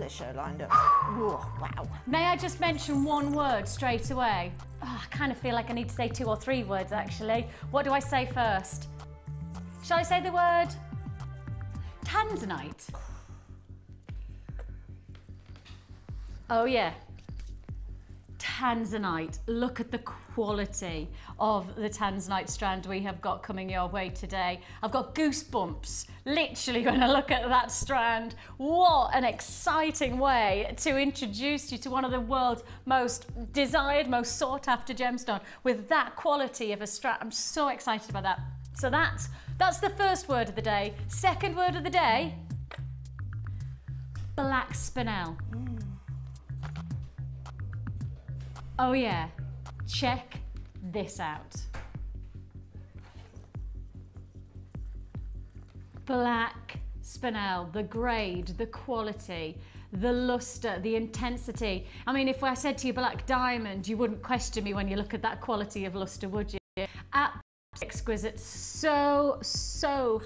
show lined up. Whoa, wow. May I just mention one word straight away? Oh, I kind of feel like I need to say 2 or 3 words actually. What do I say first? Shall I say the word tanzanite? Oh yeah. Tanzanite. Look at the quality of the tanzanite strand we have got coming your way today. I've got goosebumps literally when I look at that strand. What an exciting way to introduce you to one of the world's most desired, most sought after gemstone with that quality of a strand. I'm so excited about that. So that's the first word of the day. Second word of the day, black spinel. Oh yeah, check this out. Black spinel, the grade, the quality, the luster, the intensity. I mean, if I said to you black diamond, you wouldn't question me when you look at that quality of luster, would you? Exquisite, so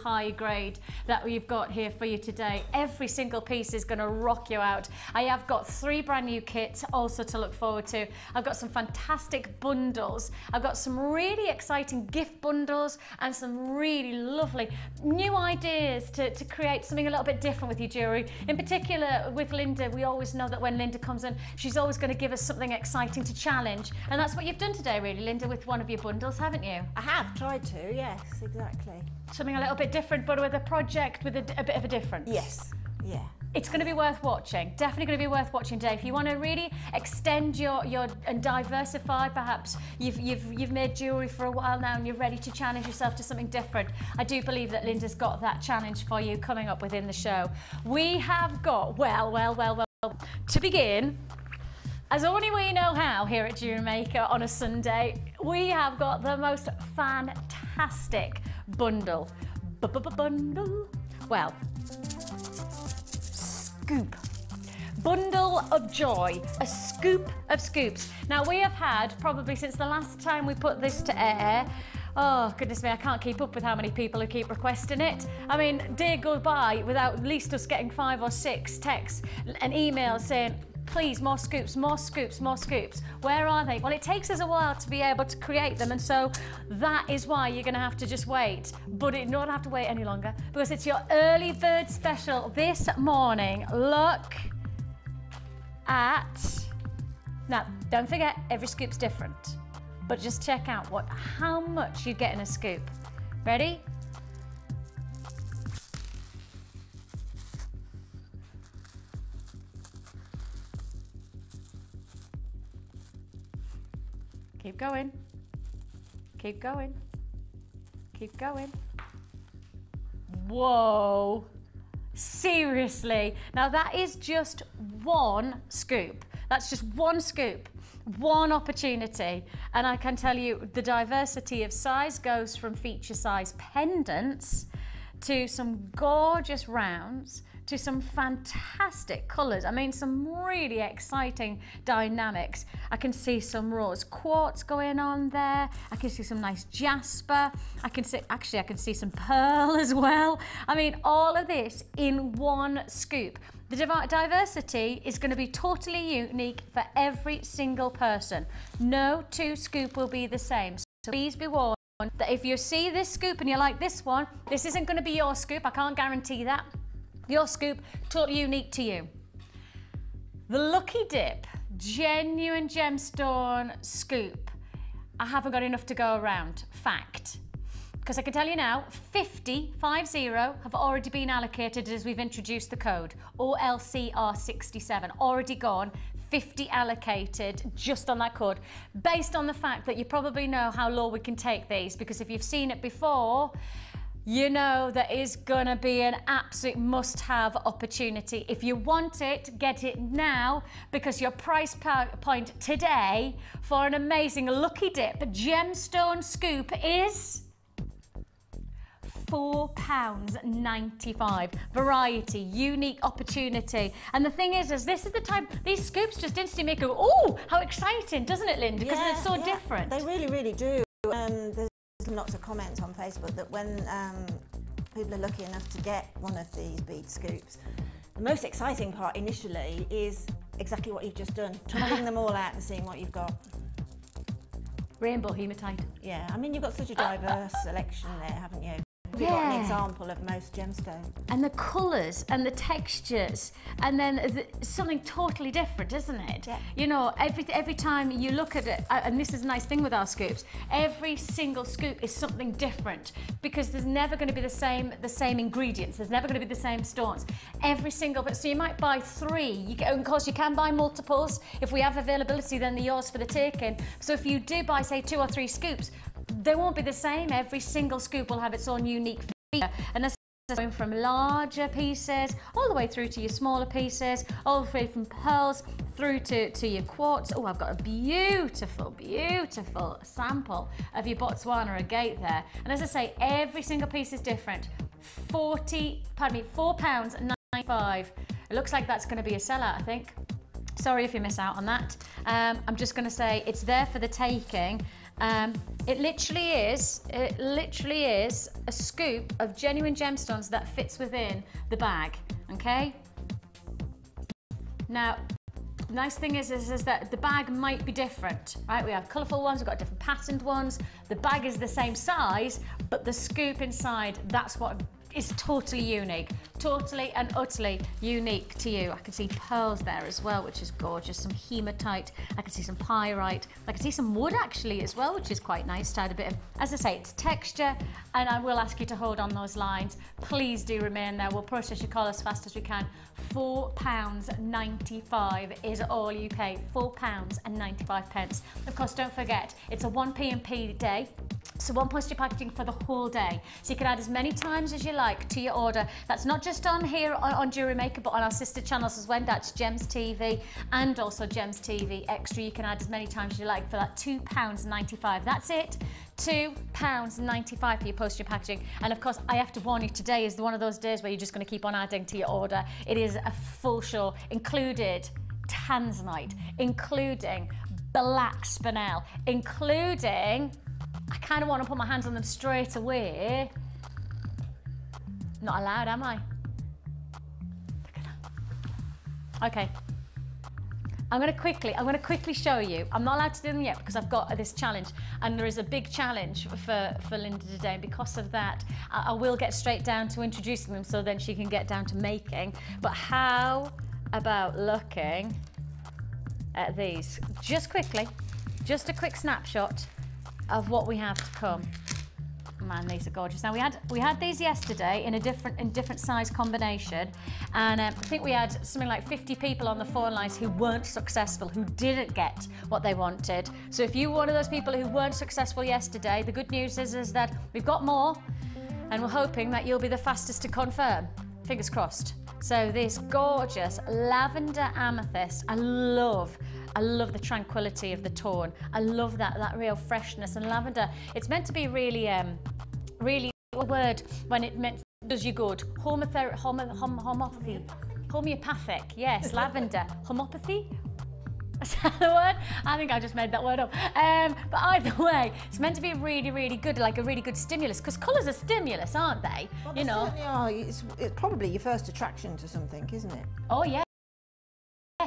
high grade that we've got here for you today. Every single piece is going to rock you out. I have got 3 brand new kits also to look forward to. I've got some fantastic bundles. I've got some really exciting gift bundles and some really lovely new ideas to create something a little bit different with your jewellery. In particular with Linda, we always know that when Linda comes in, she's always going to give us something exciting to challenge. And that's what you've done today really, Linda, with one of your bundles, haven't you? I have tried to, yes, exactly. Something a little bit different, but with a project with a bit of a difference. Yes, yeah. It's going to be worth watching. Definitely going to be worth watching today. If you want to really extend your and diversify, perhaps you've made jewellery for a while now and you're ready to challenge yourself to something different. I do believe that Linda's got that challenge for you coming up within the show. We have got, well, to begin, as only we know how here at Jewellery Maker on a Sunday, we have got the most fantastic bundle. Well, scoop. Bundle of joy, a scoop of scoops. Now we have had, probably since the last time we put this to air, oh goodness me, I can't keep up with how many people who keep requesting it. I mean, day goes by without at least us getting 5 or 6 texts and emails saying, please, more scoops, more scoops, more scoops. Where are they? Well, it takes us a while to be able to create them, and so that is why you're going to have to just wait. But you don't have to wait any longer because it's your early bird special this morning. Look at, now don't forget every scoop's different, but just check out how much you get in a scoop. Ready? Keep going, keep going, keep going. Whoa, seriously. Now that is just one scoop. That's just one scoop, one opportunity. And I can tell you the diversity of size goes from feature size pendants to some gorgeous rounds, to some fantastic colours. I mean, some really exciting dynamics. I can see some rose quartz going on there. I can see some nice jasper. I can see some pearl as well. I mean, all of this in one scoop. The diversity is going to be totally unique for every single person. No 2 scoop will be the same. So please be warned that if you see this scoop and you're like, this one, this isn't going to be your scoop. I can't guarantee that. Your scoop, totally unique to you. The Lucky Dip Genuine Gemstone Scoop. I haven't got enough to go around, fact. Because I can tell you now, 50 have already been allocated as we've introduced the code, OLCR67, already gone, 50 allocated just on that code, based on the fact that you probably know how low we can take these, because if you've seen it before, you know that is gonna be an absolute must-have opportunity. If you want it, get it now, because your price point today for an amazing Lucky Dip gemstone scoop is £4.95. Variety, unique opportunity. And the thing is this is the time, these scoops just instantly make you go, oh, how exciting, doesn't it, Linda? Because it's so different. They really, really do. There's lots of comments on Facebook that when people are lucky enough to get one of these bead scoops, The most exciting part initially is exactly what you've just done, trying them all out and seeing what you've got. Rainbow hematite. Yeah, I mean, you've got such a diverse selection there, haven't you? You've Yeah. got an example of most gemstones. And the colours and the textures, and then something totally different, isn't it? Yeah. You know, every time you look at it, and this is a nice thing with our scoops, every single scoop is something different, because there's never going to be the same ingredients. There's never going to be the same stones. Every single bit. So you might buy 3. Of course, you can buy multiples. If we have availability, then they're yours for the taking. So if you do buy, say, 2 or 3 scoops, they won't be the same. Every single scoop will have its own unique feature. And that's going from larger pieces all the way through to your smaller pieces, all the way from pearls through to your quartz. Oh, I've got a beautiful, beautiful sample of your Botswana agate there. And as I say, every single piece is different. £4.95. It looks like that's going to be a sellout, I think. Sorry if you miss out on that. I'm just going to say it's there for the taking. It literally is a scoop of genuine gemstones that fits within the bag, okay? Now, the nice thing is that the bag might be different, right? We have colourful ones, we've got different patterned ones. The bag is the same size, but the scoop inside, that's what is totally unique, totally and utterly unique to you. I can see pearls there as well, which is gorgeous, some hematite, I can see some pyrite, I can see some wood actually as well, which is quite nice to add a bit of, as I say, it's texture, and I will ask you to hold on those lines. Please do remain there. We'll process your call as fast as we can. £4.95 is all you pay, £4.95. Of course, don't forget, it's a 1 P&P day. So 1 postage packaging for the whole day. So you can add as many times as you like to your order. That's not just on here on Jewellery Maker, but on our sister channels as well. That's Gems TV and also Gems TV Extra. You can add as many times as you like for that £2.95. That's it. £2.95 for your postage packaging. And of course, I have to warn you, today is one of those days where you're just going to keep on adding to your order. It is a full show, included tanzanite, including black spinel, including, I kind of want to put my hands on them straight away. Not allowed, am I? Okay. I'm going to quickly show you. I'm not allowed to do them yet because I've got this challenge, and there is a big challenge for Linda today. And because of that, I will get straight down to introducing them, so then she can get down to making. But how about looking at these? Just quickly, just a quick snapshot of what we have to come. Man, these are gorgeous. Now we had these yesterday in a different size combination, and I think we had something like 50 people on the phone lines who weren't successful, who didn't get what they wanted. So if you're one of those people who weren't successful yesterday, the good news is that we've got more, and we're hoping that you'll be the fastest to confirm. Fingers crossed. So this gorgeous lavender amethyst, I love the tranquility of the tone. I love that real freshness, and lavender, it's meant to be really a word when it does you good. Homeopathic, yes, lavender. Homeopathy? Is that the word? I think I just made that word up. But either way, it's meant to be really good, like a really good stimulus, because colours are stimulus, aren't they? Well, you know. Certainly are. It's probably your first attraction to something, isn't it? Oh yeah.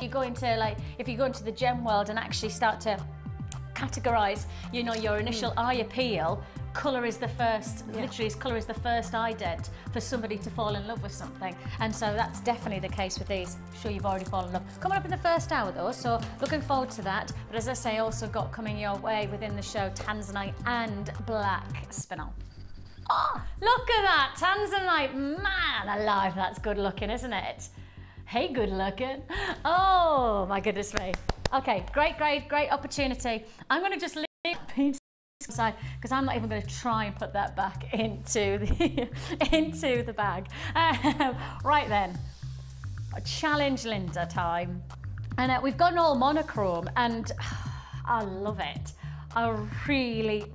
You go into, like, if you go into the gem world and actually start to categorise, you know, your initial eye appeal, colour is the first, literally colour is the first ident for somebody to fall in love with something. And so that's definitely the case with these. I'm sure you've already fallen in love. Coming up in the first hour though, so looking forward to that. But as I say, also got coming your way within the show, tanzanite and black spinel. Oh, look at that, tanzanite, man alive, that's good looking, isn't it? Hey, good looking. Oh my goodness me. Okay, great opportunity. I'm going to just leave the aside because I'm not even going to try and put that back into the bag. Right then, challenge Linda time, and we've got an all monochrome, and I love it. I really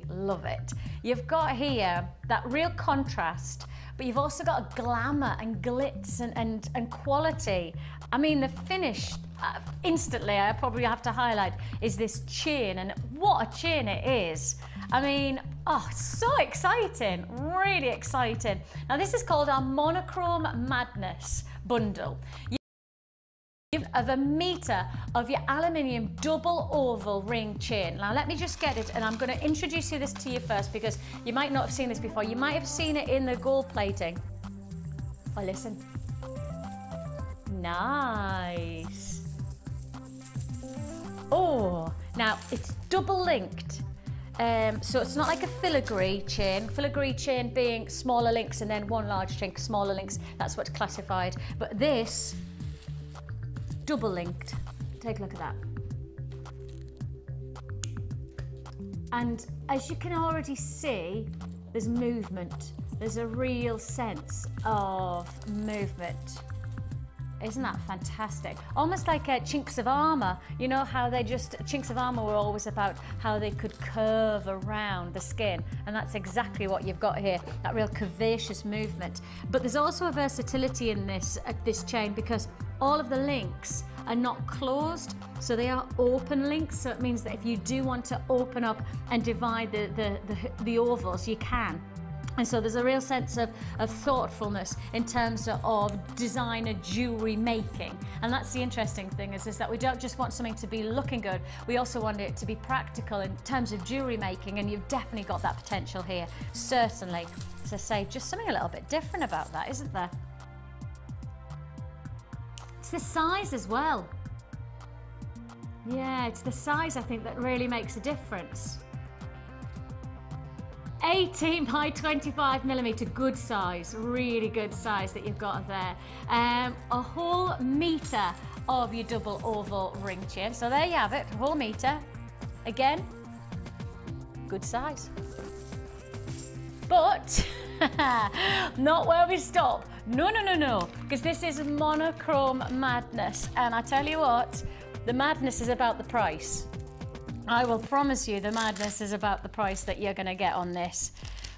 love it. You've got here that real contrast, but you've also got a glamour and glitz and quality. I mean, the finish instantly I probably have to highlight is this chain, and what a chain it is. I mean, oh, so exciting, really exciting. Now this is called our Monochrome Madness bundle. Of 1 meter of your aluminium double oval ring chain. Now let me just get it, and I'm going to introduce this to you first because you might not have seen this before. You might have seen it in the gold plating. Oh, listen. Nice. Oh, now it's double linked. So it's not like a filigree chain. Filigree chain being smaller links and then one large chain, smaller links. That's what's classified. But this, double linked. Take a look at that. And as you can already see, there's movement. There's a real sense of movement. Isn't that fantastic? Almost like chinks of armour. You know how chinks of armour were always about how they could curve around the skin. And that's exactly what you've got here, that real curvaceous movement. But there's also a versatility in this chain because all of the links are not closed, so they are open links. So it means that if you do want to open up and divide the ovals, you can. And so there's a real sense of thoughtfulness in terms of designer jewellery making. And that's the interesting thing is that we don't just want something to be looking good, we also want it to be practical in terms of jewellery making, and you've definitely got that potential here, certainly. As I say, just something a little bit different about that, isn't there? It's the size as well. Yeah, it's the size I think that really makes a difference. 18 by 25 millimeter, good size, really good size that you've got there. A whole meter of your double oval ring chain. So there you have it, a whole meter. Again, good size. But not where we stop. No, because this is monochrome madness. And I tell you what, the madness is about the price. I will promise you the madness is about the price that you're going to get on this.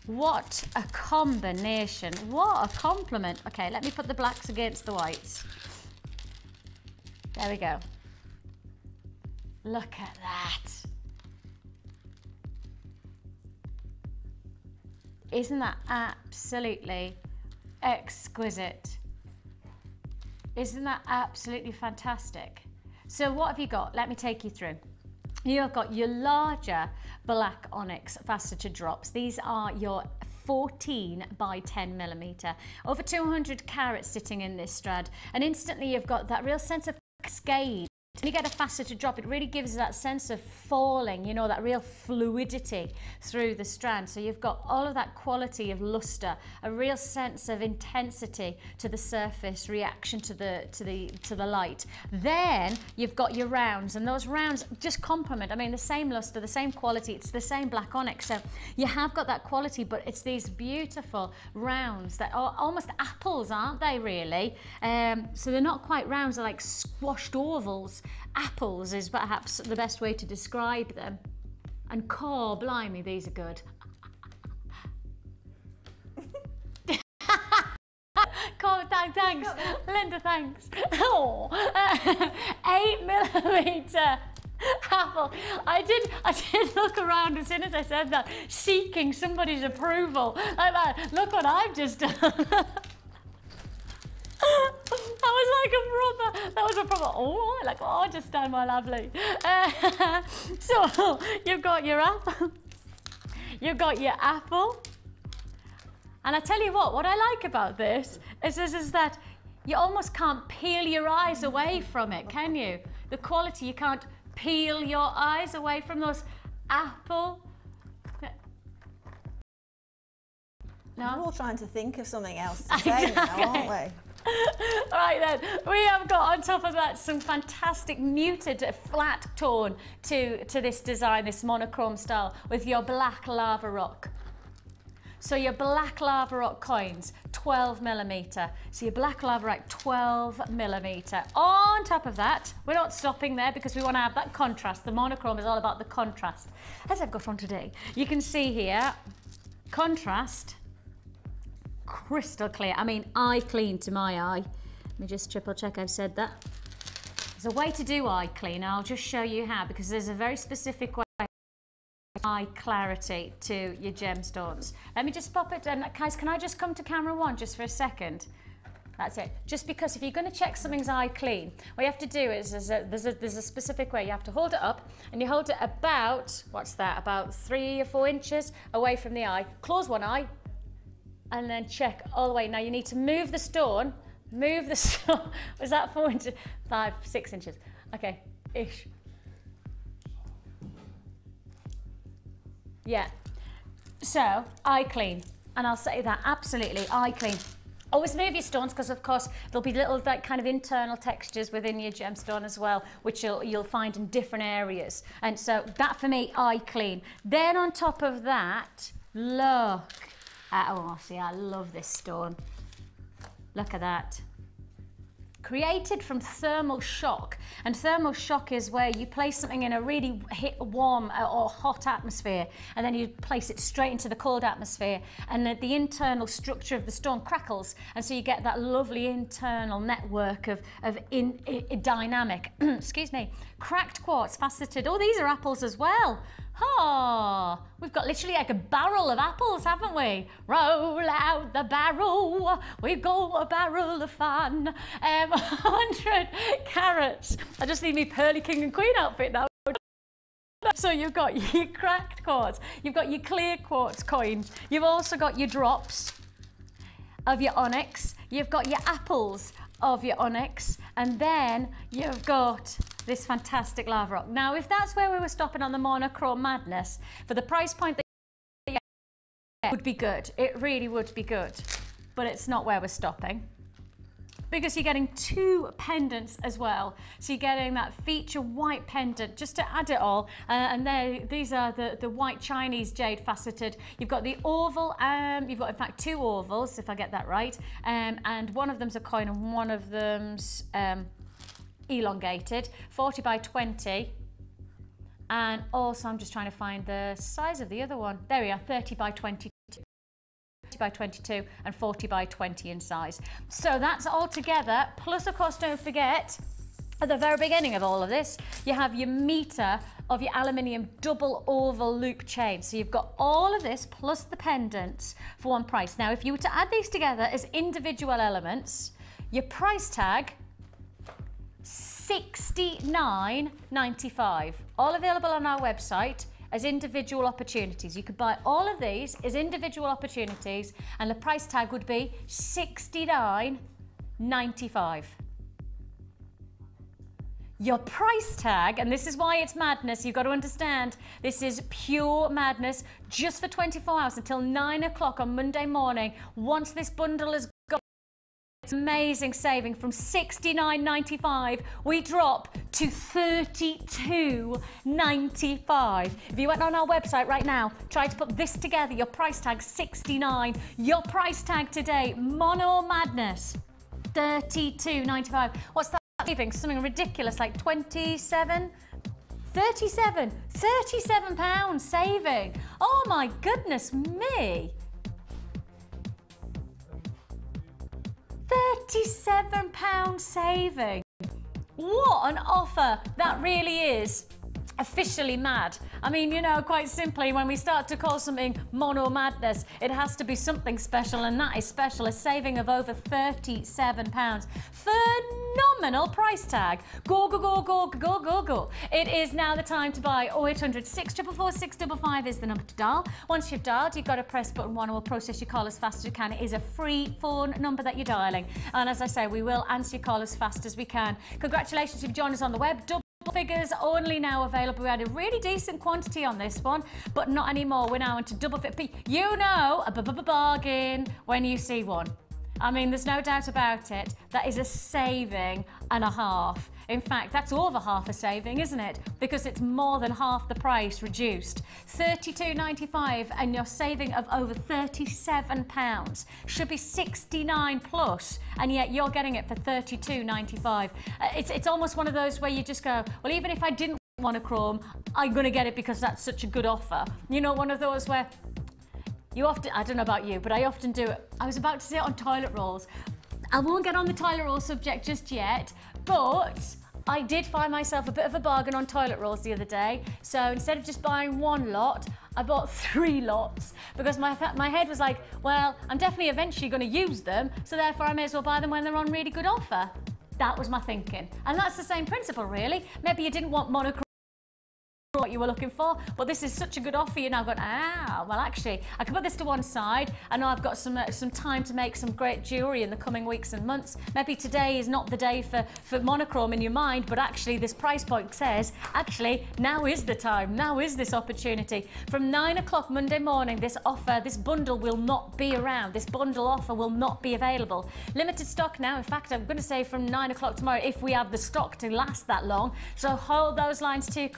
What a combination. What a compliment. Okay, let me put the blacks against the whites. There we go. Look at that. Isn't that absolutely exquisite? Isn't that absolutely fantastic? So what have you got? Let me take you through. You've got your larger black onyx faceted drops. These are your 14 by 10 millimeter. Over 200 carats sitting in this strand. And instantly you've got that real sense of cascade. When you get a faceted drop, it really gives that sense of falling, you know, that real fluidity through the strand. So you've got all of that quality of luster, a real sense of intensity to the surface, reaction to the light. Then you've got your rounds, and those rounds just complement. I mean, the same luster, the same quality, it's the same black onyx. So you have got that quality, but it's these beautiful rounds that are almost apples, aren't they, really? So they're not quite rounds, they're like squashed ovals. Apples is perhaps the best way to describe them. And core, blimey, these are good. Core, thanks. Linda, thanks. Oh, 8 millimeter apple. I did look around as soon as I said that, seeking somebody's approval. Like that. Look what I've just done. That was a proper, oh, like, oh, just stand my lovely. So, you've got your apple. You've got your apple. And I tell you what I like about this is that you almost can't peel your eyes away from it, can you? The quality, you can't peel your eyes away from those apple. No? We're all trying to think of something else to say now, aren't we? All right then, we have got on top of that some fantastic muted flat tone to this design, this monochrome style, with your black lava rock. So your black lava rock coins, 12 millimeter. So your black lava rock, 12 millimeter. On top of that, we're not stopping there because we want to have that contrast. The monochrome is all about the contrast. As I've got on today, you can see here, contrast, crystal clear. I mean, eye clean to my eye. Let me just triple check I've said that. There's a way to do eye clean. I'll just show you how, because there's a very specific way to eye clarity to your gemstones. Let me just pop it down. Guys, can I just come to camera 1 just for a second? That's it. Just because if you're going to check something's eye clean, what you have to do is there's a specific way. You have to hold it up, and you hold it about, what's that, about 3 or 4 inches away from the eye. Close one eye, and then check all the way. Now you need to move the stone. Move the stone. Was that 4 inches? 5, 6 inches. Okay, ish. Yeah. So, eye clean. And I'll say that, absolutely, eye clean. Always move your stones, because of course there'll be little like kind of internal textures within your gemstone as well, which you'll find in different areas. And so that for me, eye clean. Then on top of that, look at, oh, see, I love this stone. Look at that. Created from thermal shock. And thermal shock is where you place something in a really warm or hot atmosphere, and then you place it straight into the cold atmosphere, and the internal structure of the stone crackles, and so you get that lovely internal network of dynamic, excuse me, cracked quartz, faceted. Oh, these are apples as well. Oh, we've got literally like a barrel of apples, haven't we? Roll out the barrel, we've got a barrel of fun. 100 carats. I just need me Pearly King and Queen outfit now. So you've got your cracked quartz, you've got your clear quartz coins, you've also got your drops of your onyx, you've got your apples of your onyx, and then you've got this fantastic lava rock. Now, if that's where we were stopping on the monochrome madness, for the price point that would be good. It really would be good. But it's not where we're stopping, because you're getting 2 pendants as well. So you're getting that feature white pendant just to add it all. And these are the white Chinese jade faceted. You've got the oval, you've got in fact 2 ovals, if I get that right. And one of them's a coin and one of them's elongated, 40 by 20. And also I'm just trying to find the size of the other one. There we are, 30 by 22. By 22 and 40 by 20 in size. So that's all together. Plus, of course, don't forget, at the very beginning of all of this, you have your meter of your aluminium double oval loop chain. So you've got all of this plus the pendants for one price. Now, if you were to add these together as individual elements, your price tag, $69.95. All available on our website as individual opportunities. You could buy all of these as individual opportunities, and the price tag would be $69.95. Your price tag, and this is why it's madness, you've got to understand, this is pure madness, just for 24 hours until 9 o'clock on Monday morning. Once this bundle is gone, it's amazing saving. From $69.95, we drop to $32.95. If you went on our website right now, try to put this together, your price tag $69, your price tag today, Mono Madness, $32.95. What's that saving? Something ridiculous like 37 pounds saving. Oh my goodness me. £37 saving. What an offer. That really is officially mad. I mean, you know, quite simply, when we start to call something Mono Madness, it has to be something special, and that is special, a saving of over £37. Phenomenal price tag. Go, go, go, go, go, go, go. It is now the time to buy. 0800 644 655 is the number to dial. Once you've dialed, you've got to press button 1 and we'll process your call as fast as you can. It is a free phone number that you're dialing. And as I say, we will answer your call as fast as we can. Congratulations, you've joined us on the web. Figures only now available. We had a really decent quantity on this one, but not anymore. We're now into double fit. You know, a bargain when you see one. I mean, there's no doubt about it. That is a saving and a half. In fact, that's over half a saving, isn't it? Because it's more than half the price reduced. $32.95 and you're saving of over £37. Should be 69 plus, and yet you're getting it for $32.95. It's almost one of those where you just go, well, even if I didn't want a chrome, I'm going to get it because that's such a good offer. You know, one of those where you often, I don't know about you, but I often do it. I was about to say it on toilet rolls. I won't get on the toilet roll subject just yet, but I did find myself a bit of a bargain on toilet rolls the other day. So instead of just buying one lot, I bought 3 lots because my head was like, well, I'm definitely eventually going to use them, so therefore I may as well buy them when they're on really good offer. That was my thinking. And that's the same principle, really. Maybe you didn't want monochrome what you were looking for, but this is such a good offer. You're now going, well, actually, I can put this to one side. I know I've got some time to make some great jewellery in the coming weeks and months. Maybe today is not the day for monochrome in your mind, but actually this price point says, actually, now is the time. Now is this opportunity. From 9 o'clock Monday morning, this offer, this bundle will not be around. This bundle offer will not be available. Limited stock now. In fact, I'm going to say from 9 o'clock tomorrow, if we have the stock to last that long. So hold those lines to your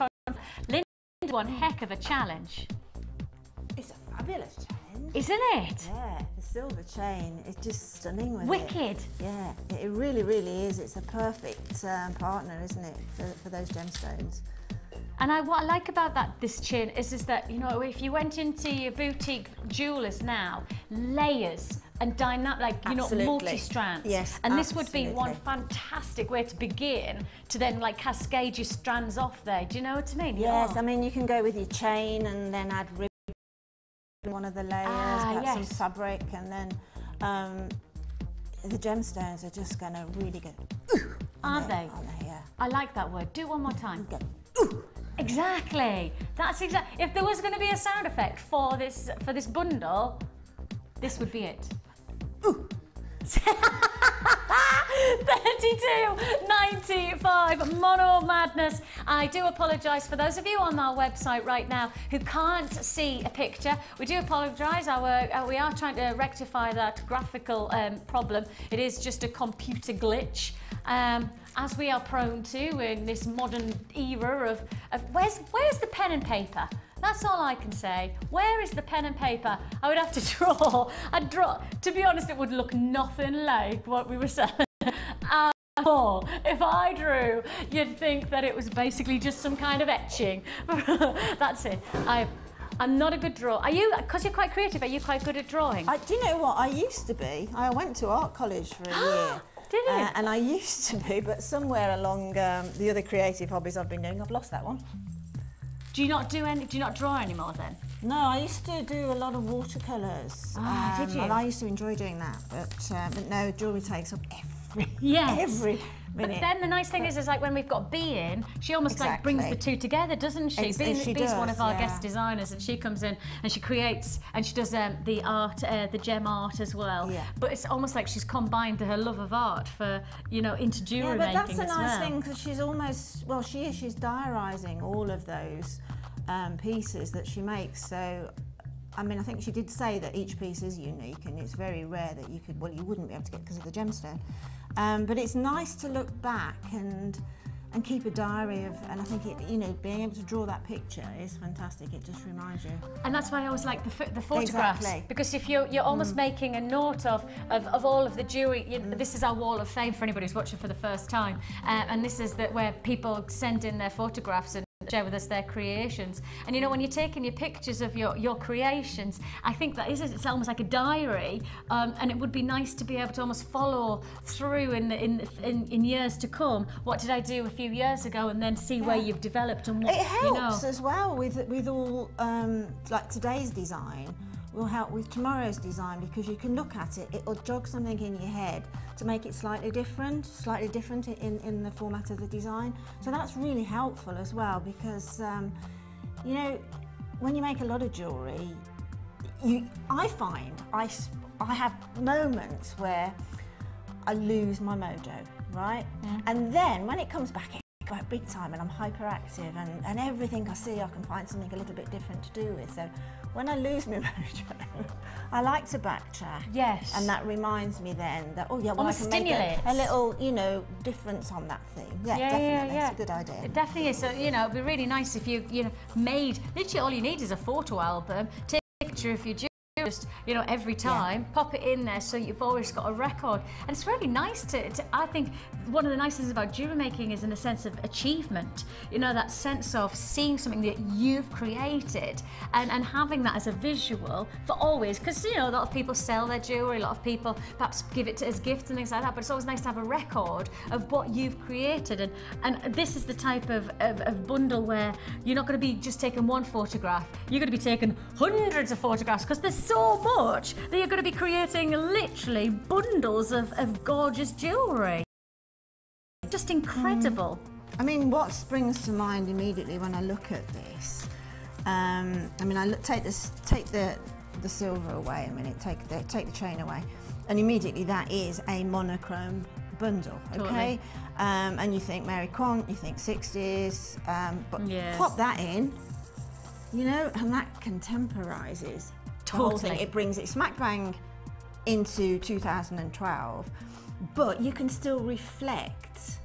Linda, one heck of a challenge. It's a fabulous chain. Isn't it? Yeah, the silver chain is just stunning with Wicked. it. Yeah, it really, really is. It's a perfect partner, isn't it, for those gemstones. And what I like about this chain is that, you know, if you went into your boutique jewellers now, layers and dynamic, like, you know, multi-strands. Yes, and this would be one fantastic way to begin to then like cascade your strands off there. Do you know what I mean? Yes, I mean, you can go with your chain and then add ribbon in one of the layers, some fabric, and then the gemstones are just going to really go, aren't they? Yeah. I like that word. Do it one more time. Go, Exactly. That's exactly. If there was going to be a sound effect for this bundle, this would be it. 32.95 Mono Madness. I do apologise for those of you on our website right now who can't see a picture. We do apologise. We are trying to rectify that graphical problem. It is just a computer glitch. As we are prone to in this modern era of where's the pen and paper? That's all I can say. Where is the pen and paper? I would have to draw. I'd draw. To be honest, it would look nothing like what we were selling at all. If I drew, you'd think that it was basically just some kind of etching. That's it. I'm not a good drawer. Are you? Because you're quite creative. Are you quite good at drawing? Do you know what? I used to be. I went to art college for a year. Did you? And I used to be, but somewhere along the other creative hobbies I've been doing, I've lost that one. Do you not draw anymore then? No, I used to do a lot of watercolours. Did you? And I used to enjoy doing that, but no, jewellery takes up every minute. But then the nice thing is like when we've got Bea in, she almost like brings the two together, doesn't she? Bea's one of our guest designers, and she comes in and she creates and she does the art, the gem art as well. Yeah. But it's almost like she's combined her love of art for, you know, into jewellery making as well. But that's a nice thing because she's almost, well, she's diarising all of those pieces that she makes. So, I mean, I think she did say that each piece is unique and it's very rare that you wouldn't be able to get because of the gemstone. But it's nice to look back and keep a diary of, and I think being able to draw that picture is fantastic. It just reminds you. And that's why I always like the photographs, because if you're almost making a note of all of the jewelry. This is our wall of fame for anybody who's watching for the first time, and this is where people send in their photographs and share with us their creations. And you know, when you're taking your pictures of your creations, I think that it's almost like a diary, and it would be nice to be able to almost follow through in years to come. What did I do a few years ago, and then see where you've developed and what it helps as well with all like today's design will help with tomorrow's design, because you can look at it, it'll jog something in your head to make it slightly different in the format of the design. So that's really helpful as well, because you know, when you make a lot of jewellery, I find I have moments where I lose my mojo, right? Yeah. And then when it comes back, it's like big time, and I'm hyperactive, and everything I see I can find something a little bit different to do with. So when I lose my mojo, I like to backtrack. Yes. And that reminds me then that, oh yeah, well, almost I can stimulates. make a little, you know, difference on that thing. Yeah, definitely. It's a good idea. It definitely is. So, you know, it'd be really nice if you made, literally all you need is a photo album, take a picture of your jewellery, just, you know, every time, pop it in there so you've always got a record. And it's really nice to I think one of the nice things about jewellery making is in a sense of achievement, you know, that sense of seeing something that you've created and having that as a visual for always, because, you know, a lot of people sell their jewellery, a lot of people perhaps give it as gifts and things like that, but it's always nice to have a record of what you've created. And this is the type of bundle where you're not going to be just taking one photograph, you're going to be taking hundreds of photographs, because there's so much that you're going to be creating literally bundles of gorgeous jewellery. Just incredible. I mean, what springs to mind immediately when I look at this, I mean, take the silver away a minute, take the chain away, and immediately that is a monochrome bundle, okay? Totally. And you think Mary Quant, you think 60s, but pop that in, you know, and that contemporizes the whole thing. It brings it smack bang into 2012, but you can still reflect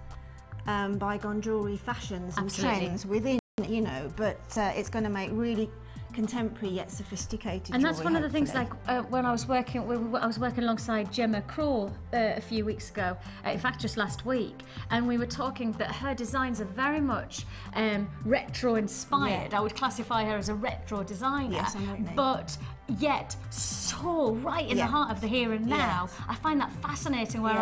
bygone jewellery fashions and trends within, you know, but it's going to make really contemporary yet sophisticated and that's jewellery, one of the things, like when I was working alongside Gemma Crow a few weeks ago, in fact just last week, and we were talking that her designs are very much retro inspired. I would classify her as a retro designer. Yes, I know what you mean. But yet so right in the heart of the here and now. I find that fascinating where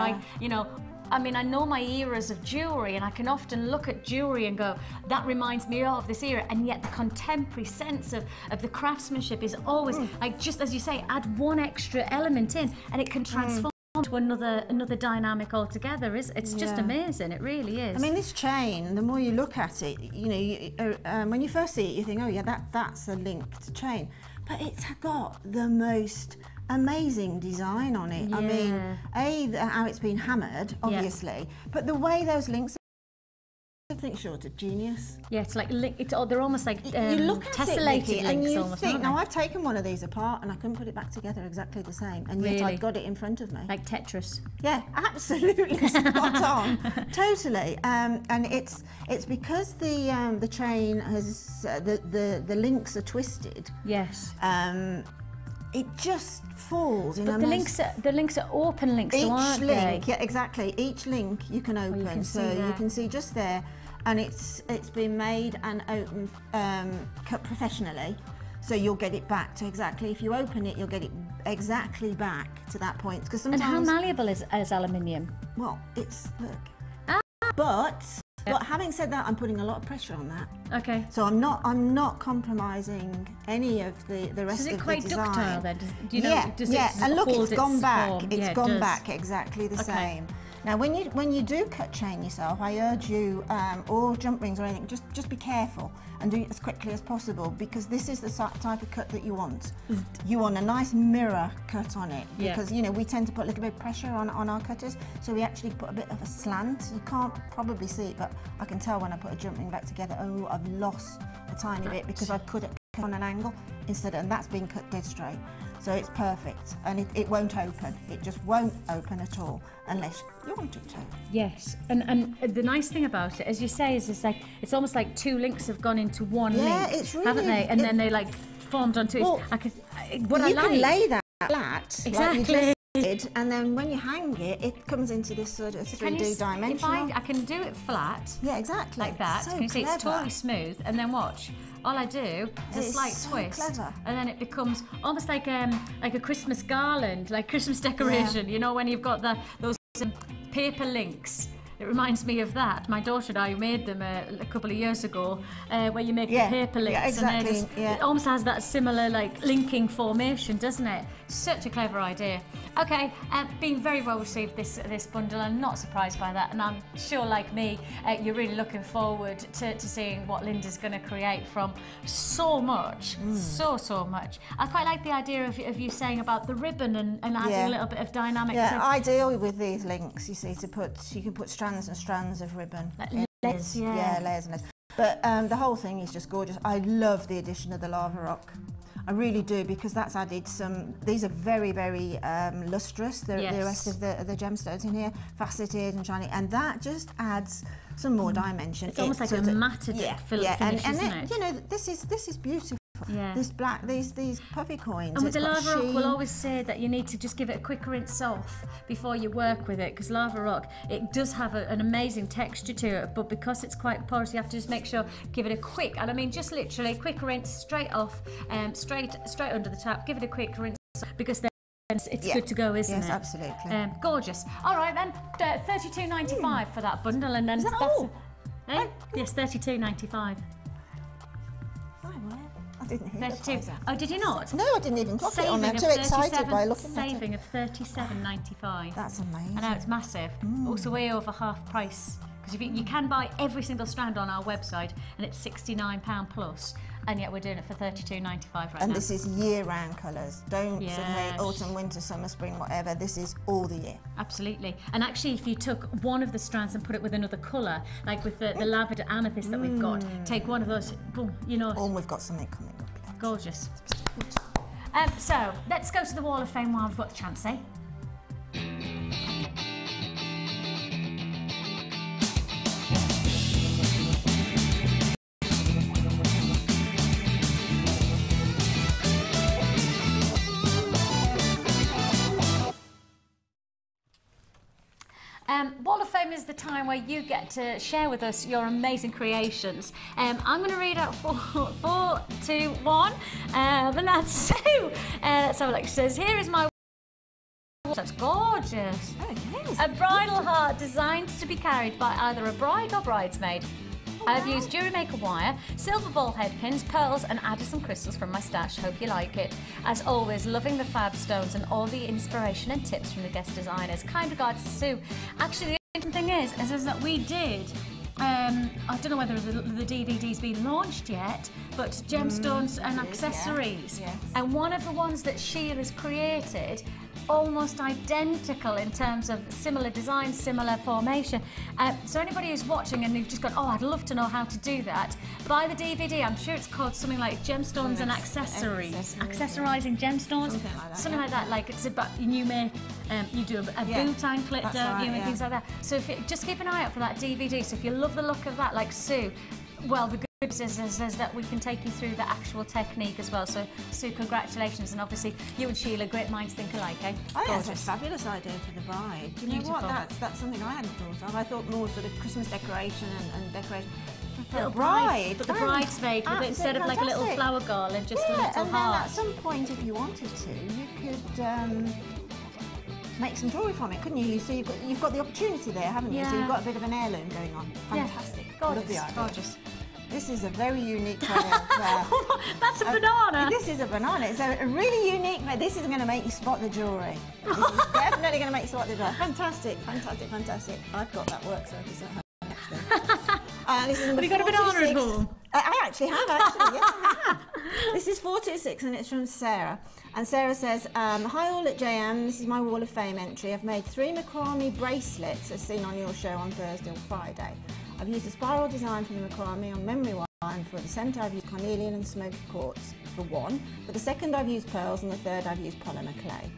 I mean, I know my eras of jewellery, and I can often look at jewellery and go, that reminds me of this era, and yet the contemporary sense of the craftsmanship is always, like, just as you say, add one extra element in, and it can transform to another dynamic altogether. It's just amazing, it really is. I mean, this chain, the more you look at it, you know, when you first see it, you think, oh yeah, that's a linked chain, but it's got the most amazing design on it. I mean, how it's been hammered, obviously, but the way those links, I think short of genius. Yeah, it's like they're almost like you look at tessellated it, links, and you almost. think, now I've taken one of these apart and I couldn't put it back together exactly the same, and yet I've got it in front of me. Like Tetris. Yeah, absolutely spot on, totally. And it's because the chain has the links are twisted. Yes. It just falls in. But the links are open links, aren't they? Yeah, exactly. Each link you can open, you can see just there, and it's been made and open, cut professionally. So you'll get it back to exactly. If you open it, you'll get it exactly back to that point. Because sometimes. And how malleable is aluminium? Well, it's but having said that, I'm putting a lot of pressure on that. Okay. So I'm not compromising any of the rest of the design. Is it quite ductile then? Do you know, and look, it's gone back. Form? It's gone back exactly the same. Now, when you do cut chain yourself, I urge you, or jump rings or anything, just be careful and do it as quickly as possible, because this is the type of cut that you want. You want a nice mirror cut on it, because you know we tend to put a little bit of pressure on our cutters, so we actually put a bit of a slant. You can't probably see it, but I can tell when I put a jump ring back together. Oh, I've lost a tiny bit because I've cut it on an angle instead, and that's been cut dead straight. So it's perfect, and it won't open. It just won't open at all unless you want it to. Yes, and the nice thing about it, as you say, is it's almost like two links have gone into one link, it's really, haven't they? And then they like formed onto it. You can lay that flat, exactly. Like you just did, and then when you hang it, it comes into this sort of 3D dimension. I can do it flat. Yeah, exactly. Like that. So can you see it's totally smooth, and then watch. All I do is a slight twist, and then it becomes almost like a Christmas garland, like Christmas decoration. You know, when you've got those paper links. It reminds me of that. My daughter and I made them a couple of years ago, where you make the paper links, exactly. and it almost has that similar like linking formation, doesn't it? Such a clever idea. Okay, been very well received this bundle. I'm not surprised by that, and I'm sure, like me, you're really looking forward to seeing what Linda's going to create from so much, so much. I quite like the idea of you saying about the ribbon and adding a little bit of dynamic. Yeah, ideal with these links, you see, you can put strands and strands of ribbon. Like layers, layers and layers. But the whole thing is just gorgeous. I love the addition of the lava rock. I really do, because that's added some. These are very, very lustrous. The rest of the gemstones in here, faceted and shiny, and that just adds some more dimension. It's almost like a matted finish, isn't it? You know, this is beautiful. Yeah. This black, these puffy coins. And with the it's got lava rock, sheen. we'll always say that you need to just give it a quick rinse off before you work with it, because lava rock, it does have an amazing texture to it, but because it's quite porous, you have to just make sure, give it a quick, and I mean just literally quick rinse straight off, straight under the tap, give it a quick rinse, because then it's good to go, isn't it? Yes, absolutely. Gorgeous. All right then, $32.95 for that bundle, and then Is that that's all? yes, $32.95. I didn't hear 32. the price. Oh, did you not? No, I didn't even clock it on there. I'm too excited by looking at it. Saving of $37.95. That's amazing. I know, it's massive. Also way over half price. Because you can buy every single strand on our website, and it's £69 plus, and yet we're doing it for $32.95 right now. And this is year-round colours. Don't Yes. say autumn, winter, summer, spring, whatever. This is all the year. Absolutely. And actually, if you took one of the strands and put it with another colour, like with the lavender amethyst that we've got, take one of those, boom, you know. Oh, we've got something coming up. Gorgeous. So, let's go to the Wall of Fame while we've got the chance, eh? Wall of Fame is the time where you get to share with us your amazing creations. I'm going to read out 4, 2, 1, and that's Sue. Let's have a look. She says, here is my... That's gorgeous. Oh, it is. A bridal heart designed to be carried by either a bride or bridesmaid. I've used Jewellery Maker wire, silver ball head pins, pearls, and added some crystals from my stash. Hope you like it. As always, loving the fab stones and all the inspiration and tips from the guest designers. Kind regards to Sue. Actually, the interesting thing is that we did. I don't know whether the DVD's been launched yet, but gemstones and accessories. Yes. And one of the ones that Sheila has created, almost identical in terms of similar design, similar formation. So anybody who's watching and you've just gone, oh, I'd love to know how to do that, buy the DVD. I'm sure it's called something like Gemstones and Accessories. Accessorizing gemstones. Something like that. Like it's about, you make, you do a boot anklet, don't you, and things like that. So if just keep an eye out for that DVD. So if you love the look of that, like Sue, well, the good news is that we can take you through the actual technique as well. So, Sue, congratulations, and obviously you and Sheila, great minds think alike, eh? Oh, yeah, that's a fabulous idea for the bride. Do you know what? That's something I hadn't thought of. I thought more sort of Christmas decoration and decoration. For a bride. But the bridesmaid, with it, instead of like a little flower garland, just a little and heart. then at some point, if you wanted to, you could make some jewellery from it, couldn't you? So you've got the opportunity there, haven't you? Yeah. So you've got a bit of an heirloom going on. Fantastic. Gorgeous. Love the idea. Gorgeous. This is a very unique way of... That's a banana. This is a banana. It's a really unique way. This is going to make you spot the jewellery. This is definitely going to make you spot the jewellery. Fantastic, fantastic, fantastic. I've got that work surface at home, actually. This is Have you got a banana at home? I actually have, actually. Yes, I have. This is 426 and it's from Sarah. And Sarah says, hi all at JM, this is my Wall of Fame entry. I've made 3 macrame bracelets as seen on your show on Thursday or Friday. I've used a spiral design from the macrame on memory wire, and for the centre I've used carnelian and smoky quartz for one. For the second I've used pearls, and the third I've used polymer clay.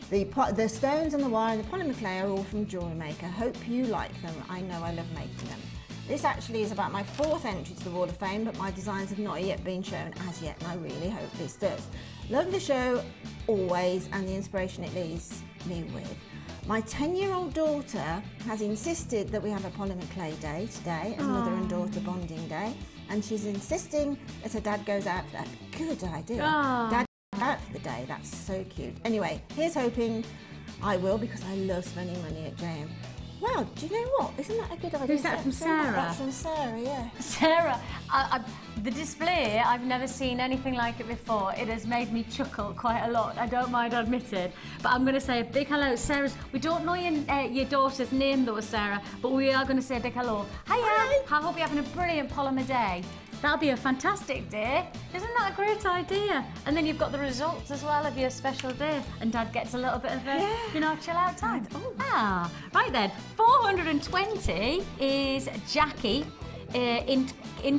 The stones and the wire and the polymer clay are all from Jewellery Maker. Hope you like them. I know I love making them. This actually is about my 4th entry to the Wall of Fame, but my designs have not yet been shown as yet, and I really hope this does. Love the show always, and the inspiration it leaves me with. My 10-year-old daughter has insisted that we have a polymer clay day today as mother and daughter bonding day, and she's insisting that her dad goes out for that. Good idea. Dad goes out for the day. That's so cute. Anyway, here's hoping I will, because I love spending money at JM. Wow, do you know what? Isn't that a good idea? Who's that from Sarah? That's from Sarah, yeah. Sarah, the display, I've never seen anything like it before. It has made me chuckle quite a lot. I don't mind admitting. But I'm going to say a big hello. Sarah's, we don't know your daughter's name though, Sarah, but we are going to say a big hello. Hiya! I hope you're having a brilliant polymer day. That'll be a fantastic day. Isn't that a great idea? And then you've got the results as well of your special day, and Dad gets a little bit of a, you know, chill out time. Right then. 420 is Jackie in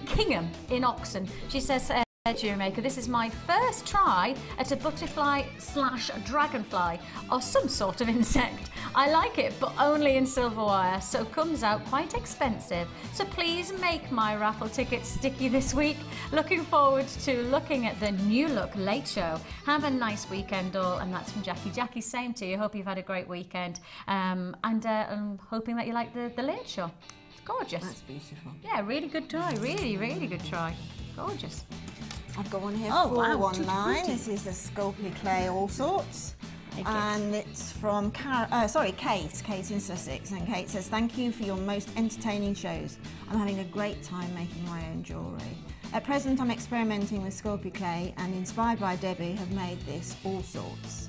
Kingham in Oxon. She says, Jewellery Maker. This is my first try at a butterfly slash dragonfly or some sort of insect. I like it, but only in silver wire, so it comes out quite expensive. So please make my raffle ticket sticky this week. Looking forward to looking at the New Look Late Show. Have a nice weekend all, and that's from Jackie. Jackie, same to you. Hope you've had a great weekend, and I'm hoping that you like the Late Show. It's gorgeous. That's beautiful. Yeah, really good try. Really, really good try. Gorgeous. I've got one here, Oh, wow. 419. This is the Sculpey Clay All Sorts. And it's from Kate in Sussex. And Kate says, thank you for your most entertaining shows. I'm having a great time making my own jewellery. At present, I'm experimenting with Sculpey Clay and inspired by Debbie have made this All Sorts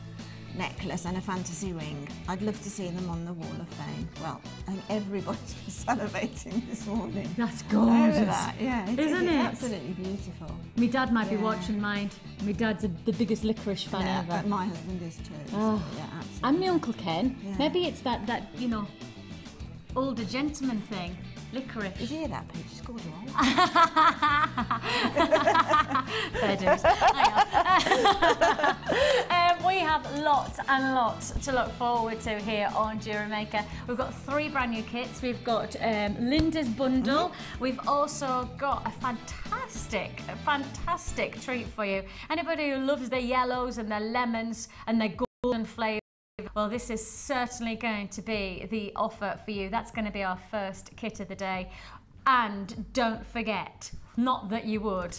necklace and a fantasy ring. I'd love to see them on the Wall of Fame. Well, I think everybody's been salivating this morning. That's gorgeous. That. Yeah, Isn't it? Absolutely beautiful. My dad might be watching mine. My dad's the biggest licorice fan ever. But my husband is too. Oh. So, yeah, absolutely. And my Uncle Ken. Yeah. Maybe it's that you know, older gentleman thing. Licorice. Did you hear that, Pete? She's called you old. Fair dues. We have lots and lots to look forward to here on Jewellery Maker. We've got 3 brand new kits. We've got Linda's bundle. We've also got a fantastic treat for you. Anybody who loves their yellows and their lemons and their golden flavour, well, this is certainly going to be the offer for you. That's going to be our first kit of the day. And don't forget, not that you would,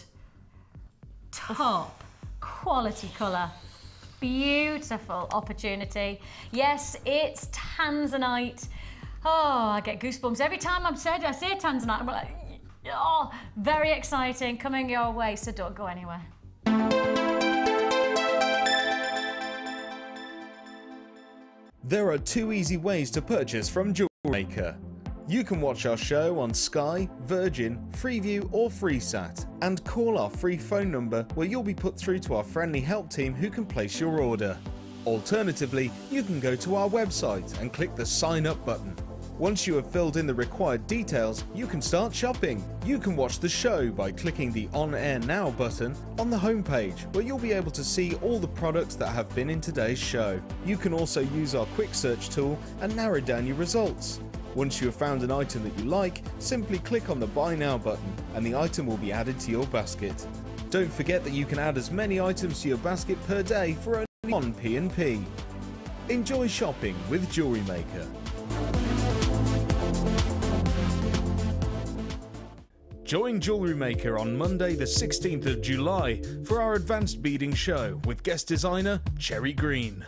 top quality colour. Beautiful opportunity. Yes, it's Tanzanite. Oh, I get goosebumps every time I say Tanzanite. I'm like, oh, very exciting, coming your way, so don't go anywhere. There are 2 easy ways to purchase from Jewellery Maker. You can watch our show on Sky, Virgin, Freeview or FreeSat and call our free phone number where you'll be put through to our friendly help team who can place your order. Alternatively, you can go to our website and click the sign up button. Once you have filled in the required details, you can start shopping. You can watch the show by clicking the On Air Now button on the homepage, where you'll be able to see all the products that have been in today's show. You can also use our quick search tool and narrow down your results. Once you have found an item that you like, simply click on the Buy Now button and the item will be added to your basket. Don't forget that you can add as many items to your basket per day for only 1 P&P. Enjoy shopping with Jewellery Maker. Join Jewellery Maker on Monday the 16th of July for our advanced beading show with guest designer Cherry Green.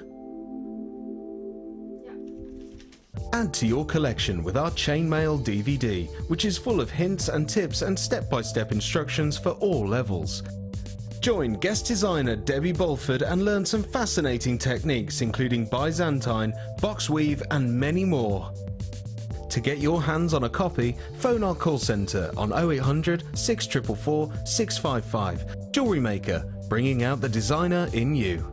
Add to your collection with our chainmail DVD, which is full of hints and tips and step-by-step instructions for all levels. Join guest designer Debbie Bolford and learn some fascinating techniques including Byzantine, box weave and many more. To get your hands on a copy, phone our call centre on 0800 644 655. Jewellery Maker, bringing out the designer in you.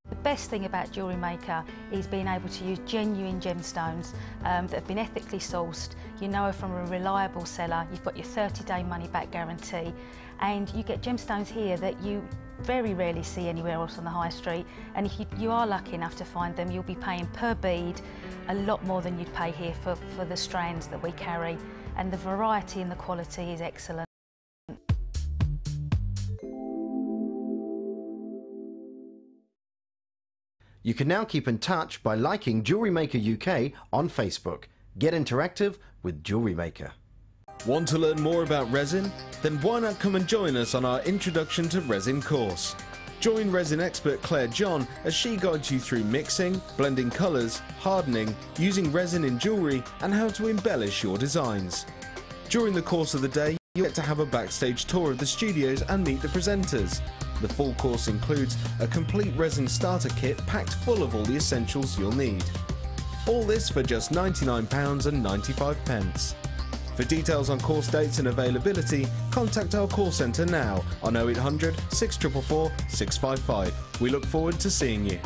The best thing about Jewellery Maker is being able to use genuine gemstones that have been ethically sourced. You know from a reliable seller, you've got your 30-day money-back guarantee, and you get gemstones here that you very rarely see anywhere else on the high street. And if you are lucky enough to find them, you'll be paying per bead a lot more than you'd pay here for the strands that we carry. And the variety and the quality is excellent. You can now keep in touch by liking Jewellery Maker UK on Facebook. Get interactive with Jewellery Maker. Want to learn more about resin? Then why not come and join us on our Introduction to Resin course. Join resin expert Claire John as she guides you through mixing, blending colours, hardening, using resin in jewellery and how to embellish your designs. During the course of the day, you'll get to have a backstage tour of the studios and meet the presenters. The full course includes a complete resin starter kit packed full of all the essentials you'll need. All this for just £99.95. For details on course dates and availability, contact our call centre now on 0800 644 655. We look forward to seeing you.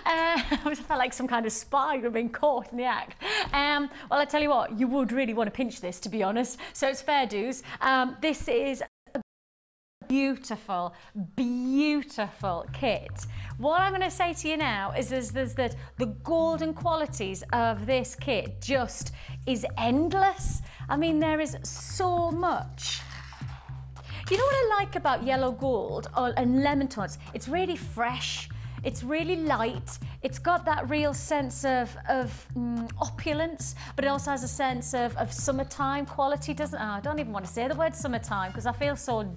I felt like some kind of spy who had been caught in the act. Well, I tell you what, you would really want to pinch this, to be honest. So it's fair dues. This is a beautiful, beautiful kit. What I'm going to say to you now is that the golden qualities of this kit just is endless. I mean, there is so much. You know what I like about yellow gold and lemon tones? It's really fresh. It's really light. It's got that real sense of opulence, but it also has a sense of summertime quality, doesn't it? I don't even want to say the word summertime because I feel so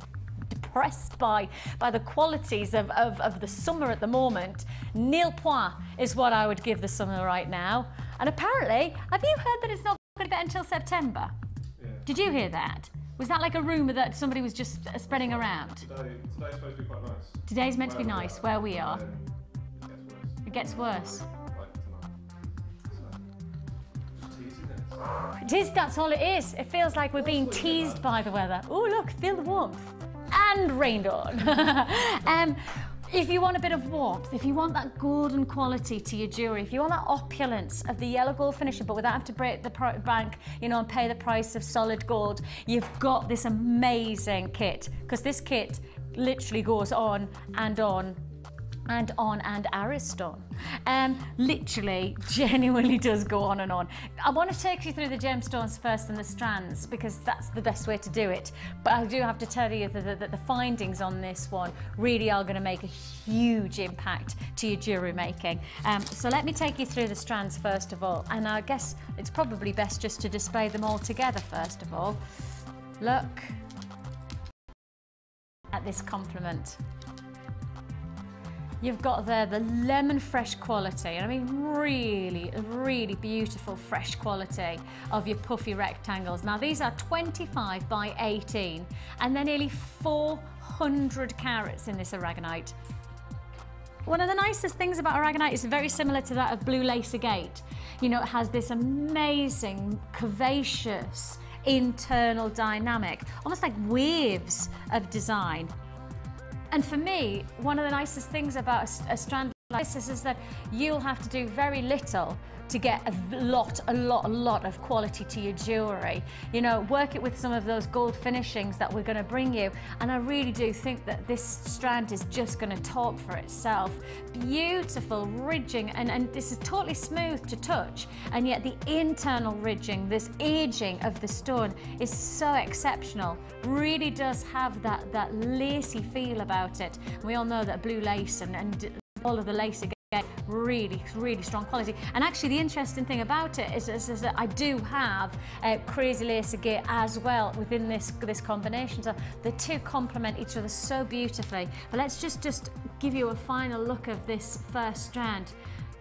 depressed by the qualities of the summer at the moment. Nil point is what I would give the summer right now. And apparently, have you heard that it's not going to get until September? Yeah. Did you hear that? Was that like a rumour that somebody was just spreading around? Today's supposed to be quite nice. Today's meant to be nice, where we are. It gets worse. It gets worse. Like tonight. So, just teasing it. It is, that's all it is. It feels like we're being teased by the weather. Oh, look, feel the warmth. And rained on. If you want a bit of warmth, if you want that golden quality to your jewellery, if you want that opulence of the yellow gold finishing, but without having to break the bank, you know, and pay the price of solid gold, you've got this amazing kit. Because this kit literally goes on and on and on and Ariston. Literally, genuinely does go on and on. I want to take you through the gemstones first and the strands because that's the best way to do it. But I do have to tell you that the findings on this one really are going to make a huge impact to your jewellery making. So let me take you through the strands first of all. And I guess it's probably best just to display them all together first of all. Look at this complement. You've got there the lemon fresh quality, and I mean really, really beautiful fresh quality of your puffy rectangles. Now these are 25 by 18 and they're nearly 400 carats in this aragonite. One of the nicest things about aragonite is very similar to that of blue lace agate. You know, it has this amazing, curvaceous internal dynamic, almost like waves of design. And for me, one of the nicest things about a strand like this is that you'll have to do very little to get a lot of quality to your jewellery. You know, work it with some of those gold finishings that we're going to bring you. And I really do think that this strand is just going to talk for itself. Beautiful ridging, and this is totally smooth to touch. And yet the internal ridging, this aging of the stone is so exceptional. Really does have that lacy feel about it. We all know that blue lace and all of the lace again, really strong quality. And actually the interesting thing about it is that I do have crazy lace agate as well within this combination. So the two complement each other so beautifully. But let's just give you a final look of this first strand,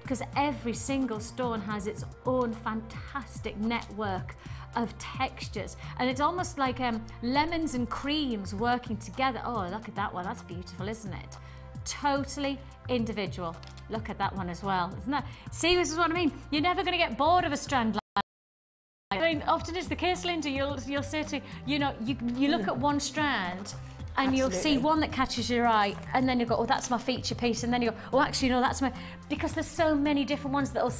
because every single stone has its own fantastic network of textures, and it's almost like lemons and creams working together. Oh, look at that one, that's beautiful, isn't it? Totally individual. Look at that one as well, isn't that? See, this is what I mean. You're never going to get bored of a strand like that. I mean, often it's the case, Linda, you'll say to, you know, you look at one strand and you'll see one that catches your eye, and then you go, oh, that's my feature piece, and then you go, oh, actually, no, that's my, because there's so many different ones that'll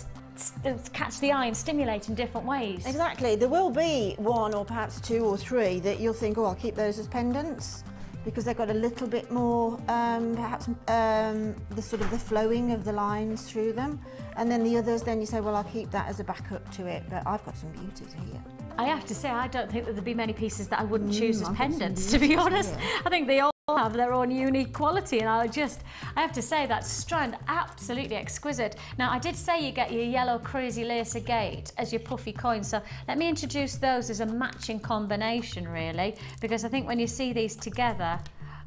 catch the eye and stimulate in different ways. Exactly. There will be one or perhaps two or three that you'll think, oh, I'll keep those as pendants, because they've got a little bit more, perhaps the sort of the flowing of the lines through them. And then the others, then you say, well, I'll keep that as a backup to it. But I've got some beauties here. I have to say, I don't think that there'd be many pieces that I wouldn't choose as pendants, to be honest. Yeah. I think they all have their own unique quality, and I have to say that strand, absolutely exquisite. Now, I did say you get your yellow crazy lace agate as your puffy coin, so let me introduce those as a matching combination, really, because I think when you see these together,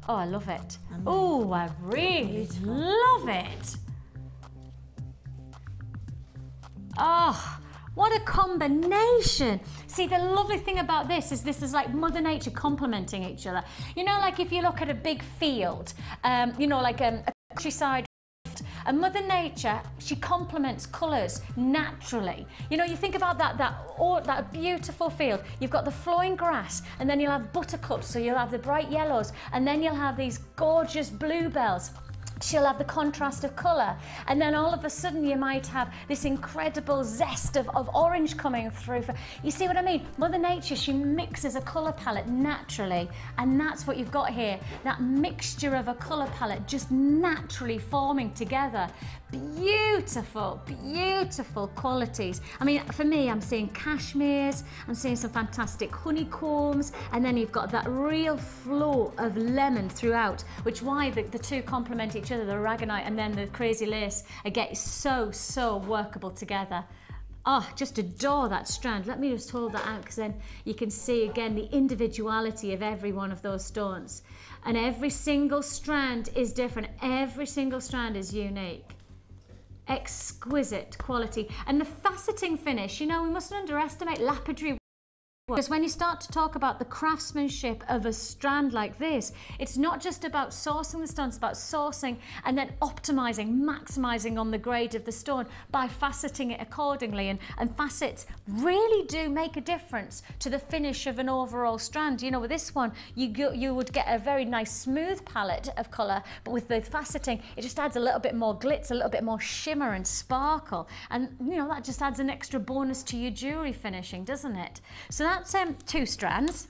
oh, I love it. Oh, I really love it. Oh, what a combination. See, the lovely thing about this is like Mother Nature complementing each other. You know, like if you look at a big field, you know, like a countryside, and Mother Nature, she complements colours naturally. You know, you think about that beautiful field. You've got the flowing grass, and then you'll have buttercups, so you'll have the bright yellows, and then you'll have these gorgeous bluebells. she'll have the contrast of colour, and then all of a sudden you might have this incredible zest of orange coming through. You see what I mean? Mother Nature, she mixes a colour palette naturally, and that's what you've got here, that mixture of a colour palette just naturally forming together. Beautiful, beautiful qualities. I mean, for me, I'm seeing cashmeres, I'm seeing some fantastic honeycombs, and then you've got that real flow of lemon throughout, which why the two complement each other, the aragonite and then the crazy lace, again, is so workable together. Oh, just adore that strand. Let me just hold that out, because then you can see again the individuality of every one of those stones. And every single strand is different. Every single strand is unique. Exquisite quality. And the faceting finish, you know, we mustn't underestimate lapidary. Because when you start to talk about the craftsmanship of a strand like this, it's not just about sourcing the stone, it's about sourcing and then optimizing, maximizing on the grade of the stone by faceting it accordingly. And facets really do make a difference to the finish of an overall strand. You know, with this one, you would get a very nice smooth palette of color, but with the faceting, it just adds a little bit more glitz, a little bit more shimmer and sparkle. And, you know, that just adds an extra bonus to your jewelry finishing, doesn't it? So that's two strands,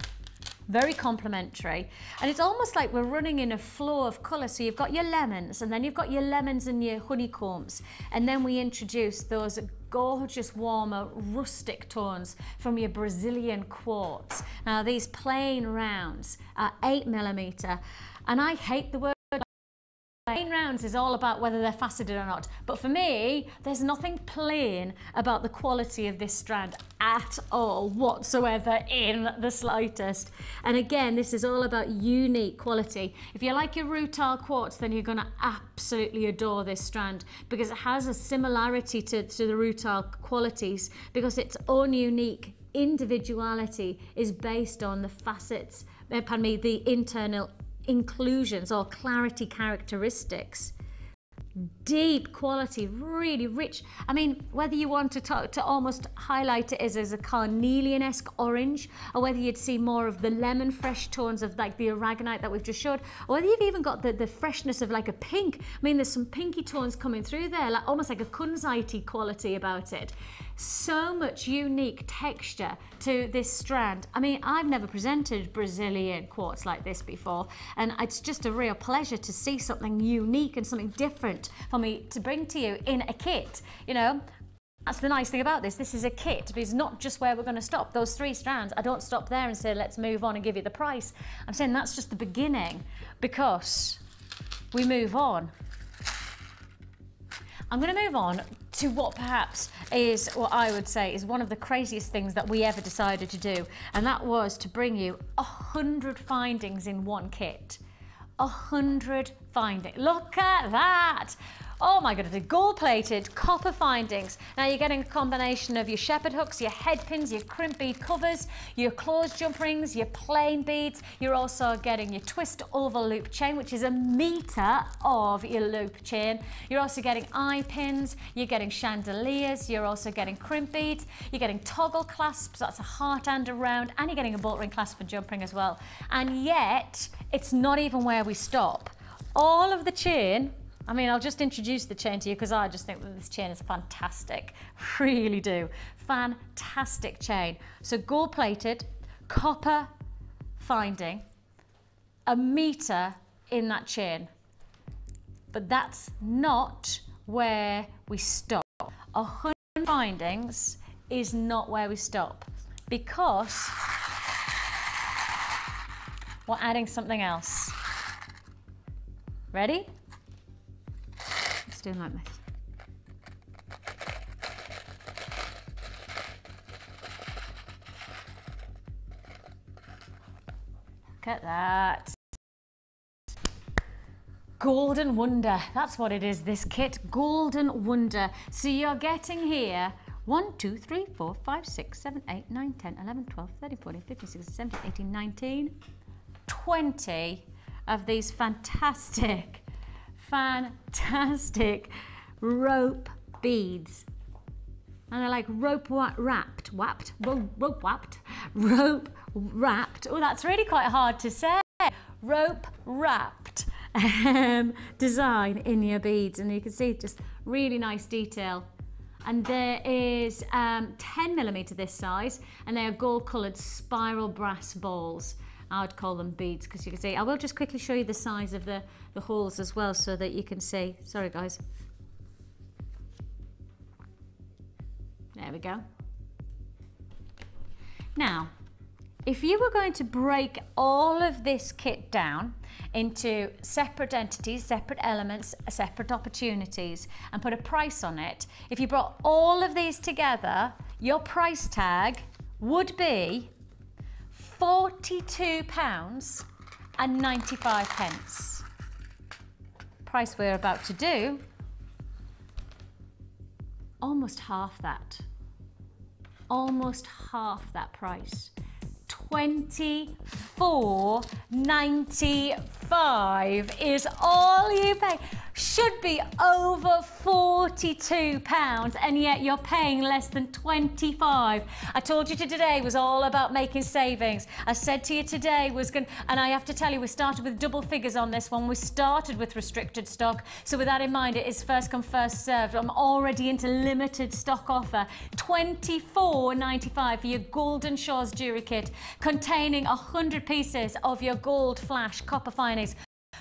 very complementary, and it's almost like we're running in a flow of colour. So you've got your lemons, and then you've got your lemons and your honeycombs, and then we introduce those gorgeous warmer rustic tones from your Brazilian quartz. Now these plain rounds are 8mm, and I hate the word. Plain rounds is all about whether they're faceted or not, but for me there's nothing plain about the quality of this strand at all whatsoever, in the slightest. And again, this is all about unique quality. If you like your rutile quartz, then you're going to absolutely adore this strand, because it has a similarity to the rutile qualities, because its own unique individuality is based on the facets, pardon me, the internal inclusions or clarity characteristics. Deep quality, really rich. I mean, whether you want to almost highlight it as a carnelian-esque orange, or whether you'd see more of the lemon fresh tones of like the aragonite that we've just showed, or whether you've even got the freshness of like a pink. I mean, there's some pinky tones coming through there, like almost like a kunzite quality about it. So much unique texture to this strand. I mean, I've never presented Brazilian quartz like this before, and it's just a real pleasure to see something unique and something different for me to bring to you in a kit. You know, that's the nice thing about this. This is a kit, but it's not just where we're going to stop. Those 3 strands, I don't stop there and say, let's move on and give you the price. I'm saying that's just the beginning, because we move on. I'm going to move on to what perhaps is, what I would say is one of the craziest things that we ever decided to do, and that was to bring you 100 findings in one kit. 100 findings. Look at that! Oh my goodness, gold-plated copper findings. Now you're getting a combination of your shepherd hooks, your head pins, your crimp bead covers, your closed jump rings, your plain beads. You're also getting your twist oval loop chain, which is 1 meter of your loop chain. You're also getting eye pins, you're getting chandeliers, you're also getting crimp beads, you're getting toggle clasps, that's a heart and a round, and you're getting a bolt ring clasp and jump ring as well. And yet, it's not even where we stop. All of the chain, I mean, I'll just introduce the chain to you because I just think that this chain is fantastic. Really do. Fantastic chain. So gold plated, copper finding, 1 meter in that chain. But that's not where we stop. 100 findings is not where we stop, because we're adding something else. Ready? Doing like this. Look at that. Golden Wonder. That's what it is, this kit. Golden Wonder. So you're getting here 1, 2, 3, 4, 5, 6, 7, 8, 9, 10, 11, 12, 13, 14, 15, 16, 17, 18, 19, 20 of these fantastic rope beads, and they're like rope wrapped. Oh, that's really quite hard to say. Rope wrapped design in your beads, and you can see just really nice detail. And there is 10mm this size, and they are gold coloured spiral brass balls. I would call them beads because you can see. I will just quickly show you the size of the holes as well so that you can see. Sorry guys. There we go. Now, if you were going to break all of this kit down into separate entities, separate elements, separate opportunities, and put a price on it, if you brought all of these together, your price tag would be £42.95. Price we're about to do, almost half that. Almost half that price. £24.95 is all you pay. Should be over £42, and yet you're paying less than 25. I told you today was all about making savings. I said to you today was going, and I have to tell you, we started with double figures on this one. We started with restricted stock, so with that in mind, it is first come, first served. I'm already into limited stock offer. £24.95 for your Golden Shores jewellery kit, containing 100 pieces of your gold flash copper finings.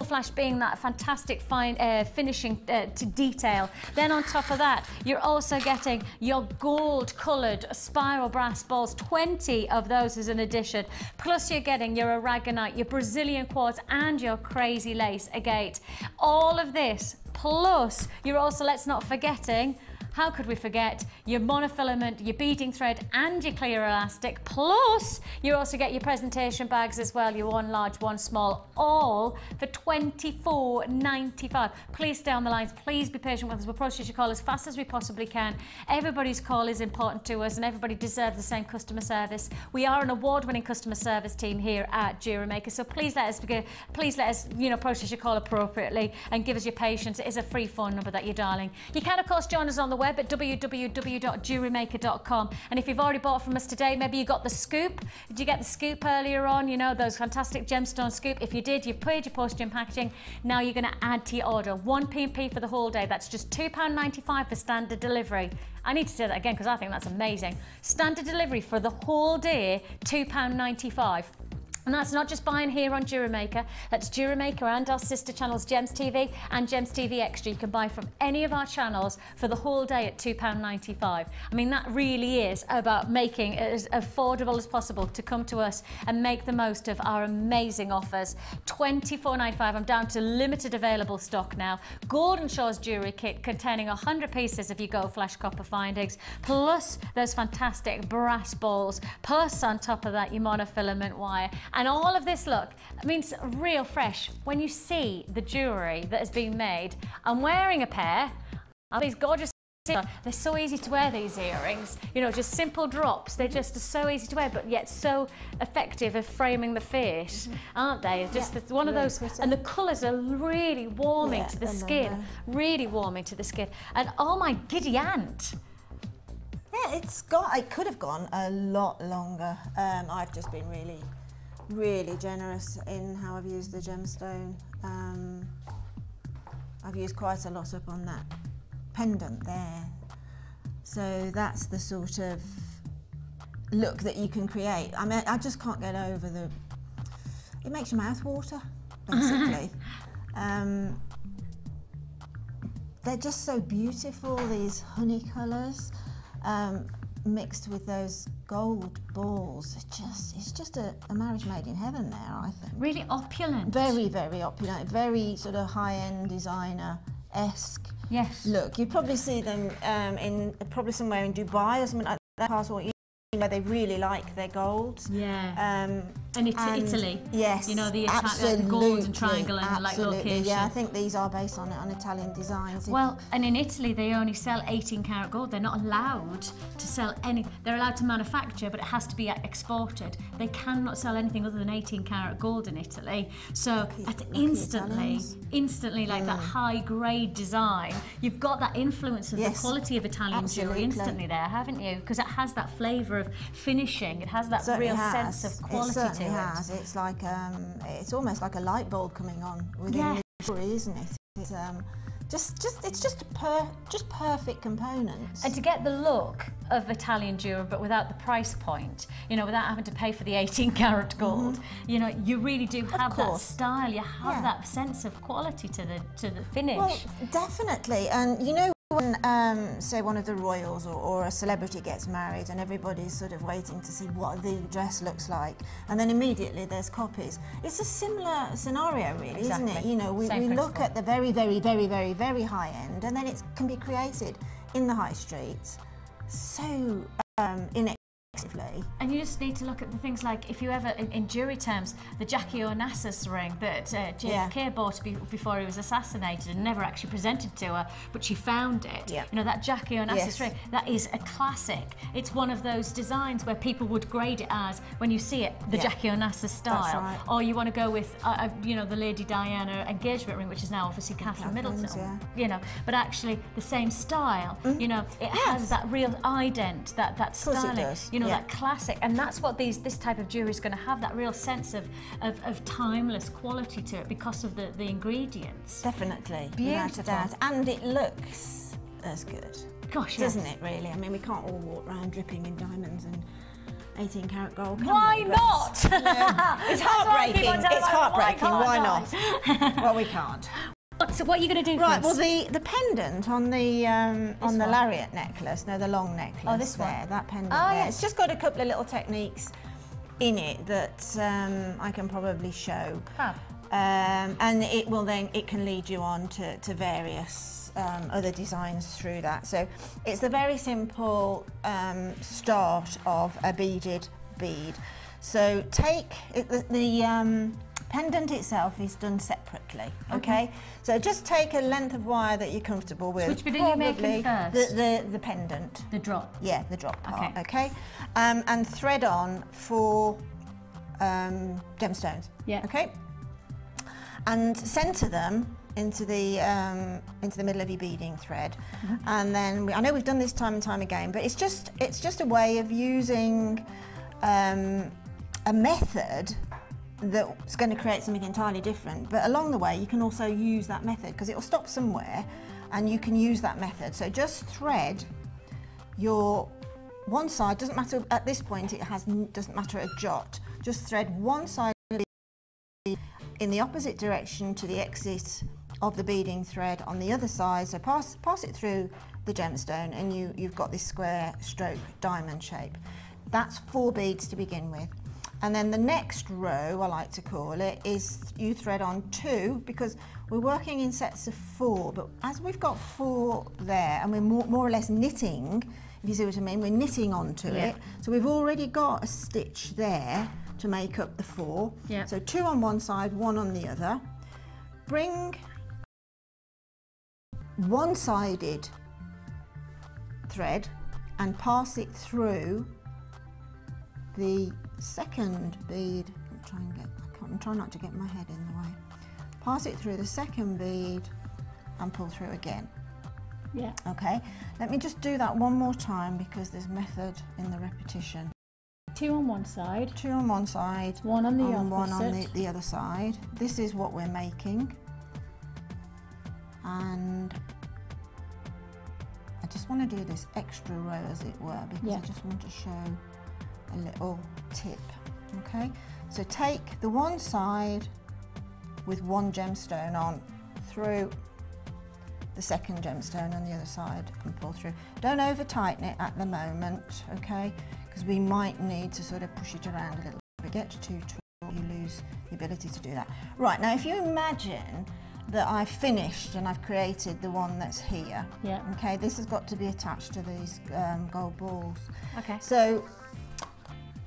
Flash being that fantastic fine finishing to detail. Then on top of that, you're also getting your gold coloured spiral brass balls, 20 of those as an addition. Plus you're getting your aragonite, your Brazilian quartz, and your crazy lace agate. All of this, plus you're also, let's not forgetting, how could we forget, your monofilament, your beading thread, and your clear elastic. Plus, you also get your presentation bags as well, your one large, one small, all for £24.95. Please stay on the lines. Please be patient with us. We'll process your call as fast as we possibly can. Everybody's call is important to us, and everybody deserves the same customer service. We are an award-winning customer service team here at Jewellery Maker, so please let us, process your call appropriately and give us your patience. It is a free phone number that you're dialing. You can, of course, join us on the web at www.jewellerymaker.com. And if you've already bought from us today, maybe you got the scoop. Did you get the scoop earlier on? You know, those fantastic gemstone scoop. If you did, you've paid your postage and packaging. Now you're going to add to your order. 1 P&P for the whole day. That's just £2.95 for standard delivery. I need to say that again because I think that's amazing. Standard delivery for the whole day, £2.95. And that's not just buying here on Jewellery Maker, that's Jewellery Maker and our sister channels Gems TV and Gems TV Extra. You can buy from any of our channels for the whole day at £2.95. I mean, that really is about making it as affordable as possible to come to us and make the most of our amazing offers. £24.95, I'm down to limited available stock now. Golden Shores jewellery kit containing 100 pieces of your gold flash copper findings, plus those fantastic brass balls, plus on top of that your monofilament wire. And all of this, look, I mean, it's real fresh. When you see the jewellery that has been made, I'm wearing a pair of these gorgeous, they're so easy to wear, these earrings. You know, just simple drops. They're just so easy to wear, but yet so effective at framing the face, aren't they? Just one of those, and the colours are really warming to the skin, really warming to the skin. And oh my giddy aunt. Yeah, it could have gone a lot longer. I've just been really generous in how I've used the gemstone. I've used quite a lot up on that pendant there. So that's the sort of look that you can create. I mean, I just can't get over it makes your mouth water, basically. They're just so beautiful, these honey colours. Mixed with those gold balls, it's just a marriage made in heaven there, I think. Really opulent. Very opulent, very sort of high-end designer-esque look. You probably see them probably somewhere in Dubai or something like that, passport, where they really like their gold. Yeah. And Italy. Yes. You know, the golden triangle and like location. Yeah, I think these are based on Italian designs. Well, and in Italy they only sell 18 karat gold. They're not allowed to sell any. They're allowed to manufacture, but it has to be exported. They cannot sell anything other than 18 karat gold in Italy. So that's instantly like that high grade design. You've got that influence of the quality of Italian jewellery instantly there, haven't you? Because it has that flavour of finishing. It has that real sense of quality to it. It has. It's like it's almost like a light bulb coming on within isn't it? It's it's just perfect components. And to get the look of Italian jewellery, but without the price point, you know, without having to pay for the 18-karat gold, you know, you really do have that style. You have that sense of quality to the finish. Well, definitely. And you know, when say one of the royals or a celebrity gets married and everybody's sort of waiting to see what the dress looks like, and then immediately there's copies. It's a similar scenario, really, isn't it? You know, we look at the very, very, very, very, very high end, and then it can be created in the high streets so inexpensively. And you just need to look at the things like, if you ever, in jewellery terms, the Jackie Onassis ring that JFK bought before he was assassinated and never actually presented to her, but she found it. You know, that Jackie Onassis ring, that is a classic. It's one of those designs where people would grade it as, when you see it, the Jackie Onassis style. That's right. Or you want to go with, you know, the Lady Diana engagement ring, which is now obviously Catherine Middleton. You know, but actually the same style. You know, it has that real ident, that styling. You know, that classic, and that's what this type of jewellery is going to have, that real sense of timeless quality to it because of the ingredients. Definitely. Beautiful. And it looks as good. Gosh, doesn't it really? I mean, we can't all walk around dripping in diamonds and 18-karat gold, can Why we? not? It's heartbreaking. It's heartbreaking. Why not? Well, we can't. So what are you going to do? Right. For us? Well, the pendant on the lariat necklace, no, the long necklace. Oh, this there, one. that pendant. Oh, there. yes. It's just got a couple of little techniques in it that I can probably show. Fab. And it can lead you on to various other designs through that. So it's the very simple start of a beaded bead. So take the pendant itself is done separately, okay? So just take a length of wire that you're comfortable with. Which bit are you making first? The pendant. The drop? Yeah, the drop part, okay? And thread on 4 gemstones, okay? And centre them into the middle of your beading thread. And then, I know we've done this time and time again, but it's just a way of using a method that's going to create something entirely different, but along the way you can also use that method because it will stop somewhere and you can use that method. So just thread your one side, doesn't matter at this point, doesn't matter a jot, just thread one side in the opposite direction to the exit of the beading thread on the other side, so pass it through the gemstone and you've got this square stroke diamond shape. That's 4 beads to begin with. And then the next row, I like to call it, is you thread on 2 because we're working in sets of 4, but as we've got 4 there and we're more or less knitting, if you see what I mean, we're knitting onto it. So we've already got a stitch there to make up the 4. So 2 on one side, 1 on the other. Bring one-sided thread and pass it through the second bead. I'm trying not to get my head in the way. Pass it through the second bead and pull through again. Okay, let me just do that one more time because there's method in the repetition. 2 on one side. 2 on one side. 1 on the opposite. 1 on the other side. This is what we're making. And I just want to do this extra row, as it were, because I just want to show a little tip. Okay, so take the one side with 1 gemstone on through the second gemstone on the other side and pull through. Don't over tighten it at the moment, okay, because we might need to sort of push it around a little bit. If it gets too tall, you lose the ability to do that. Right, now if you imagine that I've finished and I've created the one that's here, okay, this has got to be attached to these gold balls. Okay. So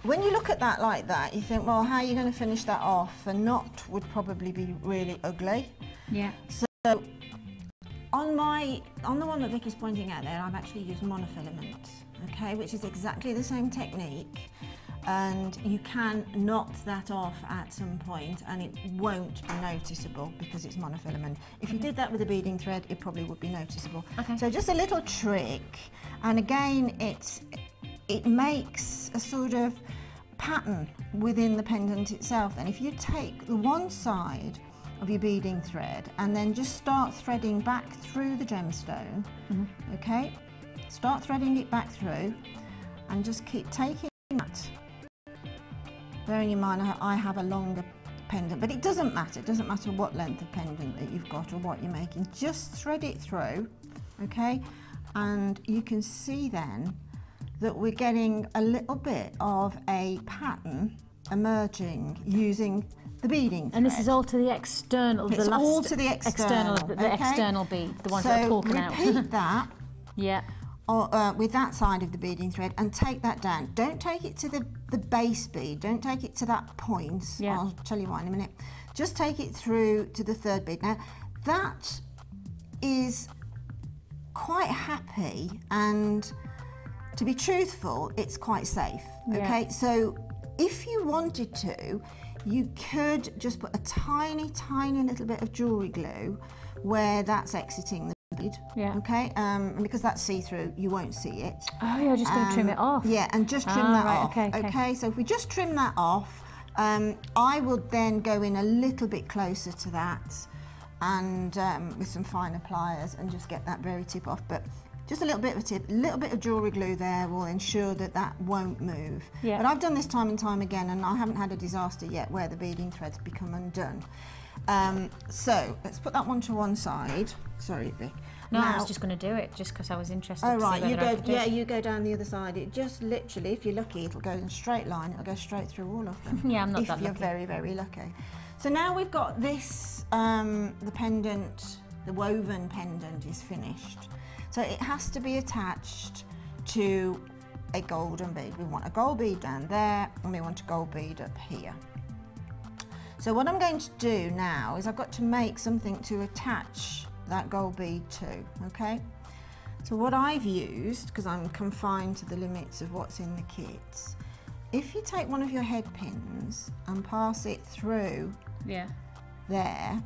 when you look at that like that, you think, well, how are you going to finish that off? A knot would probably be really ugly. So on the one that Vicky's pointing out there, I've actually used monofilament, okay, which is exactly the same technique, and you can knot that off at some point and it won't be noticeable because it's monofilament. If you did that with a beading thread, it probably would be noticeable. So just a little trick, and again it makes a sort of pattern within the pendant itself. And if you take the one side of your beading thread, and then just start threading back through the gemstone. Okay, start threading it back through and just keep taking that. Bearing in mind I have a longer pendant, but it doesn't matter what length of pendant that you've got or what you're making, just thread it through. Okay, and you can see then that we're getting a little bit of a pattern emerging using the beading thread. And this is all to the external, it's all to the external, the external bead, the ones that are talking out. So repeat that yeah. with that side of the beading thread and take that down. Don't take it to the base bead, don't take it to that point. Yeah. I'll tell you why in a minute. Just take it through to the third bead. Now that is quite happy, and to be truthful, it's quite safe. Yeah. Okay, so if you wanted to, you could just put a tiny little bit of jewellery glue where that's exiting the bead. Yeah. Okay, and because that's see-through, you won't see it. Oh, you're just going to trim it off. Yeah, and just trim that right, off. okay. So if we just trim that off, I will then go in a little bit closer to that, and with some finer pliers, and just get that very tip off. But just a little bit of a tip, a little bit of jewellery glue there will ensure that that won't move. Yeah. But I've done this time and time again, and I haven't had a disaster yet where the beading threads become undone. So let's put that one to one side. Sorry, Vic. No, now, I was just going to do it just because I was interested. oh to right, see you whether I go. could do Yeah, it. you go down the other side. It just literally, if you're lucky, it'll go in a straight line. It'll go straight through all of them. Yeah, I'm not if that you're lucky. very, very lucky. So now we've got this. The pendant, the woven pendant, is finished. So it has to be attached to a golden bead. We want a gold bead down there, and we want a gold bead up here. So what I'm going to do now is I've got to make something to attach that gold bead to, okay? So what I've used, because I'm confined to the limits of what's in the kits, if you take one of your head pins and pass it through Yeah. there,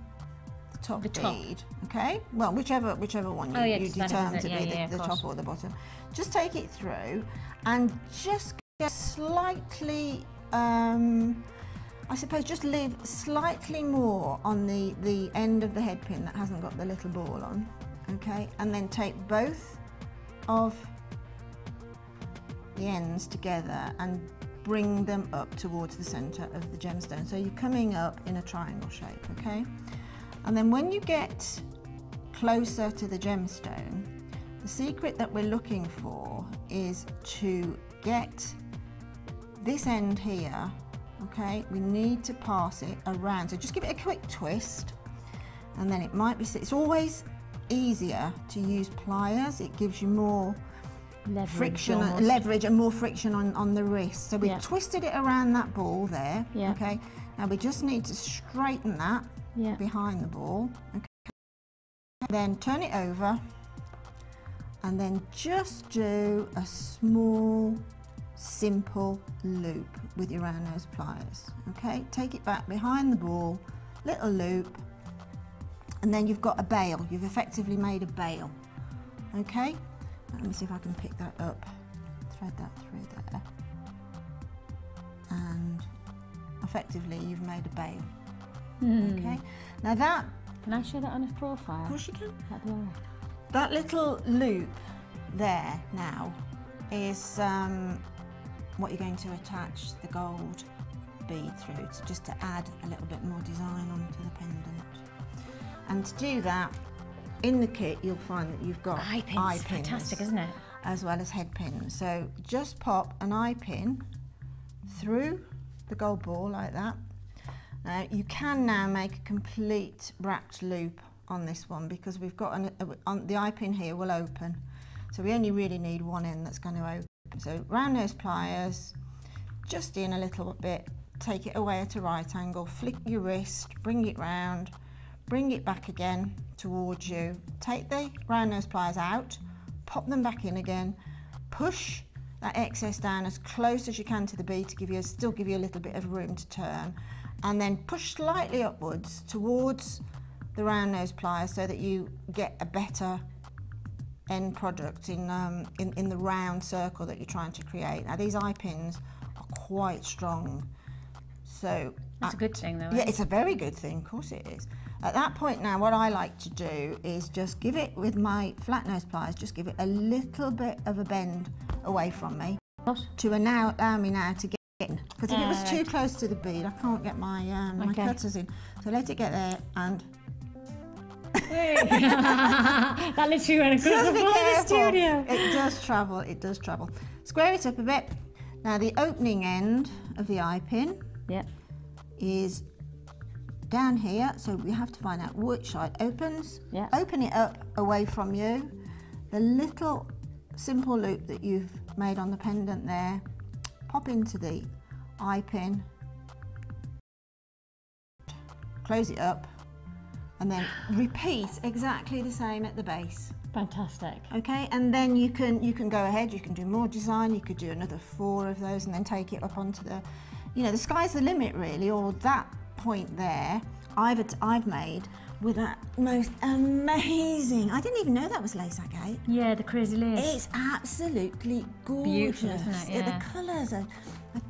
the top top. bead, okay? Well, whichever one you, Oh, yeah, you just that, determine isn't to it? be Yeah, the of top course. or the bottom. Just take it through and just get slightly, I suppose just leave slightly more on the end of the head pin that hasn't got the little ball on, okay? And then take both of the ends together and bring them up towards the centre of the gemstone. So you're coming up in a triangle shape, okay? And then when you get closer to the gemstone, the secret that we're looking for is to get this end here, okay? We need to pass it around. So just give it a quick twist, and then it might be, it's always easier to use pliers. It gives you more leverage and more friction on the wrist. So we've twisted it around that ball there. Yeah. Okay. Now we just need to straighten that behind the ball. Okay. Then turn it over, and then just do a small, simple loop with your round nose pliers. Okay. Take it back behind the ball, little loop, and then you've got a bail. You've effectively made a bail. Okay. Let me see if I can pick that up, thread that through there, and effectively you've made a bail. Okay, now that... Can I show that on a profile? Of course you can. That'd be all right. That little loop there now is what you're going to attach the gold bead through, just to add a little bit more design onto the pendant. And to do that, in the kit, you'll find that you've got eye pins. Fantastic, isn't it? As well as head pins. So just pop an eye pin through the gold ball like that. Now you can now make a complete wrapped loop on this one, because we've got the eye pin here will open. So we only really need one end that's going to open. So round nose pliers, just in a little bit, take it away at a right angle, flick your wrist, bring it round, bring it back again towards you, take the round nose pliers out, pop them back in again, push that excess down as close as you can to the bead to still give you a little bit of room to turn, and then push slightly upwards towards the round nose pliers so that you get a better end product in the round circle that you're trying to create. Now these eye pins are quite strong, so That's a good thing, though. Yeah, it's a very good thing, of course it is. At that point now, what I like to do is just give it, with my flat nose pliers, just give it a little bit of a bend away from me. What? To allow me now to get in. Because if it was too close to the bead, I can't get my, my cutters in. So let it get there and... That literally went across the floor of the studio. It does travel, it does travel. Square it up a bit. Now the opening end of the eye pin is down here, so we have to find out which side opens. Yeah. Open it up away from you. The little simple loop that you've made on the pendant there, pop into the eye pin, close it up, and then repeat exactly the same at the base. Fantastic. Okay, and then you can go ahead, you can do more design, you could do another 4 of those and then take it up onto the, you know, the sky's the limit really, or that point there I've made with that most amazing, I didn't even know that was lace agate. Yeah, the crazy lace. It's absolutely gorgeous. Beautiful, isn't it? Yeah. The colours are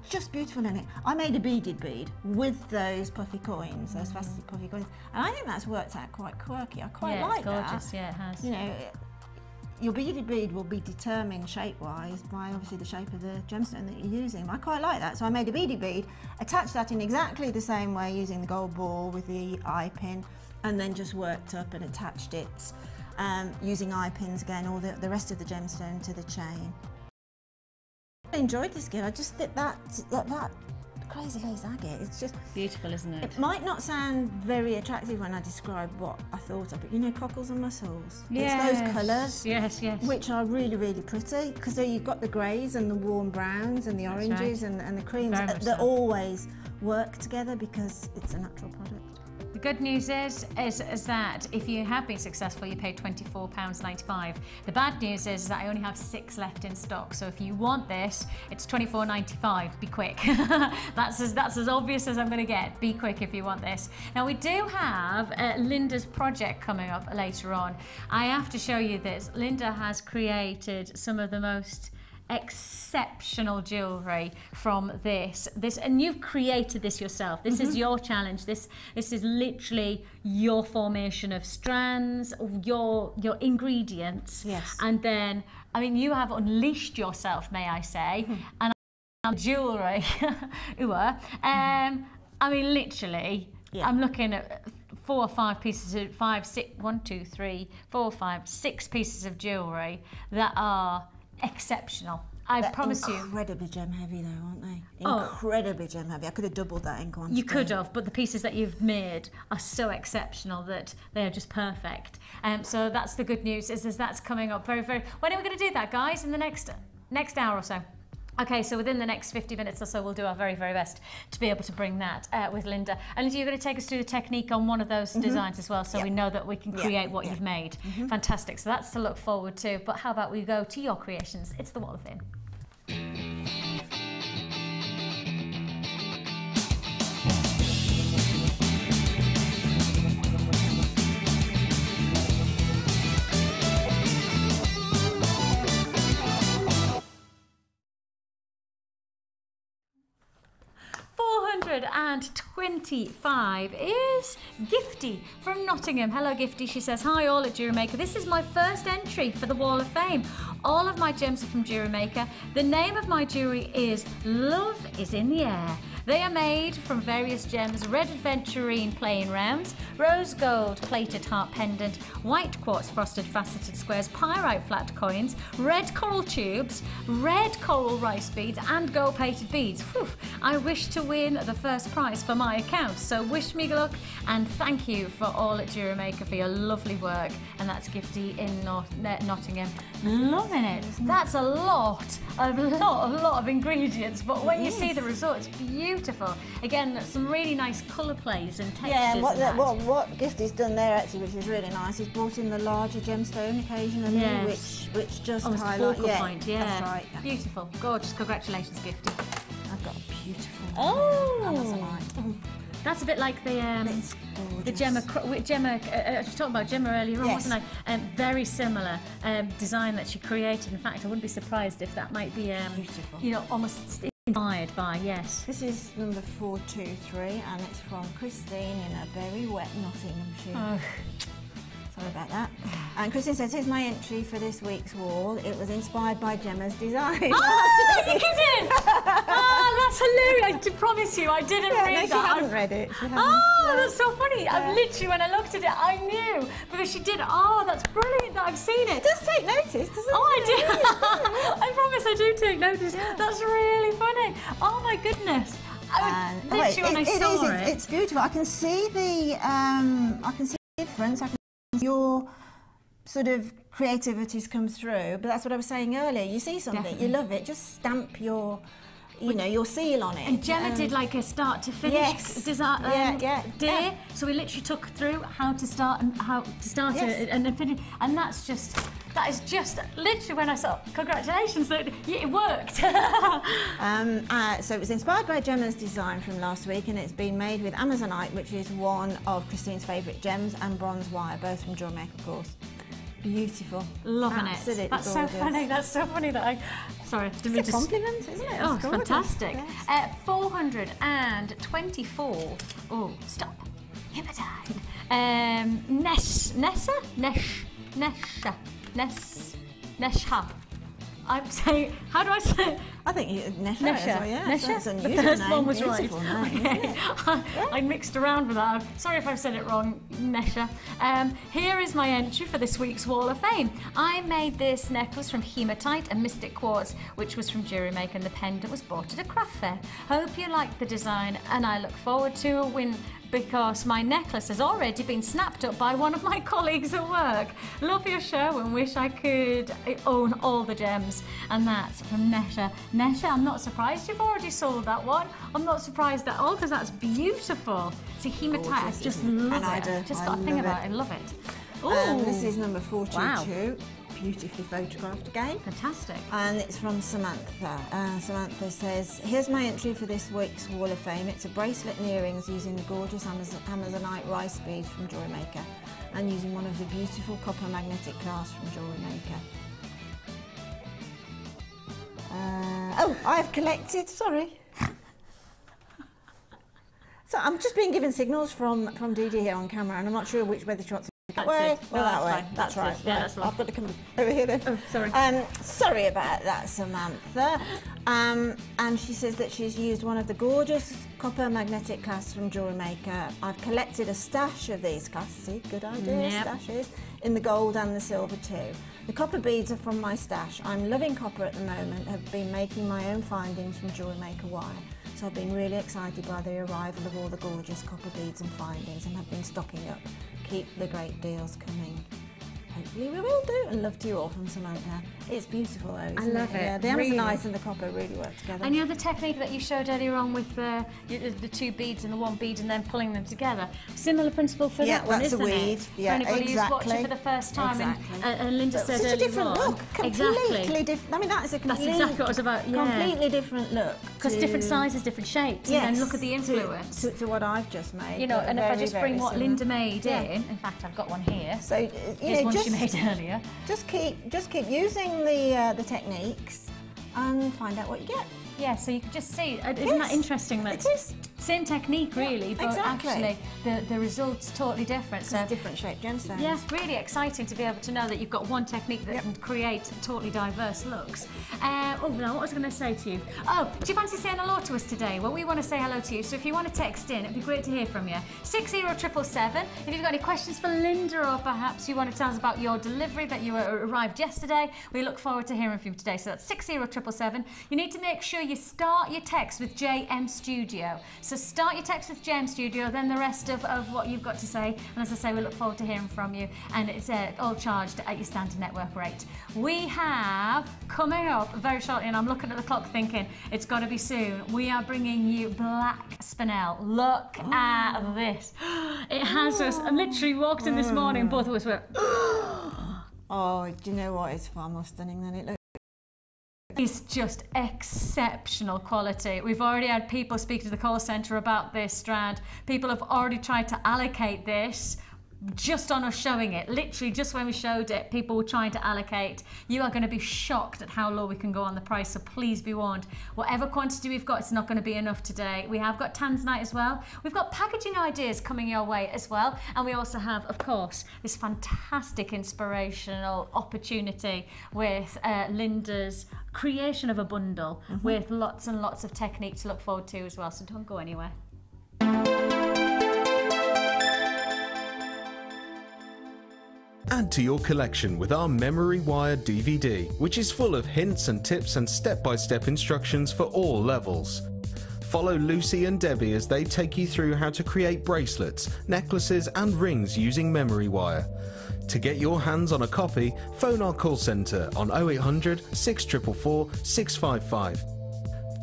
just beautiful in it. I made a beaded bead with those puffy coins, those faceted puffy coins, and I think that's worked out quite quirky. I quite like that. Yeah, it's gorgeous. Yeah, it has. You know, your beaded bead will be determined shape-wise by obviously the shape of the gemstone that you're using. I quite like that, so I made a beaded bead, attached that in exactly the same way using the gold ball with the eye pin, and then just worked up and attached it using eye pins again, all the rest of the gemstone to the chain. I enjoyed this gift. I just think that crazy lace agate, it's just beautiful, isn't it? It might not sound very attractive when I describe what I thought of, but you know, cockles and mussels. Yes. It's those colours. Yes, yes. Which are really, really pretty, because there you've got the greys and the warm browns and the oranges and the creams that always work together because it's a natural product. The good news is that if you have been successful, you pay £24.95. The bad news is that I only have 6 left in stock. So if you want this, it's £24.95. Be quick. that's as obvious as I'm going to get. Be quick if you want this. Now we do have Linda's project coming up later on. I have to show you this. Linda has created some of the most exceptional jewellery from this, and you've created this yourself. This is your challenge. This is literally your formation of strands, your ingredients. Yes. And then, I mean, you have unleashed yourself, may I say, and jewellery. I mean, literally, I'm looking at 4 or 5 pieces of 6 pieces of jewellery that are exceptional. I promise you. Incredibly gem heavy though, aren't they? Incredibly gem heavy. I could have doubled that in quantity. You could have, but the pieces that you've made are so exceptional that they are just perfect. So that's the good news, is that's coming up very, very... When are we going to do that, guys? In the next hour or so? Okay, so within the next 50 minutes or so, we'll do our very, very best to be able to bring that with Linda. And Linda, you're going to take us through the technique on one of those designs as well, so we know that we can create what you've made. Fantastic. So that's to look forward to. But how about we go to your creations? It's the Wall of Fame. And 25 is Gifty from Nottingham. Hello Gifty, she says, hi all at Jewellery Maker. This is my first entry for the Wall of Fame. All of my gems are from Jewellery Maker. The name of my jewellery is Love is in the Air. They are made from various gems: red aventurine plain rounds, rose gold plated heart pendant, white quartz frosted faceted squares, pyrite flat coins, red coral tubes, red coral rice beads and gold plated beads. Whew. I wish to win the first prize for my account, so wish me luck and thank you for all at Jewellery Maker for your lovely work. And that's Gifty in Nottingham. Loving it. That's a lot of ingredients, but when you see the result, it's beautiful. Again, some really nice colour plays and textures. Yeah, and what Gifty's done there actually, which is really nice, is brought in the larger gemstone occasionally, which just highlight. Focal point, yeah. That's right. Yeah. Beautiful, gorgeous. Congratulations, Gifty. I've got a beautiful Amazonite. That's a bit like the Gemma. I was talking about Gemma earlier on, wasn't I? Very similar design that she created. In fact, I wouldn't be surprised if that might be, beautiful. you know, almost Inspired by, yes. This is number 423, and it's from Christine in a very wet Nottinghamshire. Oh. Sorry about that. And Christine says, here's my entry for this week's wall. It was inspired by Gemma's design. Oh, you kidding? Oh, that's hilarious. I promise you, I didn't read no, that. she hadn't read it. She hadn't. Oh, that's so funny. I've literally, when I looked at it, I knew. Because she did. Oh, that's brilliant that I've seen it. It does take notice, doesn't it? Oh, I do. I promise I do take notice. Yeah. That's really funny. Oh, my goodness. Literally, when I saw it. It's beautiful. I can see the difference. I can see your sort of creativity's come through, but that's what I was saying earlier. You see something, Definitely. you love it, just stamp your, your seal on it. And Gemma did like a start to finish design. Yeah. So we literally took through how to start and how to start it and then finish. And that is just literally when I saw, congratulations, that it worked. So it was inspired by Gemma's design from last week, and it's been made with Amazonite, which is one of Christine's favourite gems, and bronze wire, both from Jewellery Maker, of course. Beautiful. Loving Absolutely it. That's gorgeous. so funny. That's so funny that sorry, didn't mean It's a to compliment, isn't it? Oh, It's it's gorgeous. fantastic. Yes. 424. Oh, stop. Hematite. Nesha. I'm saying, how do I say it? I think Nesha. Nesha. Yeah, Nesha? That's a The unusual first name. one was right. Beautiful name, Okay. isn't it? I mixed around with that. Sorry if I've said it wrong, Nesha. Here is my entry for this week's Wall of Fame. I made this necklace from hematite and mystic quartz, which was from Jewellery Maker, and the pendant was bought at a craft fair. Hope you like the design, and I look forward to a win because my necklace has already been snapped up by one of my colleagues at work. Love your show and wish I could own all the gems. And that's from Nesha. Nesha, I'm not surprised you've already sold that one. I'm not surprised at all because that's beautiful. It's a hematite. I Gorgeous, just isn't it? love And it. I do. Just I got a thing love about it. it. I love it. This is number 422. Wow. Beautifully photographed again. Fantastic. And it's from Samantha. Samantha says, here's my entry for this week's Wall of Fame. It's a bracelet and earrings using the gorgeous Amazonite rice beads from Jewellery Maker and using one of the beautiful copper magnetic clasps from Jewellery Maker. I've collected, sorry. So I'm just being given signals from Dee Dee here on camera, and I'm not sure which way she wants to go. That's Way. it. Well, No, that way. that's fine. That's That's right. it. Yeah, that's fine. I've got to come over here then. Oh, sorry. Sorry about that, Samantha. And she says that she's used one of the gorgeous copper magnetic clasps from Jewellery Maker. I've collected a stash of these clasps. See, good idea, Yep. stashes, in the gold and the silver too. The copper beads are from my stash. I'm loving copper at the moment, have been making my own findings from Jewellery Maker wire. So I've been really excited by the arrival of all the gorgeous copper beads and findings and have been stocking up. Keep the great deals coming. Hopefully we will do. And love to you all from Samantha. It's beautiful though, isn't love it. Yeah, the Really. Amazonite and the copper really work together. And you know the technique that you showed earlier on with the two beads and the one bead and then pulling them together? Similar principle for Yeah, that one, that's a isn't weave. it? Yeah, for anybody who's watching exactly. for the first time. Exactly. And Linda said Such a earlier different on. look. Completely Exactly. different. I mean, that is a That's complete, exactly what I was about, yeah. completely different look. Because to- different sizes, different shapes, Yes, and then look at the to- influence. to what I've just made. You know, They're and if I very, just very bring what similar. Linda made Yeah. in fact, I've got one here. So you Here's know, one just she made earlier. just keep using the techniques and find out what you get. Yeah, so you can just see, isn't Yes, that interesting? That it is. Same technique, really, but exactly. actually the result's totally different. So It's different shaped gemstones. yeah, really exciting to be able to know that you've got one technique that can create totally diverse looks. Now what was I going to say to you? Oh, do you fancy saying hello to us today? Well, we want to say hello to you, so if you want to text in, it'd be great to hear from you. 60777. If you've got any questions for Linda, or perhaps you want to tell us about your delivery that you arrived yesterday, we look forward to hearing from you today. So that's 60777. You need to make sure you start your text with JM Studio. So start your text with JM Studio, then the rest of what you've got to say. And as I say, we look forward to hearing from you. And it's all charged at your standard network rate. We have coming up very shortly, and I'm looking at the clock thinking it's got to be soon. We are bringing you Black Spinel. Look at this. It has us. I literally walked in this morning, both of us were. Oh, do you know what? It's far more stunning than it looks. It's just exceptional quality. We've already had people speak to the call centre about this strand. People have already tried to allocate this. just on us showing it. Literally just when we showed it, people were trying to allocate. You are going to be shocked at how low we can go on the price, so please be warned. Whatever quantity we've got, it's not going to be enough today. We have got Tanzanite as well. We've got packaging ideas coming your way as well. And we also have, of course, this fantastic inspirational opportunity with Linda's creation of a bundle with lots and lots of technique to look forward to as well. So don't go anywhere. Add to your collection with our Memory Wire DVD, which is full of hints and tips and step-by-step instructions for all levels. Follow Lucy and Debbie as they take you through how to create bracelets, necklaces and rings using Memory Wire. To get your hands on a copy, phone our call centre on 0800 644 655.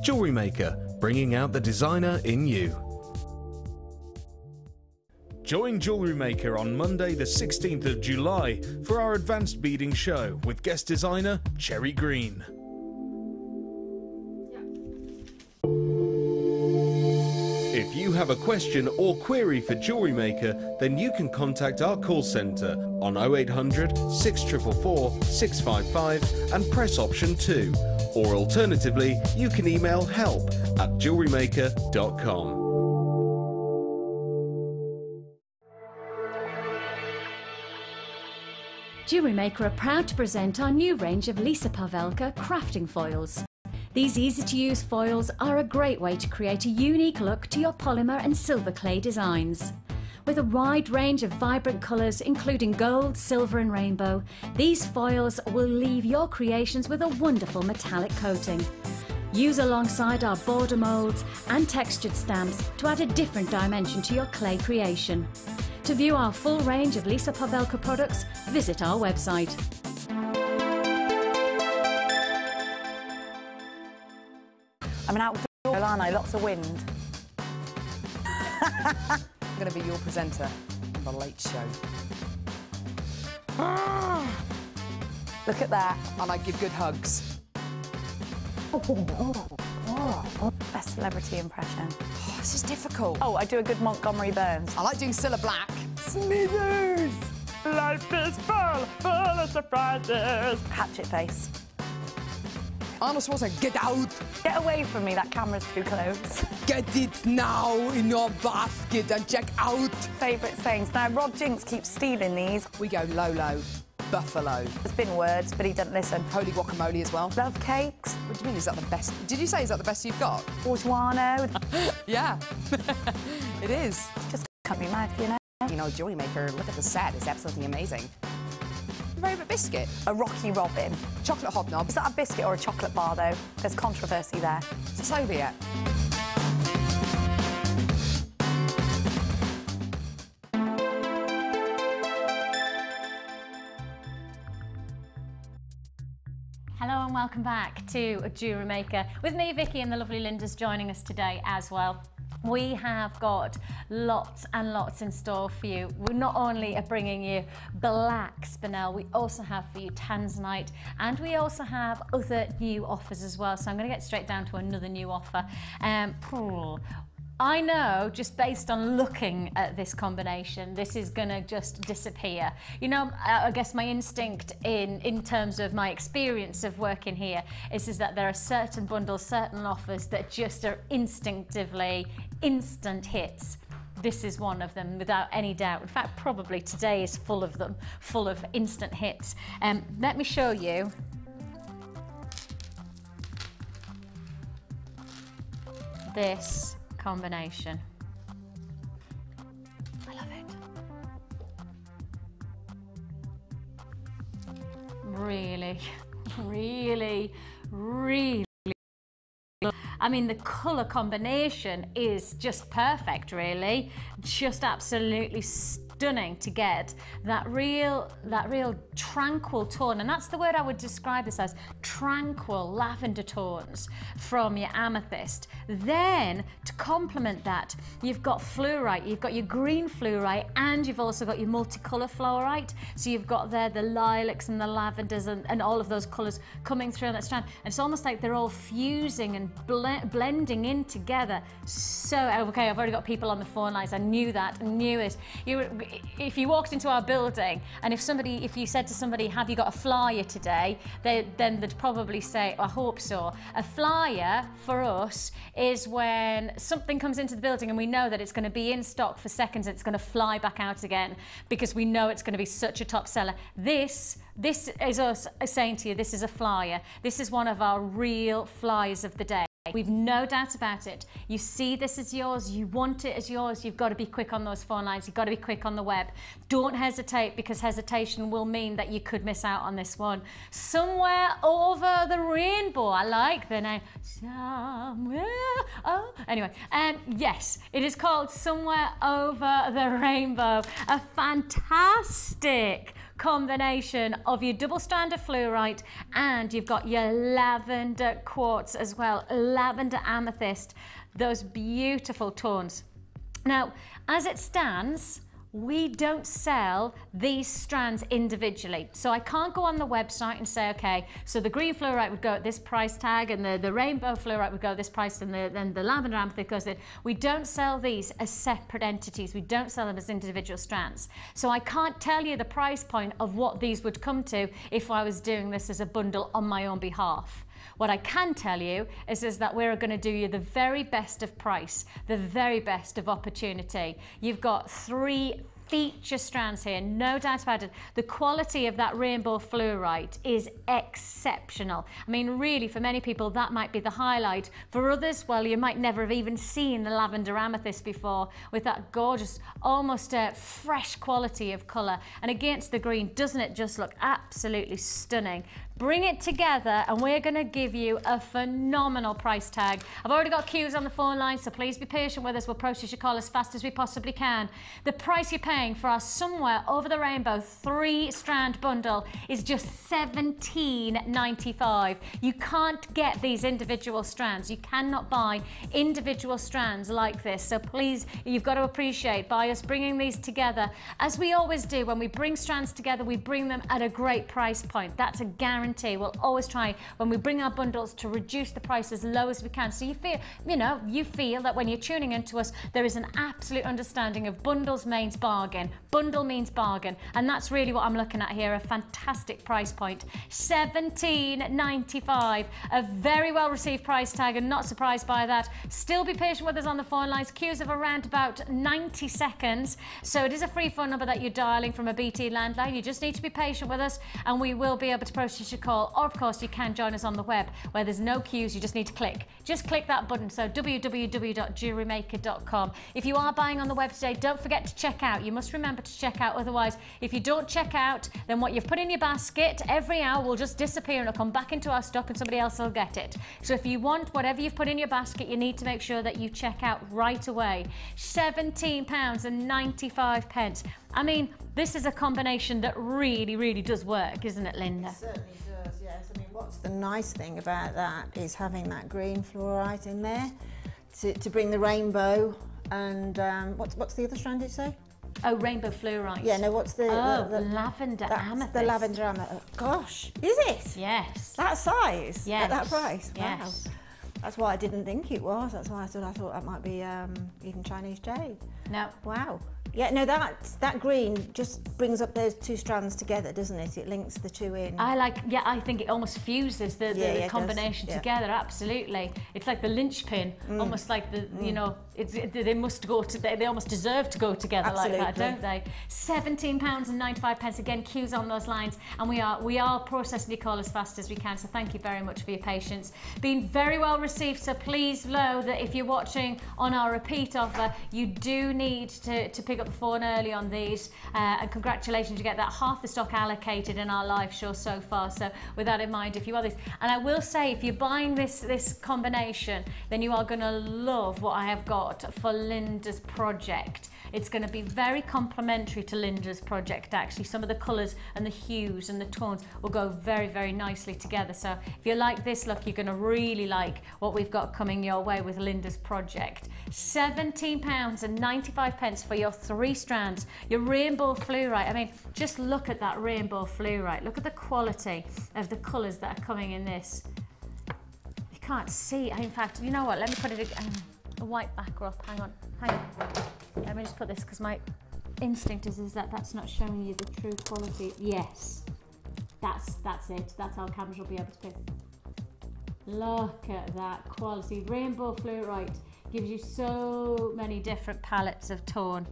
Jewellery Maker, bringing out the designer in you. Join Jewellery Maker on Monday the 16th of July for our advanced beading show with guest designer Cherry Green. If you have a question or query for Jewellery Maker, then you can contact our call centre on 0800 644 655 and press option 2. Or alternatively, you can email help@jewellerymaker.com. Jewellery Maker are proud to present our new range of Lisa Pavelka crafting foils. These easy-to-use foils are a great way to create a unique look to your polymer and silver clay designs. With a wide range of vibrant colours including gold, silver and rainbow, these foils will leave your creations with a wonderful metallic coating. Use alongside our border moulds and textured stamps to add a different dimension to your clay creation. To view our full range of Lisa Pavelka products, visit our website. I'm an outdoor girl, aren't I? Lots of wind. I'm going to be your presenter on The Late Show. Look at that. And I give good hugs. Best celebrity impression. Oh, this is difficult. Oh, I do a good Montgomery Burns. I like doing Cilla Black. Smithers! Life is full of surprises. Hatchet face. Arnold Schwarzenegger, get out! Get away from me, that camera's too close. Get it now in your basket and check out! Favourite sayings. Now, Rod Jinks keeps stealing these. We go Lolo, Buffalo. There's been words, but he doesn't listen. Holy guacamole as well. Love cakes. What do you mean, is that the best? Did you say, is that the best you've got? Bourgeois. Yeah, it is. Just cut me mouth, you know? You know, Jewellery Maker, look at the set, it's absolutely amazing. Favourite biscuit? A Rocky Robin. Chocolate hobnob. Is that a biscuit or a chocolate bar, though? There's controversy there. It's a Soviet. Hello and welcome back to Jewellery Maker. With me, Vicki, and the lovely Linda's joining us today as well. We have got lots and lots in store for you. We not only are bringing you black spinel, we also have for you Tanzanite, and we also have other new offers as well. So I'm going to get straight down to another new offer. I know, just based on looking at this combination, this is gonna just disappear. You know, I guess my instinct in terms of my experience of working here is that there are certain bundles, certain offers that just are instinctively instant hits. This is one of them, without any doubt. In fact, probably today is full of them, full of instant hits. Let me show you. This combination. I love it. Really, really, really. I mean, the colour combination is just perfect, really. Just absolutely stunning to get that real tranquil tone, and that's the word I would describe this as, tranquil lavender tones from your amethyst. Then to complement that, you've got fluorite, you've got your green fluorite, and you've also got your multicolour fluorite. So you've got there the lilacs and the lavenders and all of those colours coming through on that strand. And it's almost like they're all fusing and blending in together. So, okay, I've already got people on the phone lines. I knew that, I knew it. if you walked into our building and if you said to somebody, have you got a flyer today? Then they'd probably say, I hope so. A flyer for us is when something comes into the building and we know that it's going to be in stock for seconds and it's going to fly back out again because we know it's going to be such a top seller. This is us saying to you, this is a flyer. This is one of our real flyers of the day. We've no doubt about it. You see this as yours, you want it as yours, you've got to be quick on those phone lines, you've got to be quick on the web. Don't hesitate, because hesitation will mean that you could miss out on this one. Somewhere Over the Rainbow. I like the name. Somewhere. Oh, anyway, yes, it is called Somewhere Over the Rainbow. A fantastic combination of your double strand of fluorite, and you've got your lavender quartz as well, lavender amethyst, those beautiful tones. Now, as it stands, we don't sell these strands individually. So I can't go on the website and say, okay, so the green fluorite would go at this price tag and the rainbow fluorite would go at this price and then the lavender amethyst goes in. We don't sell these as separate entities. We don't sell them as individual strands. So I can't tell you the price point of what these would come to if I was doing this as a bundle on my own behalf. What I can tell you is that we're going to do you the very best of price, the very best of opportunity. You've got 3 feature strands here, no doubt about it. The quality of that rainbow fluorite is exceptional. I mean, really, for many people, that might be the highlight. For others, well, you might never have even seen the lavender amethyst before, with that gorgeous, almost fresh quality of colour. And against the green, doesn't it just look absolutely stunning? Bring it together and we're going to give you a phenomenal price tag. I've already got queues on the phone line, so please be patient with us. We'll process your call as fast as we possibly can. The price you're paying for our Somewhere Over the Rainbow 3-strand bundle is just $17.95. You can't get these individual strands. You cannot buy individual strands like this. So please, you've got to appreciate by us bringing these together. As we always do, when we bring strands together, we bring them at a great price point. That's a guarantee. We'll always try, when we bring our bundles, to reduce the price as low as we can. So you feel that when you're tuning into us, there is an absolute understanding of bundles means bargain. Bundle means bargain. And that's really what I'm looking at here, a fantastic price point. $17.95, a very well received price tag, and not surprised by that. Still be patient with us on the phone lines. Queues of around about 90 seconds. So it is a free phone number that you're dialing from a BT landline. You just need to be patient with us and we will be able to process your call. Or of course you can join us on the web where there's no queues. You just need to click that button. So www.jewellerymaker.com. If you are buying on the web today, don't forget to check out. You must remember to check out, otherwise if you don't check out, then what you've put in your basket every hour will just disappear and it'll come back into our stock and somebody else will get it. So if you want whatever you've put in your basket, you need to make sure that you check out right away. £17.95. I mean, this is a combination that really, really does work, isn't it, Linda? It certainly does, yes. I mean, what's the nice thing about that is having that green fluorite in there to bring the rainbow. And what's the other strand, did you say? Oh, rainbow fluorite. Yeah, no, what's the... the lavender amethyst. The lavender amethyst. Gosh, is it? Yes. That size? Yes. At that price? Yes. Wow. That's what I didn't think it was. That's why I thought that might be even Chinese jade. No. Wow. Yeah, no, that green just brings up those 2 strands together, doesn't it? It links the 2 in. I think it almost fuses the combination together, absolutely. It's like the linchpin, almost like they almost deserve to go together. Absolutely. Like that, don't they? £17.95. Again, queues on those lines, and we are processing your call as fast as we can, so thank you very much for your patience. Been very well received, so please know that if you're watching on our repeat offer, you do need to pick up the phone early on these, and congratulations, you get that half the stock allocated in our live show so far. So with that in mind, if you want this, and I will say, if you're buying this combination, then you are going to love what I have got for Linda's project. It's going to be very complementary to Linda's project, actually. Some of the colours and the hues and the tones will go very, very nicely together. So if you like this look, you're going to really like what we've got coming your way with Linda's project. £17.95 for your 3 strands, your rainbow fluorite. I mean, just look at that rainbow fluorite. Look at the quality of the colours that are coming in this. You can't see. In fact, you know what? Let me put it again. A white backdrop. Hang on. Let me just put this because my instinct is that that's not showing you the true quality. Yes, that's it. That's how cameras will be able to pick. Look at that quality. Rainbow fluorite gives you so many different palettes of tone.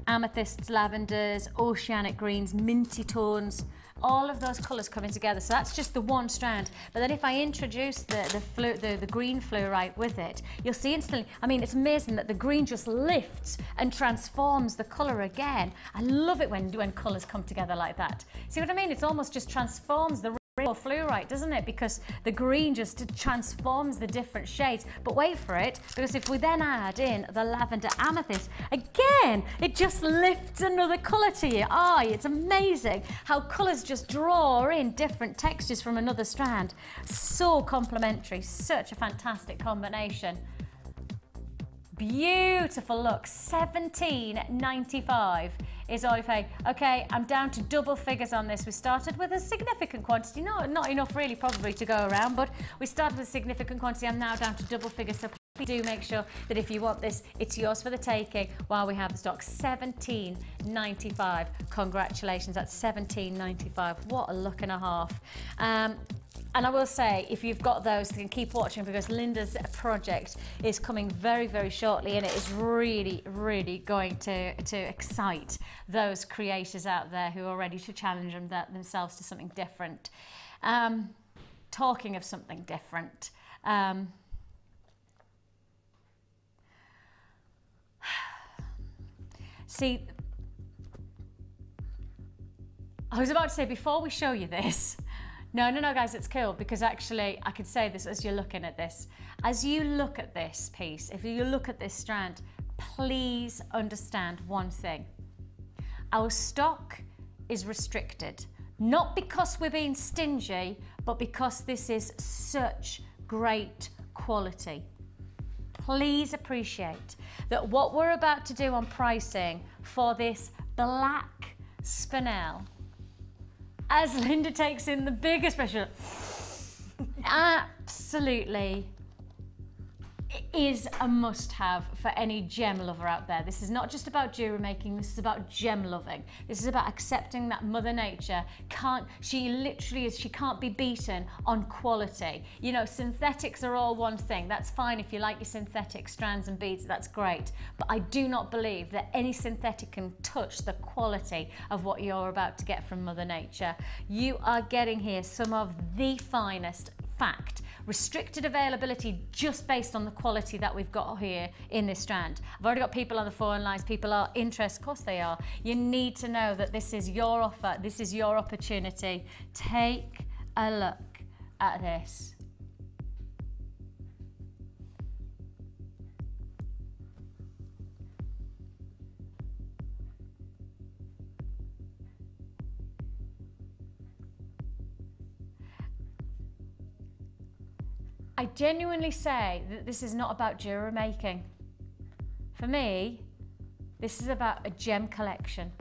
Amethysts, lavenders, oceanic greens, minty tones, all of those colours coming together. So that's just the one strand. But then if I introduce the green fluorite with it, you'll see instantly, I mean, it's amazing that the green just lifts and transforms the colour again. I love it when colours come together like that. See what I mean? It's almost just transforms the rainbow fluorite, doesn't it? Because the green just transforms the different shades. But wait for it, because if we then add in the lavender amethyst, again, it just lifts another colour to your eye. It's amazing how colours just draw in different textures from another strand. So complementary, such a fantastic combination. Beautiful look, $17.95 is all you pay. Okay, I'm down to double figures on this. We started with a significant quantity, not enough really probably to go around, but we started with a significant quantity. I'm now down to double figures, so please do make sure that if you want this, it's yours for the taking while we have the stock. $17.95. Congratulations, that's $17.95. What a look and a half. And I will say, if you've got those, then keep watching, because Linda's project is coming very, very shortly, and it is really, really going to excite those creators out there who are ready to challenge themselves to something different. Talking of something different, see, I was about to say, before we show you this, no, guys, it's cool, because actually I could say this as you're looking at this. As you look at this piece, if you look at this strand, please understand one thing. Our stock is restricted, not because we're being stingy, but because this is such great quality. Please appreciate that what we're about to do on pricing for this black spinel, as Linda takes in the biggest pressure, absolutely is a must-have for any gem lover out there. This is not just about jewelry making, this is about gem loving. This is about accepting that Mother Nature she can't be beaten on quality. You know, synthetics are all one thing. That's fine if you like your synthetic strands and beads, that's great. But I do not believe that any synthetic can touch the quality of what you're about to get from Mother Nature. You are getting here some of the finest. Fact, restricted availability just based on the quality that we've got here in this strand. I've already got people on the phone lines, people are interested, of course they are. You need to know that this is your offer, this is your opportunity. Take a look at this. I genuinely say that this is not about jewelry making. For me, this is about a gem collection.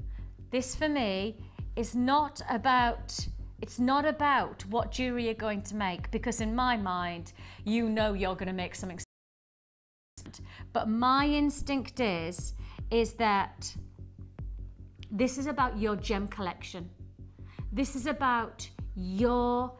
This for me is not about, it's not about what jewelry you're going to make, because in my mind, you know you're going to make something. But my instinct is that this is about your gem collection. This is about your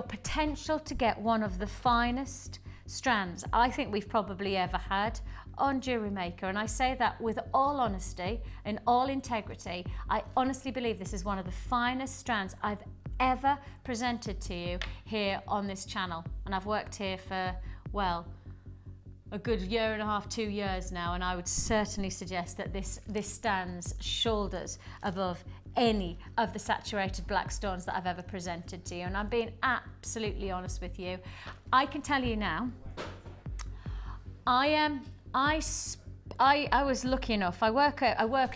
potential to get one of the finest strands I think we've probably ever had on Jewellery Maker. And I say that with all honesty and all integrity. I honestly believe this is one of the finest strands I've ever presented to you here on this channel. And I've worked here for, well, a good year and a half, 2 years now, and I would certainly suggest that this stands shoulders above any of the saturated black stones that I've ever presented to you. And I'm being absolutely honest with you. I can tell you now, I was lucky enough, I work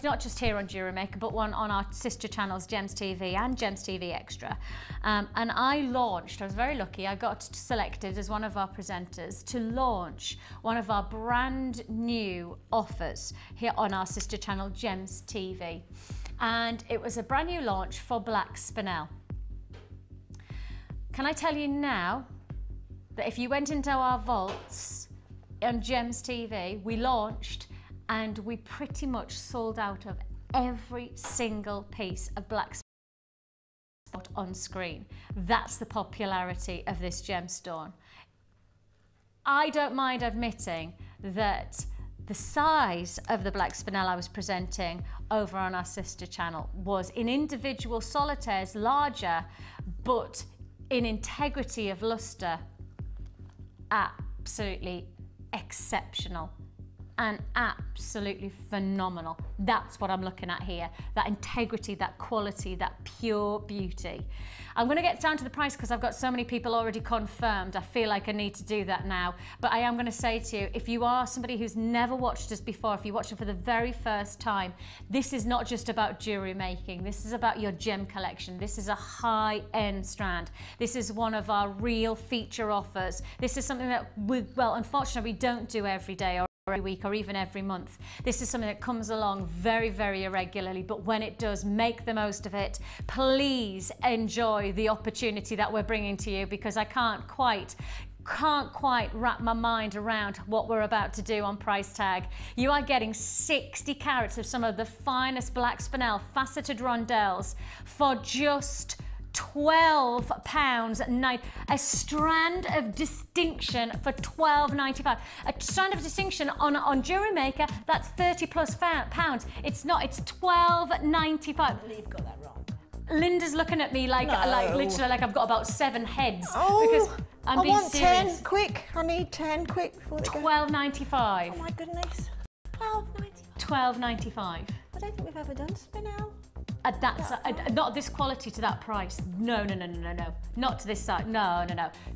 not just here on Jewellery Maker, but on our sister channels, Gems TV and Gems TV Extra. And I was very lucky, I got selected as one of our presenters to launch one of our brand new offers here on our sister channel, Gems TV. And it was a brand new launch for black spinel. Can I tell you now that if you went into our vaults on Gems TV, we launched and we pretty much sold out of every single piece of black spot on screen. That's the popularity of this gemstone. I don't mind admitting that the size of the black spinel I was presenting over on our sister channel was in individual solitaires larger, but in integrity of luster, absolutely exceptional and absolutely phenomenal. That's what I'm looking at here. That integrity, that quality, that pure beauty. I'm gonna get down to the price because I've got so many people already confirmed. I feel like I need to do that now. But I am gonna say to you, if you are somebody who's never watched us before, if you watch it for the very first time, this is not just about jewelry making. This is about your gem collection. This is a high-end strand. This is one of our real feature offers. This is something that well, unfortunately, we don't do every day or every week or even every month. This is something that comes along very, very irregularly, but when it does, make the most of it. Please enjoy the opportunity that we're bringing to you, because I can't quite wrap my mind around what we're about to do on price tag. You are getting 60 carats of some of the finest black spinel faceted rondelles for just £12.90. A strand of distinction for £12.95. A strand of distinction on Jewellery Maker, that's 30 plus pounds. It's not, it's £12.95. I believe you've got that wrong. Linda's looking at me like literally like I've got about 7 heads. Oh, because I'm being want serious. 10 quick. I need 10 quick before they go. £12.95. Oh my goodness. £12.95. £12.95. I don't think we've ever done spinel. That's not this quality to that price. No. Not to this side. No.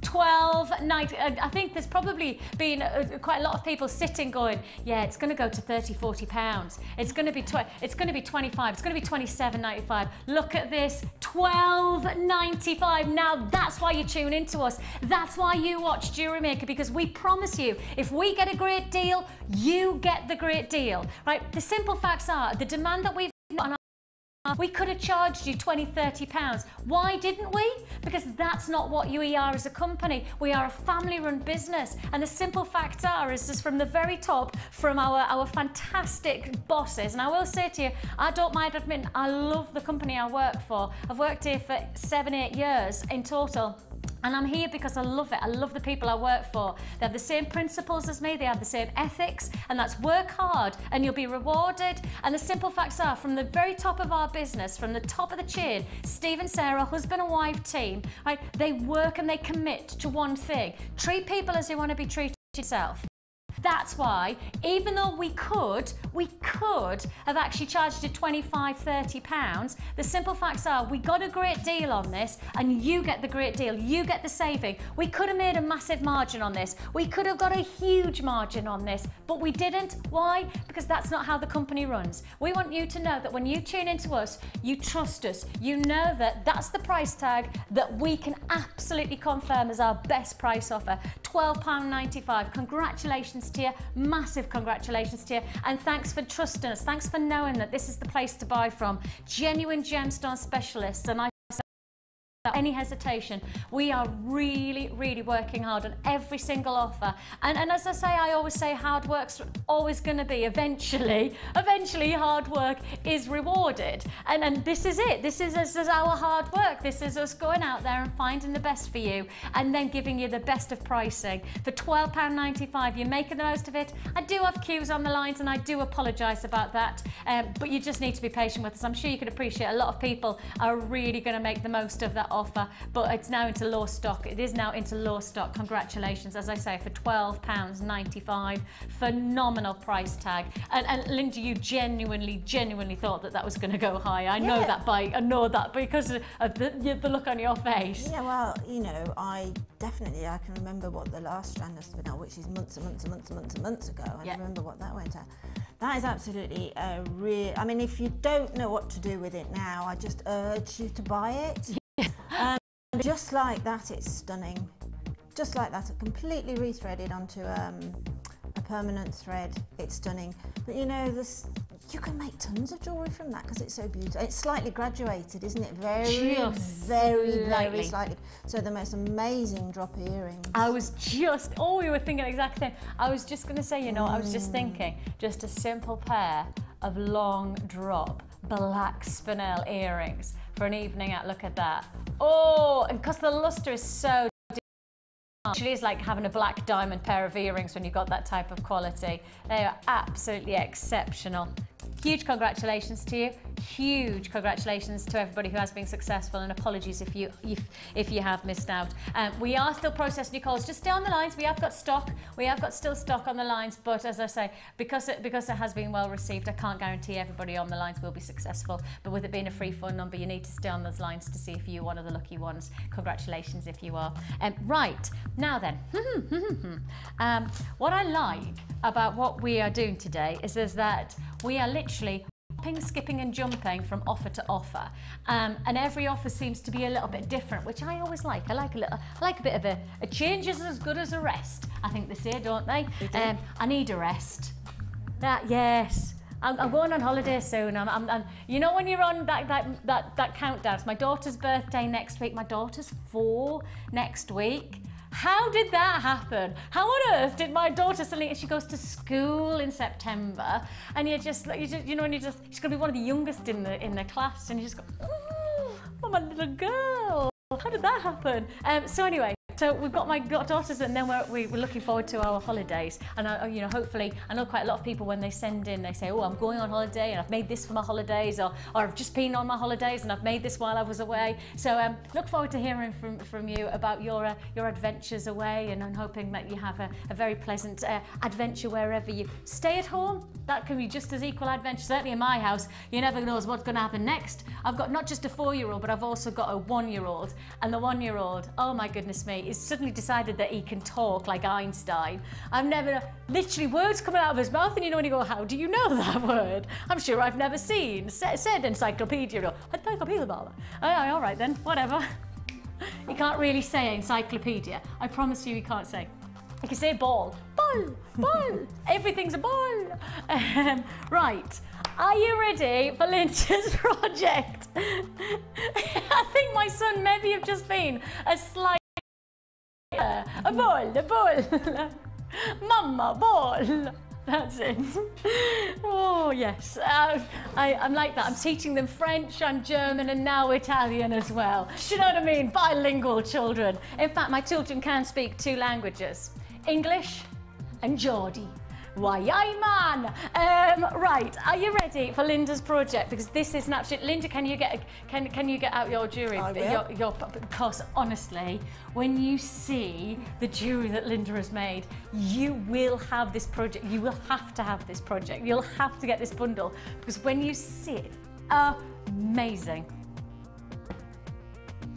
£12.90. I think there's probably been quite a lot of people sitting going, yeah, it's going to go to £30-40. It's going to be it's going to be 25. It's going to be £27.95. Look at this, £12.95. Now that's why you tune into us. That's why you watch Jewellery Maker, because we promise you, if we get a great deal, you get the great deal, right? The simple facts are, the demand that we've got on our we could have charged you £20-30. Why didn't we? Because that's not what we are as a company. We are a family-run business, and the simple facts are, is just from the very top, from our fantastic bosses. And I will say to you, I don't mind admitting, I love the company I work for. I've worked here for 7-8 years in total. And I'm here because I love it. I love the people I work for. They have the same principles as me. They have the same ethics, and that's work hard and you'll be rewarded. And the simple facts are, from the very top of our business, from the top of the chain, Steve and Sarah, husband and wife team, right? They work and they commit to one thing. Treat people as you want to be treated yourself. That's why, even though we could have actually charged you £25-30, the simple facts are, we got a great deal on this, and you get the great deal, you get the saving. We could have made a massive margin on this. We could have got a huge margin on this, but we didn't. Why? Because that's not how the company runs. We want you to know that when you tune into us, you trust us. You know that that's the price tag that we can absolutely confirm as our best price offer. £12.95. Congratulations to you, massive congratulations to you, and thanks for trusting us. Thanks for knowing that this is the place to buy from. Genuine gemstone specialists, and I without any hesitation, we are really working hard on every single offer. And as I say, I always say, hard work's always going to be eventually hard work is rewarded. And this is it. This is our hard work. This is us going out there and finding the best for you, and then giving you the best of pricing. For £12.95, you're making the most of it. I do have queues on the lines, and I do apologise about that, but you just need to be patient with us. I'm sure you can appreciate a lot of people are really going to make the most of that offer, but it's now into low stock. It is now into low stock. Congratulations, as I say, for £12.95. Phenomenal price tag. And Linda, you genuinely thought that was going to go high. I know that because of the look on your face. Yeah, well, you know, I can remember what the last strand of spinel, which is months and months ago. I remember what that went at. That is absolutely a real. I mean, if you don't know what to do with it now, I just urge you to buy it. Just like that, it's stunning. Just like that, completely rethreaded onto a permanent thread, it's stunning. But you know, you can make tons of jewellery from that because it's so beautiful. It's slightly graduated, isn't it? Very slightly. So the most amazing drop earrings. I was just, we were thinking the exact same. I was just going to say, you know, I was just thinking, just a simple pair of long drop black spinel earrings for an evening out. Look at that. Oh, and because the luster is so actually, it's like having a black diamond pair of earrings when you've got that type of quality. They are absolutely exceptional. Huge congratulations to you. Huge congratulations to everybody who has been successful, and apologies if you have missed out. We are still processing your calls. Just stay on the lines. We have got stock. We have got still stock on the lines, but as I say, because it has been well received, I can't guarantee everybody on the lines will be successful. But with it being a free phone number, you need to stay on those lines to see if you're one of the lucky ones. Congratulations if you are. Right, now then, what I like about what we are doing today is that we are literally hopping, skipping and jumping from offer to offer, and every offer seems to be a little bit different, which I always like. I like a bit of a change is as good as a rest, I think they say, don't they? I need a rest. Yes. I'm going on holiday soon. You know when you're on that countdown. It's my daughter's birthday next week. My daughter's 4 next week. How did that happen? How on earth did my daughter suddenly, she goes to school in September, and she's gonna be one of the youngest in the class, and you just go, oh, my little girl. How did that happen? So anyway, so we've got my daughters, and then we're looking forward to our holidays. And hopefully, I know quite a lot of people when they send in, they say, oh, I'm going on holiday and I've made this for my holidays, or I've just been on my holidays and I've made this while I was away. So look forward to hearing from you about your adventures away, and I'm hoping that you have a very pleasant adventure wherever you stay at home. That can be just as equal adventure. Certainly in my house, you never know what's going to happen next. I've got not just a 4-year-old, but I've also got a 1-year-old. And the 1-year-old, oh my goodness me, is suddenly decided that he can talk like Einstein. I've never, literally words coming out of his mouth, and you know when you go, how do you know that word? I'm sure I've never seen. Said encyclopedia, or encyclopedia. All right then, whatever. He can't really say encyclopedia. I promise you he can't say. I can say ball. Ball. Everything's a ball. Right. Are you ready for Linda's project? I think my son maybe have just been a slight... A ball. Mama, ball. That's it. Oh, yes. I'm like that. I'm teaching them French, I'm German, and now Italian as well. Do you know what I mean? Bilingual children. In fact, my children can speak 2 languages. English and Geordie. Why, man! Right, are you ready for Linda's project? Because this is an absolute... Linda, can you get out your jewellery? I will. Because honestly, when you see the jewellery that Linda has made, you will have this project. You will have to have this project. You'll have to get this bundle, because when you see it, amazing.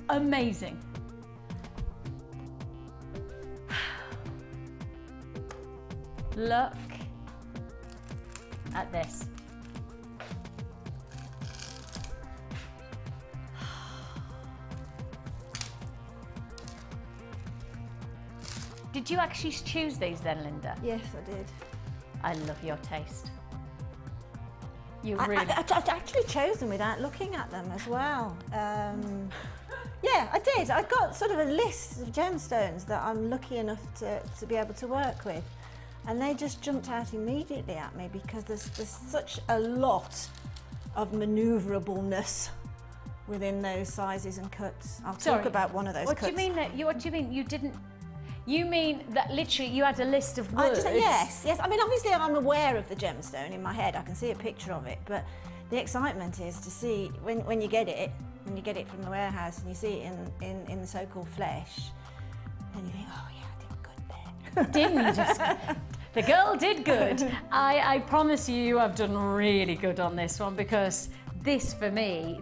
Amazing. Look at this. Did you actually choose these then, Linda? Yes, I did. I love your taste. You I really... I actually chose them without looking at them as well. Yeah, I did. I got sort of a list of gemstones that I'm lucky enough to be able to work with. And they just jumped out immediately at me because there's such a lot of manoeuvrableness within those sizes and cuts. I'll talk about one of those cuts. What do you mean that what do you mean you didn't? You mean that literally you had a list of words? Yes. I mean, obviously I'm aware of the gemstone in my head. I can see a picture of it, but the excitement is to see when you get it from the warehouse and you see it in the so-called flesh, and you think, oh yeah, I did good there. Didn't you just? The girl did good. I promise you I've done really good on this one, because this for me,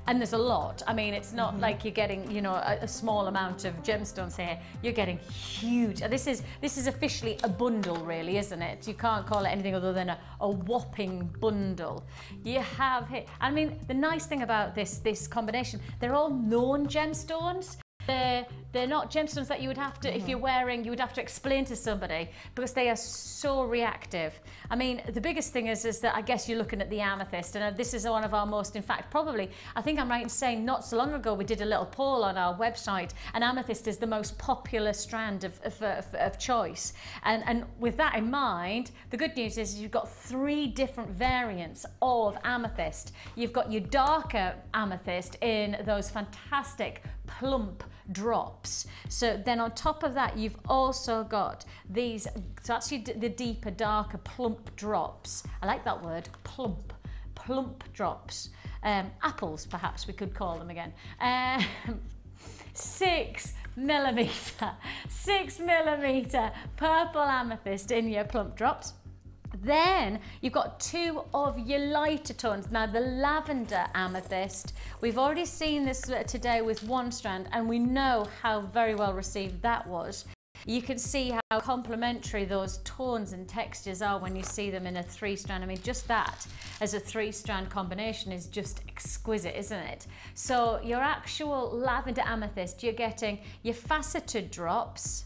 and there's a lot. I mean, it's not like you're getting, you know, a small amount of gemstones here. You're getting huge. This is officially a bundle, really, isn't it? You can't call it anything other than a whopping bundle. You have here. I mean, the nice thing about this combination, they're all known gemstones. They're not gemstones that you would have to, if you're wearing, you would have to explain to somebody, because they are so reactive. I mean, the biggest thing is that I guess you're looking at the amethyst, and this is one of our most, in fact, probably, I think I'm right in saying not so long ago we did a little poll on our website, and amethyst is the most popular strand of choice. And with that in mind, the good news is you've got 3 different variants of amethyst. You've got your darker amethyst in those fantastic plump drops. So then on top of that, you've also got these, so actually the deeper, darker, plump drops. I like that word, plump drops. Apples, perhaps we could call them again. 6 millimeter purple amethyst in your plump drops. Then you've got 2 of your lighter tones. Now the lavender amethyst, we've already seen this today with 1 strand, and we know how very well received that was. You can see how complementary those tones and textures are when you see them in a 3-strand. I mean, just that as a 3-strand combination is just exquisite, isn't it? So your actual lavender amethyst, you're getting your faceted drops.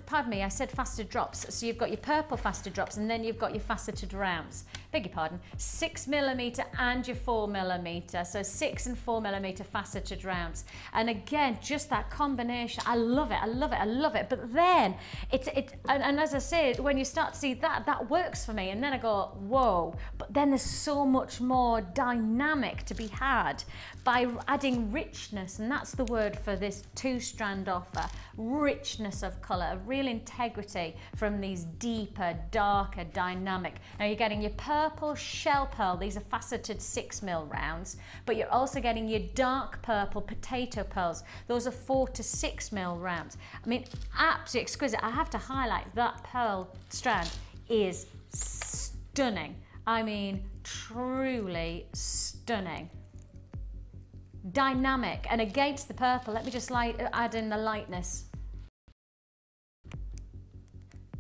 Pardon me, I said faceted drops. So you've got your purple faceted drops, and then you've got your faceted rounds. Beg your pardon, 6 millimeter and your 4 millimeter. So 6 and 4 millimeter faceted rounds. And again, just that combination, I love it, I love it, I love it. But then and as I said, when you start to see that works for me. And then I go, whoa, but then there's so much more dynamic to be had by adding richness. And that's the word for this 2-strand offer, richness of colour, a real integrity from these deeper, darker, dynamic. Now you're getting your purple shell pearl, these are faceted 6 mil rounds, but you're also getting your dark purple potato pearls, those are 4 to 6 mil rounds. I mean, absolutely exquisite. I have to highlight that pearl strand is stunning. I mean, truly stunning. Dynamic, and against the purple, let me just add in the lightness.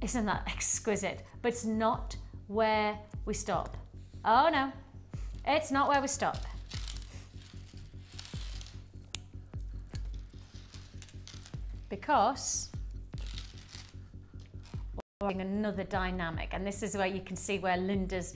Isn't that exquisite? But it's not where we stop. Oh no, it's not where we stop. Because we're adding another dynamic, and this is where you can see where Linda's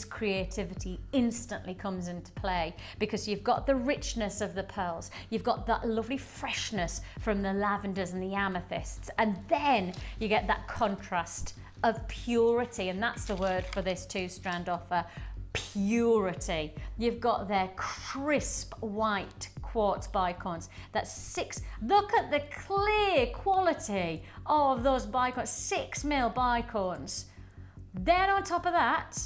creativity instantly comes into play, because you've got the richness of the pearls, you've got that lovely freshness from the lavenders and the amethysts, and then you get that contrast of purity, and that's the word for this 2-strand offer, purity. You've got their crisp white quartz bicorns. That's 6, look at the clear quality of those bicorns, 6 mil bicorns. Then on top of that,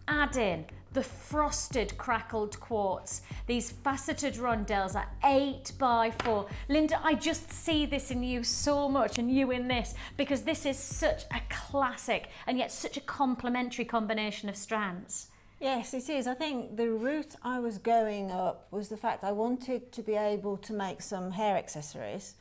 add in the frosted crackled quartz. These faceted rondelles are 8 by 4. Linda, I just see this in you so much, and you in this, because this is such a classic and yet such a complementary combination of strands. Yes, it is. I think the route I was going up was the fact I wanted to be able to make some hair accessories.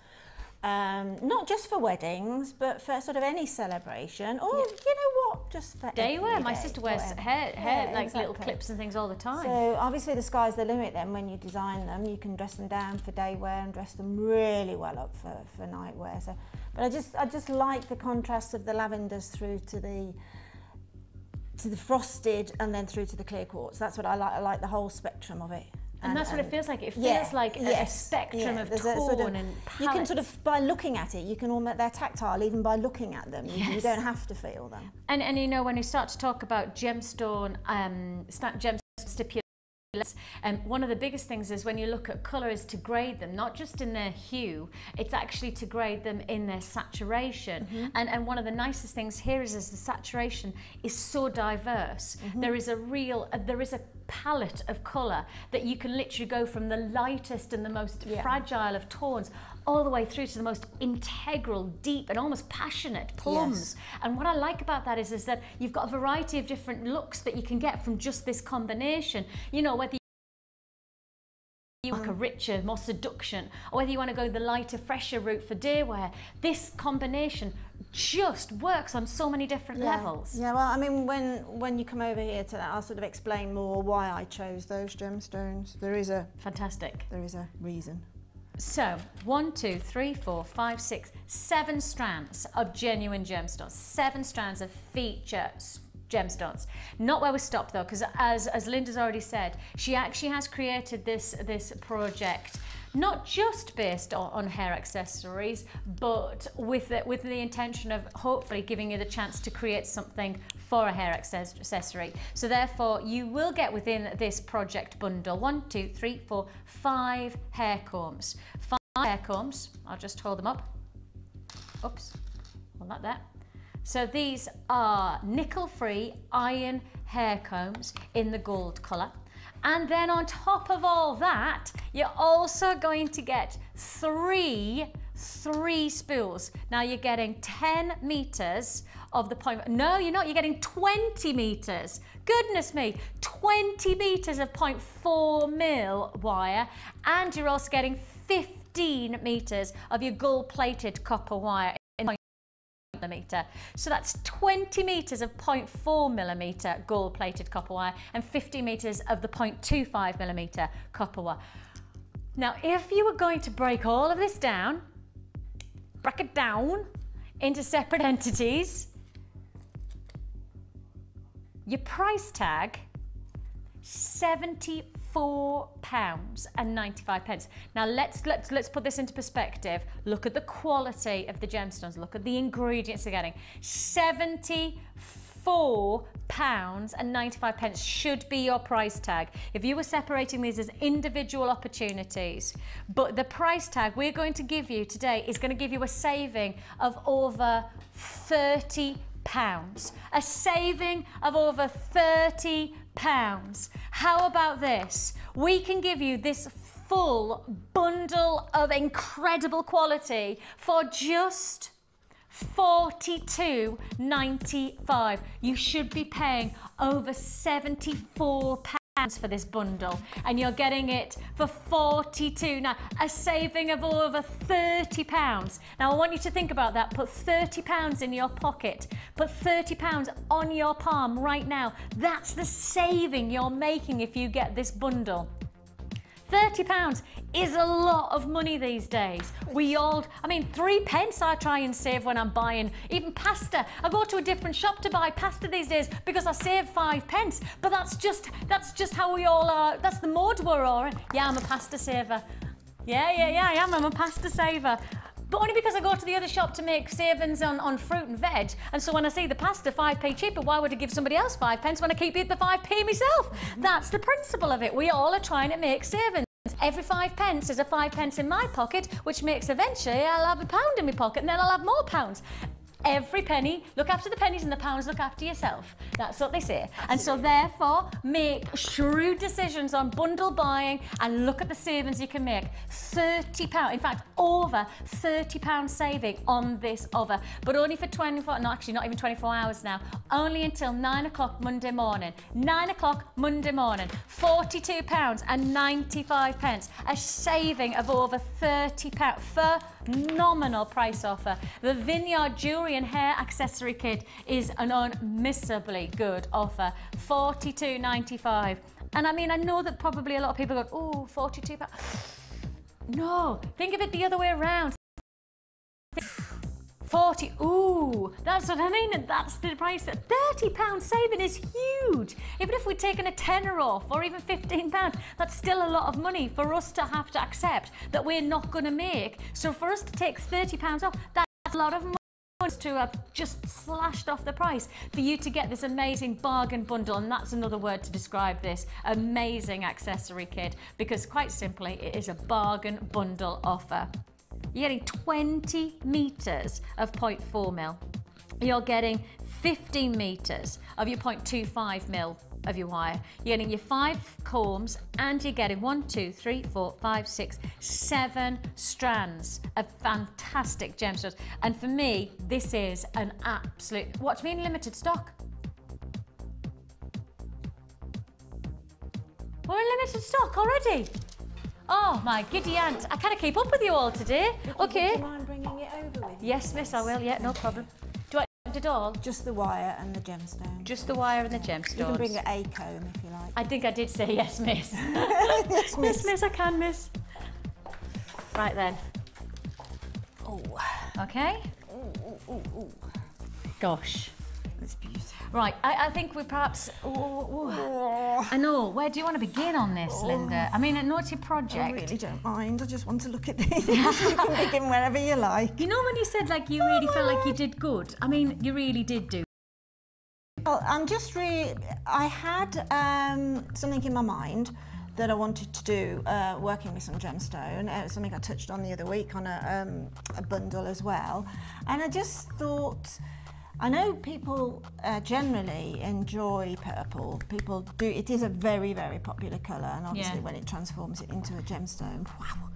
Not just for weddings, but for sort of any celebration, or you know what, just for day wear. My day, sister wears hair like exactly. little clips and things all the time. So obviously the sky's the limit then when you design them. You can dress them down for day wear and dress them really well up for night wear. So, but I just like the contrast of the lavenders through to the frosted and then through to the clear quartz. That's what I like. I like the whole spectrum of it. And that's what it feels like. It feels like a spectrum of tone and palettes. You can sort of, by looking at it, you can almost, they're tactile even by looking at them. Yes. You don't have to feel them. And you know, when you start to talk about gemstone stipulations, one of the biggest things is when you look at colour is to grade them, not just in their hue, it's actually to grade them in their saturation. And one of the nicest things here is the saturation is so diverse. There is a palette of colour that you can literally go from the lightest and the most fragile of tones all the way through to the most integral, deep and almost passionate plums. And what I like about that is that you've got a variety of different looks that you can get from just this combination. You know, whether you like a richer, more seduction, or whether you want to go the lighter, fresher route for day wear, this combination just works on so many different levels. Yeah, well, I mean, when you come over here today, I'll sort of explain more why I chose those gemstones. There is a reason. So 1, 2, 3, 4, 5, 6, 7 strands of genuine gemstones, 7 strands of feature gemstones. Not where we stopped though, because as Linda's already said, she actually has created this project not just based on hair accessories, but with the intention of hopefully giving you the chance to create something for a hair accessory. So therefore, you will get within this project bundle 1, 2, 3, 4, 5 hair combs. 5 hair combs. I'll just hold them up. Oops, hold that there. So these are nickel-free iron hair combs in the gold colour. And then on top of all that, you're also going to get three spools. Now you're getting 10 meters of the point. No, you're not. You're getting 20 meters. Goodness me, 20 meters of 0.4 mil wire, and you're also getting 15 meters of your gold-plated copper wire. Millimeter. So that's 20 meters of 0.4 millimeter gold plated copper wire and 50 meters of the 0.25 millimeter copper wire. Now, if you were going to break all of this down, break it down into separate entities, your price tag, £74.95. Now let's put this into perspective. Look at the quality of the gemstones. Look at the ingredients you're getting. £74.95 should be your price tag. If you were separating these as individual opportunities, but the price tag we're going to give you today is going to give you a saving of over £30. A saving of over £30. How about this? We can give you this full bundle of incredible quality for just £42.95. You should be paying over £74 for this bundle, and you're getting it for £42. Now, a saving of over £30. Now, I want you to think about that. Put £30 in your pocket. Put £30 on your palm right now. That's the saving you're making if you get this bundle. £30 is a lot of money these days. I mean, 3 pence I try and save when I'm buying even pasta. I go to a different shop to buy pasta these days because I save 5 pence. But that's just how we all are. That's the mode we're all in. Yeah, I'm a pasta saver. Yeah, I am. I'm a pasta saver. But only because I go to the other shop to make savings on fruit and veg. And so when I see the pasta 5p cheaper, why would I give somebody else 5 pence when I keep it the 5p myself? That's the principle of it. We all are trying to make savings. Every 5 pence is a 5 pence in my pocket, which makes eventually I'll have £1 in my pocket, and then I'll have more pounds. Every penny, look after the pennies, and the pounds look after yourself. That's what they say. Absolutely. And so therefore, make shrewd decisions on bundle buying and look at the savings you can make. £30, in fact, over £30 saving on this offer, but only for 24, no, actually not even 24 hours now, only until 9 o'clock Monday morning. 9 o'clock Monday morning, £42.95, a saving of over £30. Phenomenal price offer. The Vineyard Jewellery and Hair Accessory Kit is an unmissably good offer. £42.95. And I mean, I know that probably a lot of people go, oh, £42. No, think of it the other way around. 40, ooh, that's what I mean, and that's the price. £30 saving is huge. Even if we'd taken a tenner off or even £15, that's still a lot of money for us to have to accept that we're not going to make. So for us to take £30 off, that's a lot of money to have just slashed off the price for you to get this amazing bargain bundle, and that's another word to describe this amazing accessory kit, because quite simply it is a bargain bundle offer. You're getting 20 meters of 0.4 mil. You're getting 15 meters of your 0.25 mil of your wire. You're getting your 5 combs, and you're getting 1, 2, 3, 4, 5, 6, 7 strands of fantastic gemstones. And for me, this is an absolute, what do you mean limited stock? We're in limited stock already. Oh my giddy aunt. I can't keep up with you all today. Okay. Do you mind bringing it over with you? Yes, miss, I will. Yeah, no problem. Do I want it all? Just the wire and the gemstone. Just the wire and the gemstones. You can bring a comb if you like. I think I did say yes, miss. Yes, Miss, miss, I can, miss. Right then. Oh. Okay. Ooh. Gosh. That's beautiful. Right, I think we perhaps... I know, where do you want to begin on this, Linda? I mean, a naughty project. I really don't mind. I just want to look at these. You can begin wherever you like. You know when you said like you really felt like you did good? I mean, you really did do. Well, I had something in my mind that I wanted to do, working with some gemstone. It was something I touched on the other week on a bundle as well. And I just thought, I know people generally enjoy purple. People do. It is a very, very popular colour, and obviously when it transforms it into a gemstone, wow.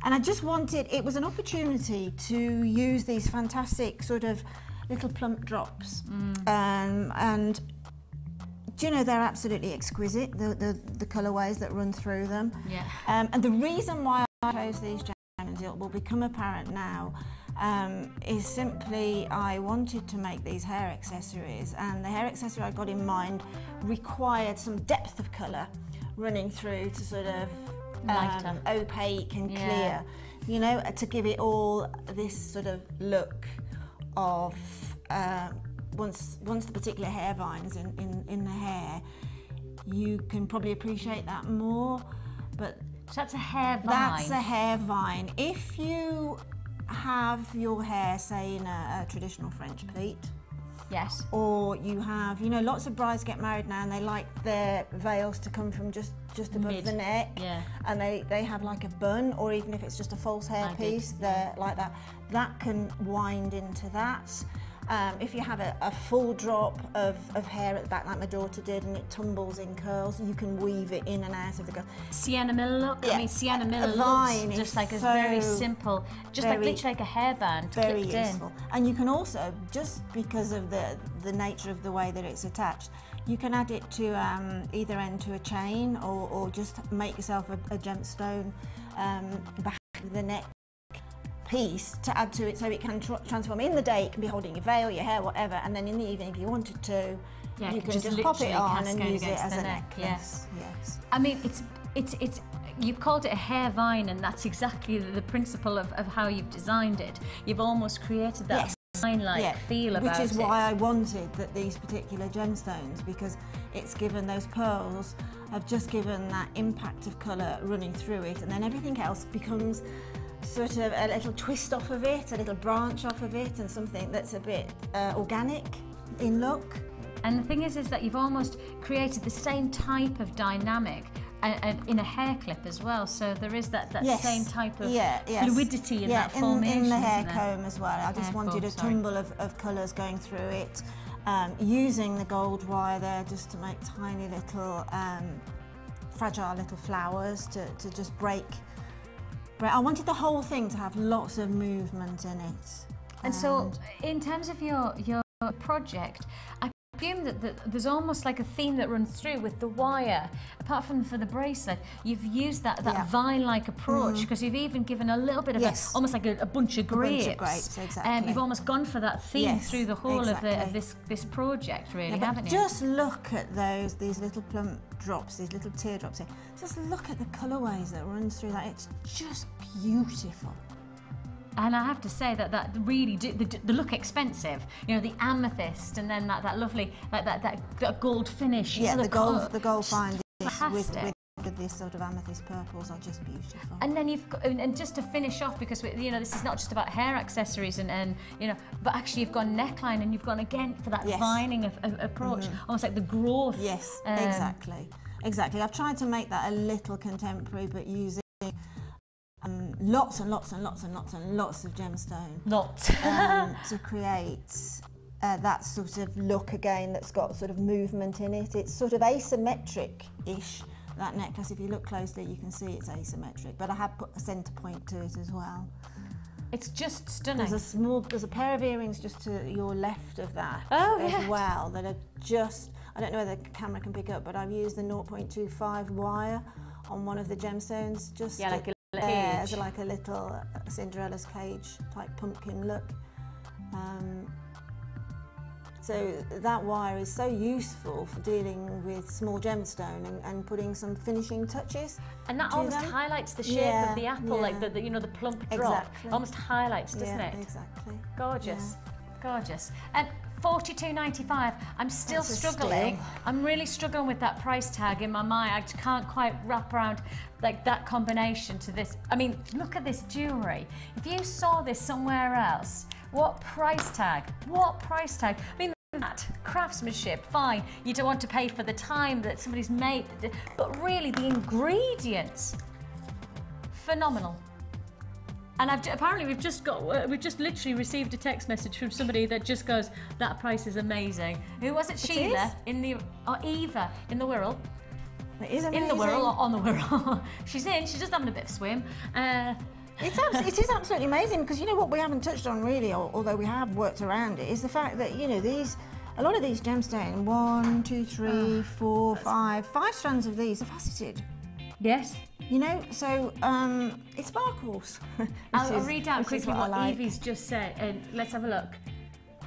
And I just wanted, it was an opportunity to use these fantastic sort of little plump drops. And do you know, they're absolutely exquisite, the colourways that run through them. Yeah. And the reason why I chose these gemstones, it will become apparent now, is simply I wanted to make these hair accessories, and the hair accessory I got in mind required some depth of colour running through to sort of opaque and clear, you know, to give it all this sort of look of once the particular hair vine is in the hair, you can probably appreciate that more. But So that's a hair vine. That's a hair vine. If you have your hair, say, in a traditional French pleat, Yes. or you have, you know, lots of brides get married now and they like their veils to come from just above the neck, and they have like a bun, or even if it's just a false hair piece, they're like that. That can wind into that. If you have a full drop of hair at the back like my daughter did and it tumbles in curls, you can weave it in and out of the curl. Sienna Miller look. Yeah. I mean, Sienna Miller vine looks just like a so very simple, just like literally like a hairband very clipped useful. And you can also, just because of the nature of the way that it's attached, you can add it to either end to a chain, or just make yourself a gemstone back of the neck piece to add to it, so it can transform. In the day it can be holding your veil, your hair, whatever, and then in the evening if you wanted to, you can just pop it on and use it as a necklace. Yes. I mean, it's you've called it a hair vine, and that's exactly the principle of how you've designed it. You've almost created that vine-like feel about it. Which is why I wanted these particular gemstones, because it's given those pearls have just given that impact of colour running through it, and then everything else becomes sort of a little twist off of it, a little branch off of it, and something that's a bit organic in look. And the thing is that you've almost created the same type of dynamic in a hair clip as well, so there is that same type of fluidity in that formation. In the hair comb as well. I just wanted a tumble of colours going through it, using the gold wire there just to make tiny little fragile little flowers to just break. I wanted the whole thing to have lots of movement in it. And so, in terms of your project, I presume that there's almost like a theme that runs through with the wire. Apart from for the bracelet, you've used that vine-like approach, because you've even given a little bit of almost like a bunch of grapes. A bunch of grapes, exactly. You've almost gone for that theme through the whole of this project, really, haven't you? Just look at these little plump drops, these little teardrops here. Just look at the colourways that runs through that. It's just beautiful. And I have to say that really they look expensive. You know, the amethyst, and then that lovely that gold finish. Yeah, the gold findings with this sort of amethyst purples are just beautiful. And then you've got, and just to finish off, because you know this is not just about hair accessories and you know, but actually you've gone neckline, and you've gone again for that vining approach, almost like the growth. Yes, exactly. I've tried to make that a little contemporary, but using lots and lots of gemstone. To create that sort of look again that's got sort of movement in it. It's sort of asymmetric-ish, that necklace. If you look closely you can see it's asymmetric, but I have put a centre point to it as well. It's just stunning. There's a pair of earrings just to your left of that as well that are just, I don't know whether the camera can pick up, but I've used the 0.25 wire on one of the gemstones, just Yeah, like a little as cage. like a little Cinderella's cage type pumpkin look. So that wire is so useful for dealing with small gemstone and putting some finishing touches. And that to almost them. highlights the shape Yeah, of the apple, like yeah. the you know, the plump drop. Exactly. Almost highlights, doesn't Yeah, it? exactly. Gorgeous, gorgeous. And $42.95. I'm still That's a struggling. steal. I'm really struggling with that price tag in my mind. I just can't quite wrap around like that combination to this. I mean, look at this jewellery. If you saw this somewhere else, what price tag? What price tag? I mean, that craftsmanship, fine. You don't want to pay for the time that somebody's made, but really the ingredients, phenomenal. And apparently we've just literally received a text message from somebody that just goes, that price is amazing. Who was it? Sheila is? or Eva in the Wirral. It is amazing. In the Wirral or on the Wirral. She's just having a bit of a swim. It is absolutely amazing, because you know what we haven't touched on really, although we have worked around it, is the fact that, you know, a lot of these gemstones, 1, 2, 3, 4, 5 strands of these are faceted. Yes. You know, so it sparkles. I'll read out which is quickly what I like. Evie's just said, and let's have a look.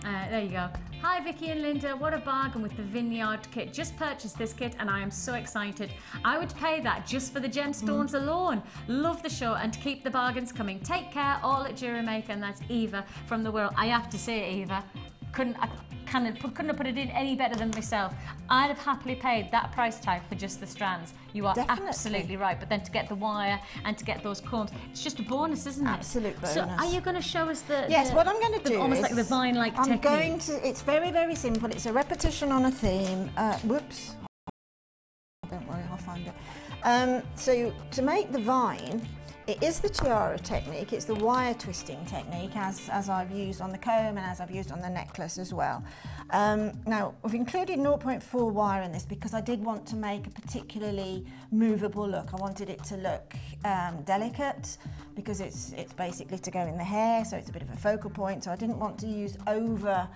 There you go. Hi Vicky and Linda, what a bargain with the Vineyard kit. Just purchased this kit and I am so excited. I would pay that just for the gemstones alone. Love the show and keep the bargains coming. Take care, all at Jewellery Maker, and that's Eva from the Wirral. I have to say, Eva, couldn't have put it in any better than myself. I'd have happily paid that price tag for just the strands. You are Definitely. absolutely right, but then to get the wire and to get those combs, it's just a bonus, isn't it? Absolute bonus. So are you going to show us the... Yes, what I'm going to do almost is... like the vine-like technique. I'm going to... It's very, very simple. It's a repetition on a theme. Whoops. Don't worry, I'll find it. So to make the vine, it is the tiara technique. It's the wire twisting technique, as I've used on the comb and as I've used on the necklace as well. Now, we've included 0.4 wire in this because I did want to make a particularly movable look. I wanted it to look delicate, because it's basically to go in the hair, so it's a bit of a focal point. So I didn't want to use over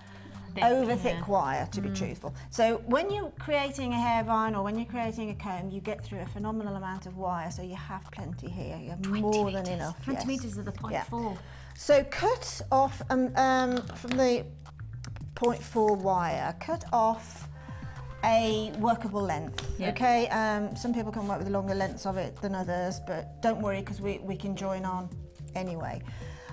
thick wire, to be truthful. So when you're creating a hair vine or when you're creating a comb, you get through a phenomenal amount of wire, so you have plenty here. You have more than enough. 20 metres of the 0.4. So cut off from the 0.4 wire, cut off a workable length. Okay, some people can work with longer lengths of it than others, but don't worry, because we can join on anyway.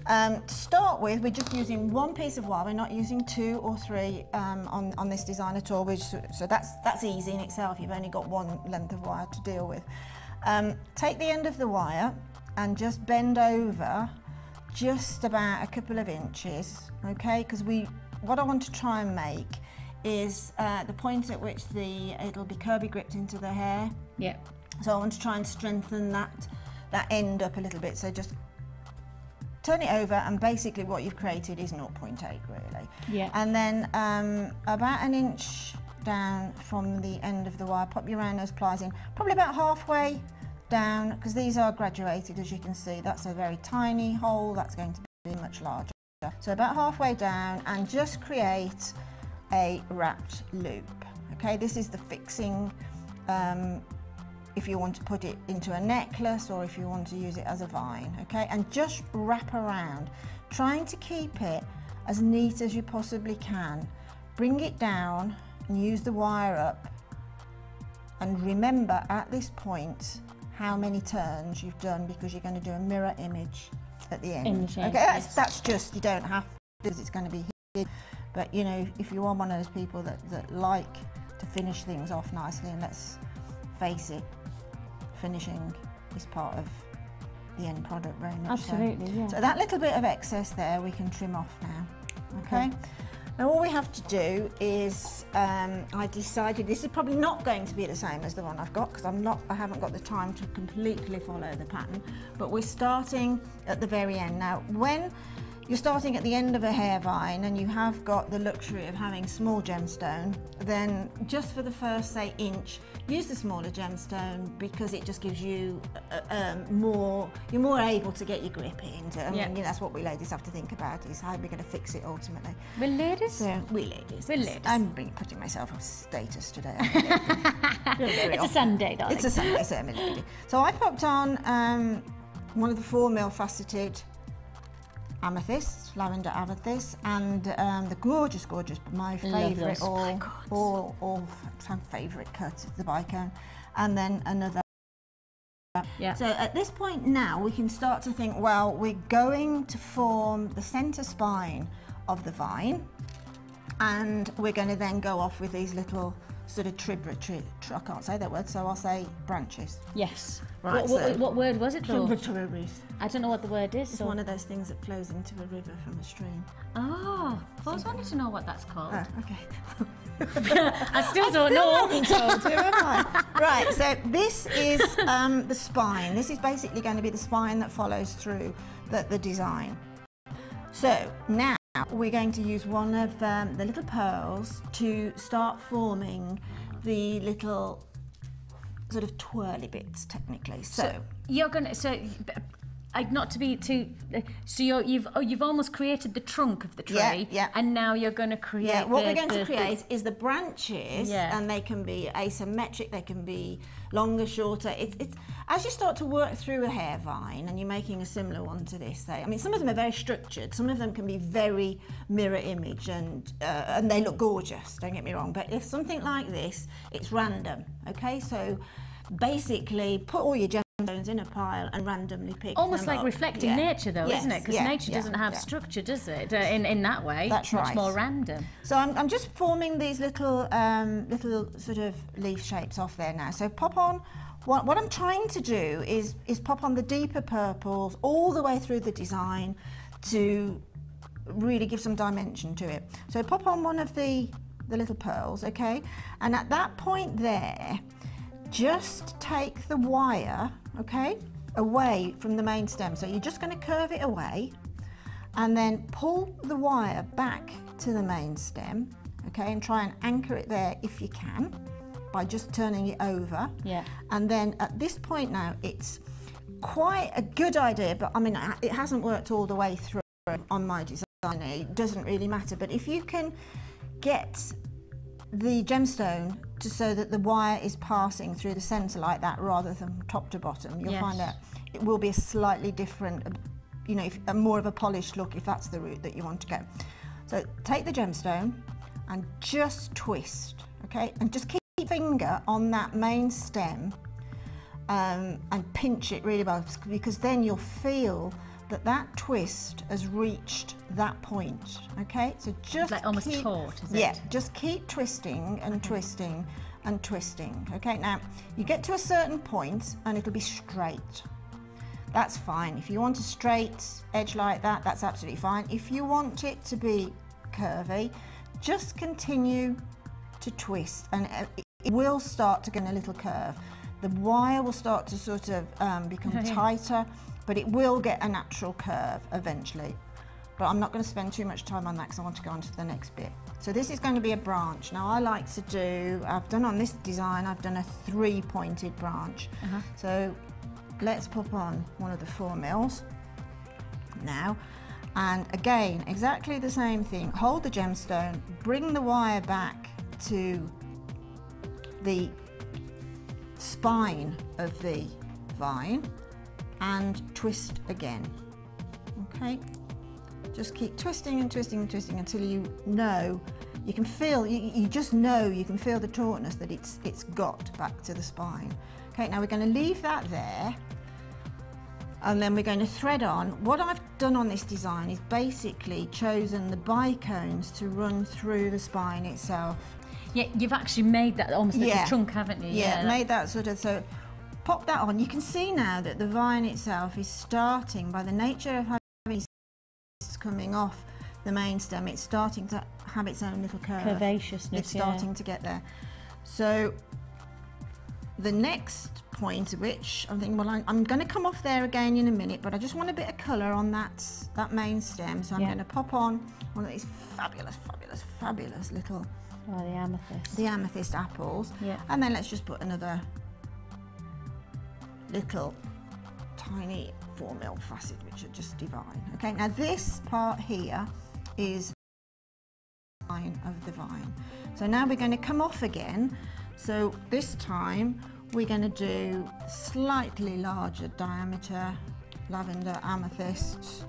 To start with, we're just using one piece of wire. We're not using 2 or 3 on this design at all. So that's easy in itself. You've only got one length of wire to deal with. Take the end of the wire and just bend over just about a couple of inches, okay? Because what I want to try and make is the point at which it'll be curvy gripped into the hair. Yeah. So I want to try and strengthen that end up a little bit. So just turn it over, and basically what you've created is 0.8 really. Yeah. And then about an inch down from the end of the wire, pop your round nose pliers in, probably about halfway down, because these are graduated, as you can see. That's a very tiny hole, that's going to be much larger. So about halfway down, and just create a wrapped loop. Okay, this is the fixing, if you want to put it into a necklace or if you want to use it as a vine, okay? And just wrap around, trying to keep it as neat as you possibly can. Bring it down and use the wire up, and remember at this point how many turns you've done, because you're going to do a mirror image at the end. In the shape, okay, that's just, you don't have to, because it's going to be hidden. But you know, if you are one of those people that like to finish things off nicely, and let's face it, finishing is part of the end product very much. Absolutely, so. yeah. So that little bit of excess there we can trim off now, okay? Now all we have to do is, I decided this is probably not going to be the same as the one I've got, because I haven't got the time to completely follow the pattern, but we're starting at the very end. Now when you're starting at the end of a hair vine and you have got the luxury of having small gemstone, then just for the first, say, inch, use the smaller gemstone because it just gives you you're more able to get your grip into. I mean, that's what we ladies have to think about, is how we're going to fix it ultimately. We're ladies? So, we ladies. We're ladies. I'm putting myself on status today. It's a Sunday, darling. It's a Sunday, so I'm a lady. So I popped on one of the 4mm faceted amethyst, lavender amethyst, and the gorgeous, my favourite, all-time favourite cut of the bicone, and then another. Yeah. So at this point now we can start to think, well, we're going to form the centre spine of the vine, and we're going to then go off with these little sort of I can't say that word, so I'll say branches. Yes. Right, what word was it for? Tributaries. I don't know what the word is. It's one of those things that flows into a river from a stream. Oh, I always wanted to know what that's called. Oh, okay. I still don't know. Told you, have I? Right, so this is the spine. This is basically going to be the spine that follows through the design. So now we're going to use one of the little pearls to start forming the little sort of twirly bits, technically. So you're gonna not to be too. So you've almost created the trunk of the tree, and now you're going to create. Yeah, what we're going to create is the branches, Yeah. and they can be asymmetric. They can be longer, shorter. It's as you start to work through a hair vine, and you're making a similar one to this. I mean, some of them are very structured. Some of them can be very mirror image, and they look gorgeous. Don't get me wrong. But if something like this, it's random. Okay, so basically, put all your gemstones in a pile and randomly pick almost them like up. reflecting nature, though, isn't it? Because nature doesn't have yeah. structure, does it? In that way, That's it's much right. more random. So I'm just forming these little sort of leaf shapes off there now. So pop on. What I'm trying to do is pop on the deeper purples all the way through the design to really give some dimension to it. So pop on one of the little pearls, okay? And at that point there, just take the wire, okay, away from the main stem. So you're just going to curve it away and then pull the wire back to the main stem, okay, and try and anchor it there if you can by just turning it over. Yeah. And then at this point now, it's quite a good idea, but I mean, it hasn't worked all the way through on my design. It doesn't really matter, but if you can get the gemstone so that the wire is passing through the centre like that rather than top to bottom, you'll find out it will be a slightly different, you know, a more of a polished look if that's the route that you want to go. So take the gemstone and just twist, okay, and just keep your finger on that main stem and pinch it really well, because then you'll feel that twist has reached that point, okay? So just like almost keep, taut, is it? Yeah, just keep twisting and twisting and twisting, okay? Now, you get to a certain point and it'll be straight. That's fine. If you want a straight edge like that, that's absolutely fine. If you want it to be curvy, just continue to twist and it will start to get a little curve. The wire will start to sort of become tighter, but it will get a natural curve eventually. But I'm not going to spend too much time on that because I want to go on to the next bit. So this is going to be a branch. Now I like to do, I've done on this design, I've done a 3-pointed branch. So let's pop on one of the 4mm now. And again, exactly the same thing. Hold the gemstone, bring the wire back to the spine of the vine and twist again, okay? Just keep twisting and twisting and twisting until you know, you can feel, you just know, you can feel the tautness that it's got back to the spine. Okay, now we're going to leave that there and then we're going to thread on. What I've done on this design is basically chosen the bicones to run through the spine itself. Yeah, you've actually made that almost like a trunk, haven't you? Yeah, made that sort of, so pop that on. You can see now that the vine itself is starting, by the nature of having coming off the main stem, it's starting to have its own little curve. Curvaceousness, It's starting to get there. So the next point, which I'm thinking, well, I'm going to come off there again in a minute, but I just want a bit of colour on that main stem, so I'm going to pop on one of these fabulous little the amethyst apples, and then let's just put another little tiny 4mm facet, which are just divine. Okay, now this part here is line of the vine. So now we're going to come off again. So this time we're going to do slightly larger diameter lavender amethyst.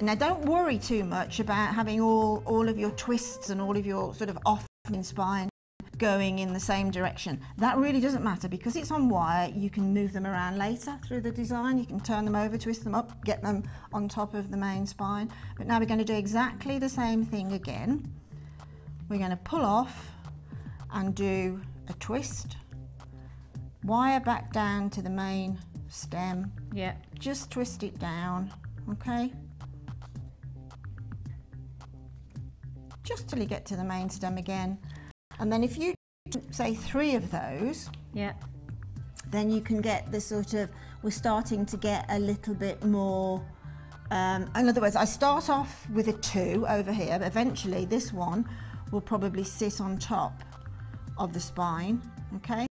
Now don't worry too much about having all of your twists and all of your sort of off-in spine going in the same direction. That really doesn't matter, because it's on wire. You can move them around later through the design. You can turn them over, twist them up, get them on top of the main spine. But now we're going to do exactly the same thing again. We're going to pull off and do a twist, wire back down to the main stem. Just twist it down, okay? Just till you get to the main stem again. And then if you say 3 of those, then you can get the sort of, we're starting to get a little bit more, in other words, I start off with a 2 over here, but eventually this one will probably sit on top of the spine, okay?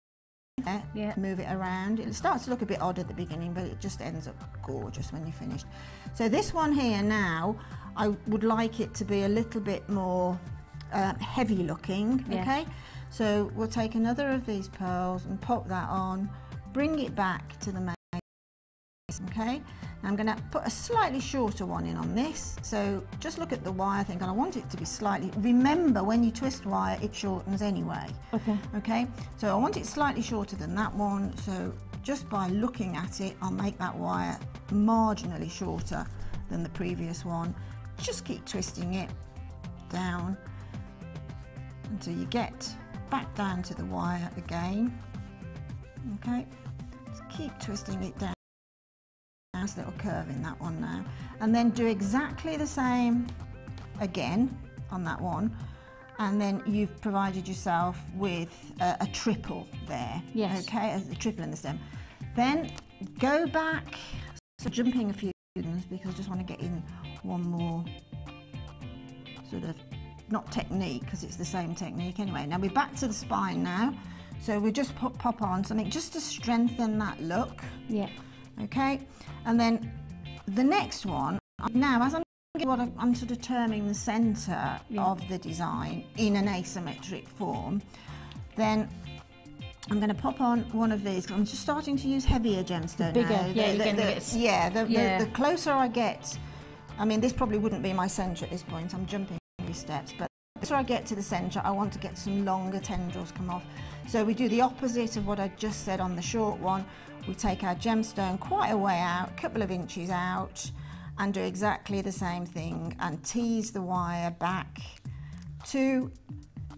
Move it around. It starts to look a bit odd at the beginning, but it just ends up gorgeous when you're finished. So this one here now, I would like it to be a little bit more heavy looking, okay? So we'll take another of these pearls and pop that on, bring it back to the main, okay? Now I'm going to put a slightly shorter one in on this, so just look at the wire thing, and I want it to be slightly, remember when you twist wire it shortens anyway, okay? So I want it slightly shorter than that one, so just by looking at it I'll make that wire marginally shorter than the previous one. Just keep twisting it down until you get back down to the wire again, okay? Just keep twisting it down. Nice little curve in that one now, and then do exactly the same again on that one, and then you've provided yourself with a triple there, okay, as a triple in the stem. Then go back, so jumping a few ones because I just want to get in one more sort of, not technique because it's the same technique anyway. Now we're back to the spine now, so we just pop on something just to strengthen that look. Okay, and then the next one, now as I'm sort of terming the centre of the design in an asymmetric form, then I'm going to pop on one of these. I'm just starting to use heavier gemstone now. The closer I get, I mean this probably wouldn't be my centre at this point, I'm jumping a few steps, but the closer I get to the centre I want to get some longer tendrils come off. So we do the opposite of what I just said on the short one. We take our gemstone quite a way out, a couple of inches out, and do exactly the same thing and tease the wire back to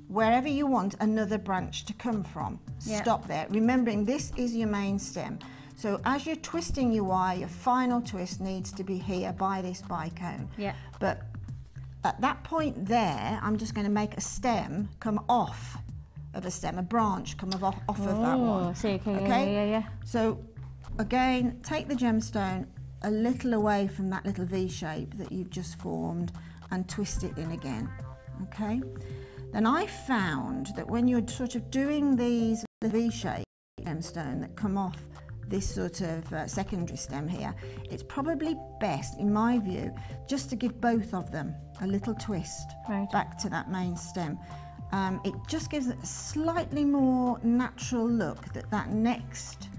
wherever you want another branch to come from. Stop there, remembering this is your main stem. So as you're twisting your wire, your final twist needs to be here by this bicone. But at that point there, I'm just going to make a stem come off of a stem, a branch come off of that one. Okay? So again, take the gemstone a little away from that little V shape that you've just formed and twist it in again. Okay? Then I found that when you're sort of doing these V shape gemstone that come off this sort of secondary stem here, it's probably best, in my view, just to give both of them a little twist back to that main stem. It just gives it a slightly more natural look that next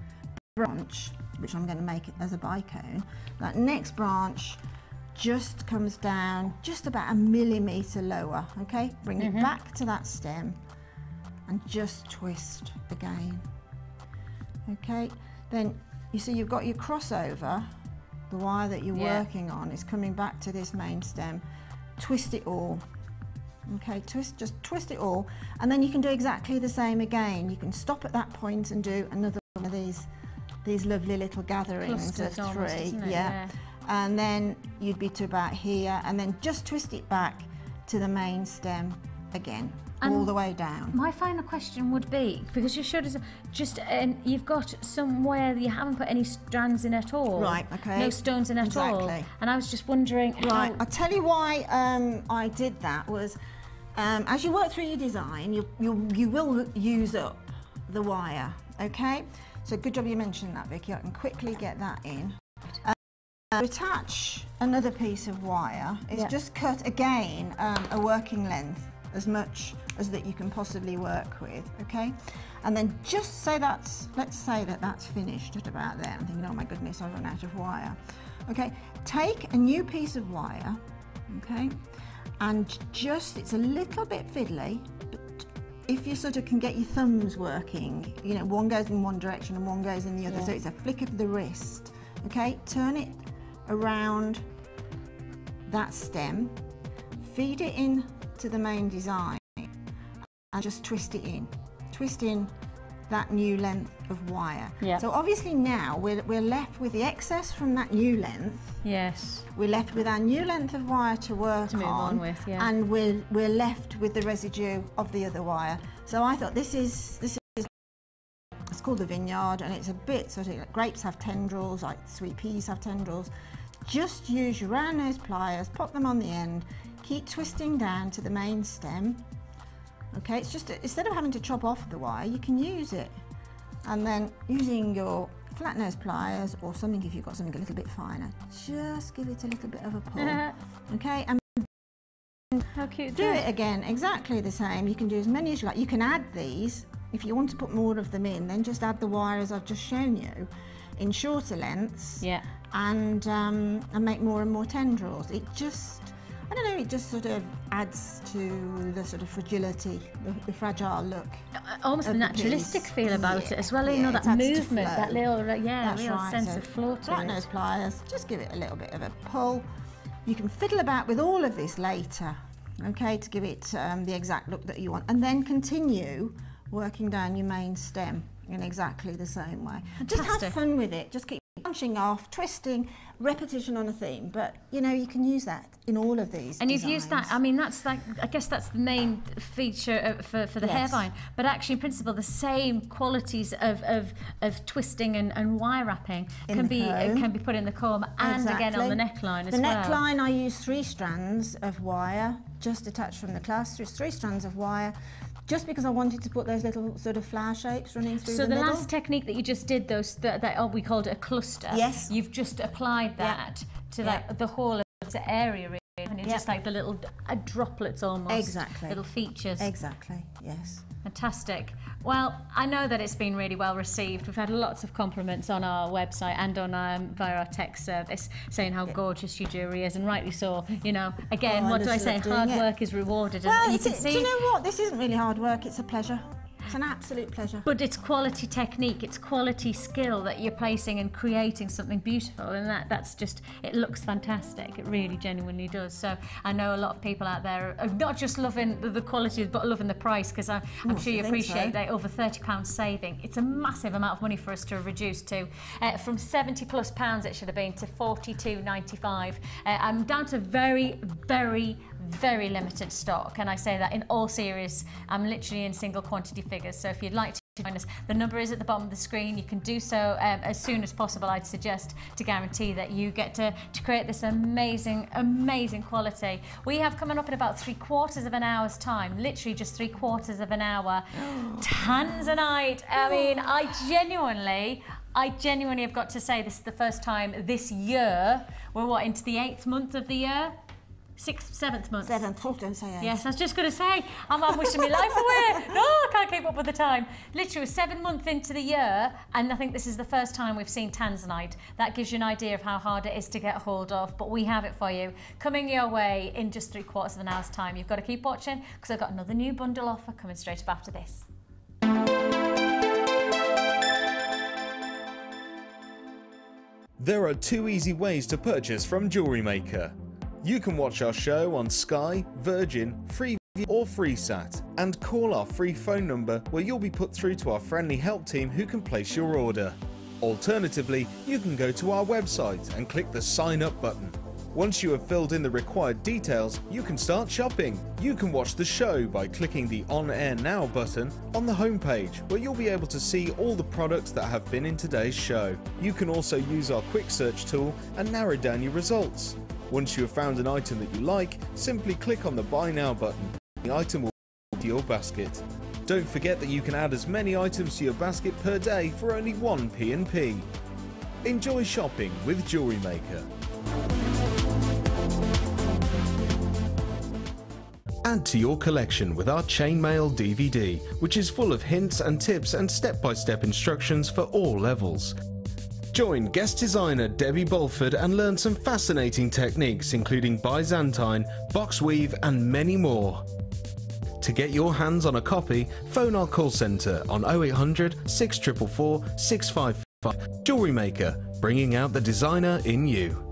branch, which I'm going to make it as a bicone, that next branch just comes down just about a millimetre lower, okay? Bring it back to that stem and just twist again, okay? Then you see you've got your crossover, the wire that you're working on is coming back to this main stem, twist it all. Okay, just twist it all, and then you can do exactly the same again. You can stop at that point and do another one of these lovely little gatherings of 3, and then you'd be to about here, and then just twist it back to the main stem again. all the way down. My final question would be, because you showed us you've got somewhere that you haven't put any strands in at all. Right, okay. No stones in at all. Exactly. And I was just wondering Right, how... I'll tell you why I did that was, as you work through your design, you will use up the wire, okay? So good job you mentioned that, Vicky. I can quickly get that in. To attach another piece of wire is just cut again a working length as much as that you can possibly work with, okay? And then just say let's say that's finished at about there. I'm thinking, oh my goodness, I've run out of wire. Okay, take a new piece of wire, okay, and it's a little bit fiddly, but if you sort of can get your thumbs working, you know, one goes in one direction and one goes in the other, so it's a flick of the wrist, okay, turn it around that stem, feed it in to the main design and just twist it in. Twist in that new length of wire. Yeah. So obviously now we're left with the excess from that new length. Yes. We're left with our new length of wire to work To move on with, yeah. and we're left with the residue of the other wire. So I thought this is it's called the vineyard, and it's a bit sort of like grapes have tendrils, like sweet peas have tendrils. Just use your round nose pliers, pop them on the end, keep twisting down to the main stem. Okay, it's just, instead of having to chop off the wire, you can use it. And then using your flat nose pliers or something, if you've got something a little bit finer, just give it a little bit of a pull. Okay, and How cute is do that? it again, exactly the same. You can do as many as you like. You can add these. If you want to put more of them in, then just add the wire as I've just shown you in shorter lengths. Yeah. And make more and more tendrils. It just, I don't know, it just sort of adds to the sort of fragility, the fragile look. Almost of the the naturalistic piece. feel about it as well, you Yeah, know, it that adds to movement, flow. that little, That's real right, sense so of flow to flat it. nose pliers, just give it a little bit of a pull. You can fiddle about with all of this later, okay, to give it the exact look that you want, and then continue working down your main stem in exactly the same way. Just have Fantastic. fun with it, just keep punching off, twisting, repetition on a theme, but you know, you can use that in all of these And designs. you've used that, I mean, that's like, I guess that's the main feature for the Yes. hairbine, but actually in principle the same qualities of twisting and wire wrapping In can the comb. be put in the comb and again on the neckline as the well. The neckline I use 3 strands of wire, just attached from the clasp, just 3 strands of wire, just because I wanted to put those little sort of flower shapes running through So the the middle. last technique that you just did, we called it a cluster. Yes. You've just applied that to like the whole of the area, really, and it's just like the little droplets almost. Exactly. Little features. Exactly, yes. Fantastic. Well, I know that it's been really well received. We've had lots of compliments on our website and on via our text service saying how gorgeous your jewellery is, and rightly so. You know, again, Oh, I what do I just say? love doing Hard it. work is rewarded. Well, and you it's, can do see. you know what? This isn't really hard work, it's a pleasure. It's an absolute pleasure. But it's quality technique, it's quality skill that you're placing and creating something beautiful, and that's just, it looks fantastic. It really genuinely does. So I know a lot of people out there are not just loving the quality but loving the price, because I'm sure you I think appreciate so. that over £30 saving. It's a massive amount of money for us to reduce to from £70+ it should have been to $42.95. I'm down to very, very, very limited stock, and I say that in all serious. I'm literally in single quantity figures, so if you'd like to join us, the number is at the bottom of the screen. You can do so as soon as possible, I'd suggest, to guarantee that you get to create this amazing quality. We have coming up in about 3/4 of an hour's time, literally just 3/4 of an hour, Tanzanite. I mean, I genuinely have got to say, this is the first time this year, we're into the 8th month of the year? 6th, 7th month. 7th, oh, don't say 8. Yes, I was just going to say, I'm wishing my life away. No, I can't keep up with the time. Literally 7 months into the year, and I think this is the first time we've seen Tanzanite. That gives you an idea of how hard it is to get hold of, but we have it for you, coming your way in just 3/4 of an hour's time. You've got to keep watching, because I've got another new bundle offer coming straight up after this. There are 2 easy ways to purchase from Jewellery Maker. You can watch our show on Sky, Virgin, Freeview or FreeSat, and call our free phone number where you'll be put through to our friendly help team who can place your order. Alternatively, you can go to our website and click the sign up button. Once you have filled in the required details, you can start shopping. You can watch the show by clicking the On Air Now button on the homepage, where you'll be able to see all the products that have been in today's show. You can also use our quick search tool and narrow down your results. Once you have found an item that you like, simply click on the Buy Now button. The item will go to your basket. Don't forget that you can add as many items to your basket per day for only 1 P&P. Enjoy shopping with Jewellery Maker. Add to your collection with our Chainmail DVD, which is full of hints and tips and step-by-step instructions for all levels. Join guest designer Debbie Bolford and learn some fascinating techniques including Byzantine, box weave and many more. To get your hands on a copy, phone our call centre on 0800 644 655. Jewellery Maker, bringing out the designer in you.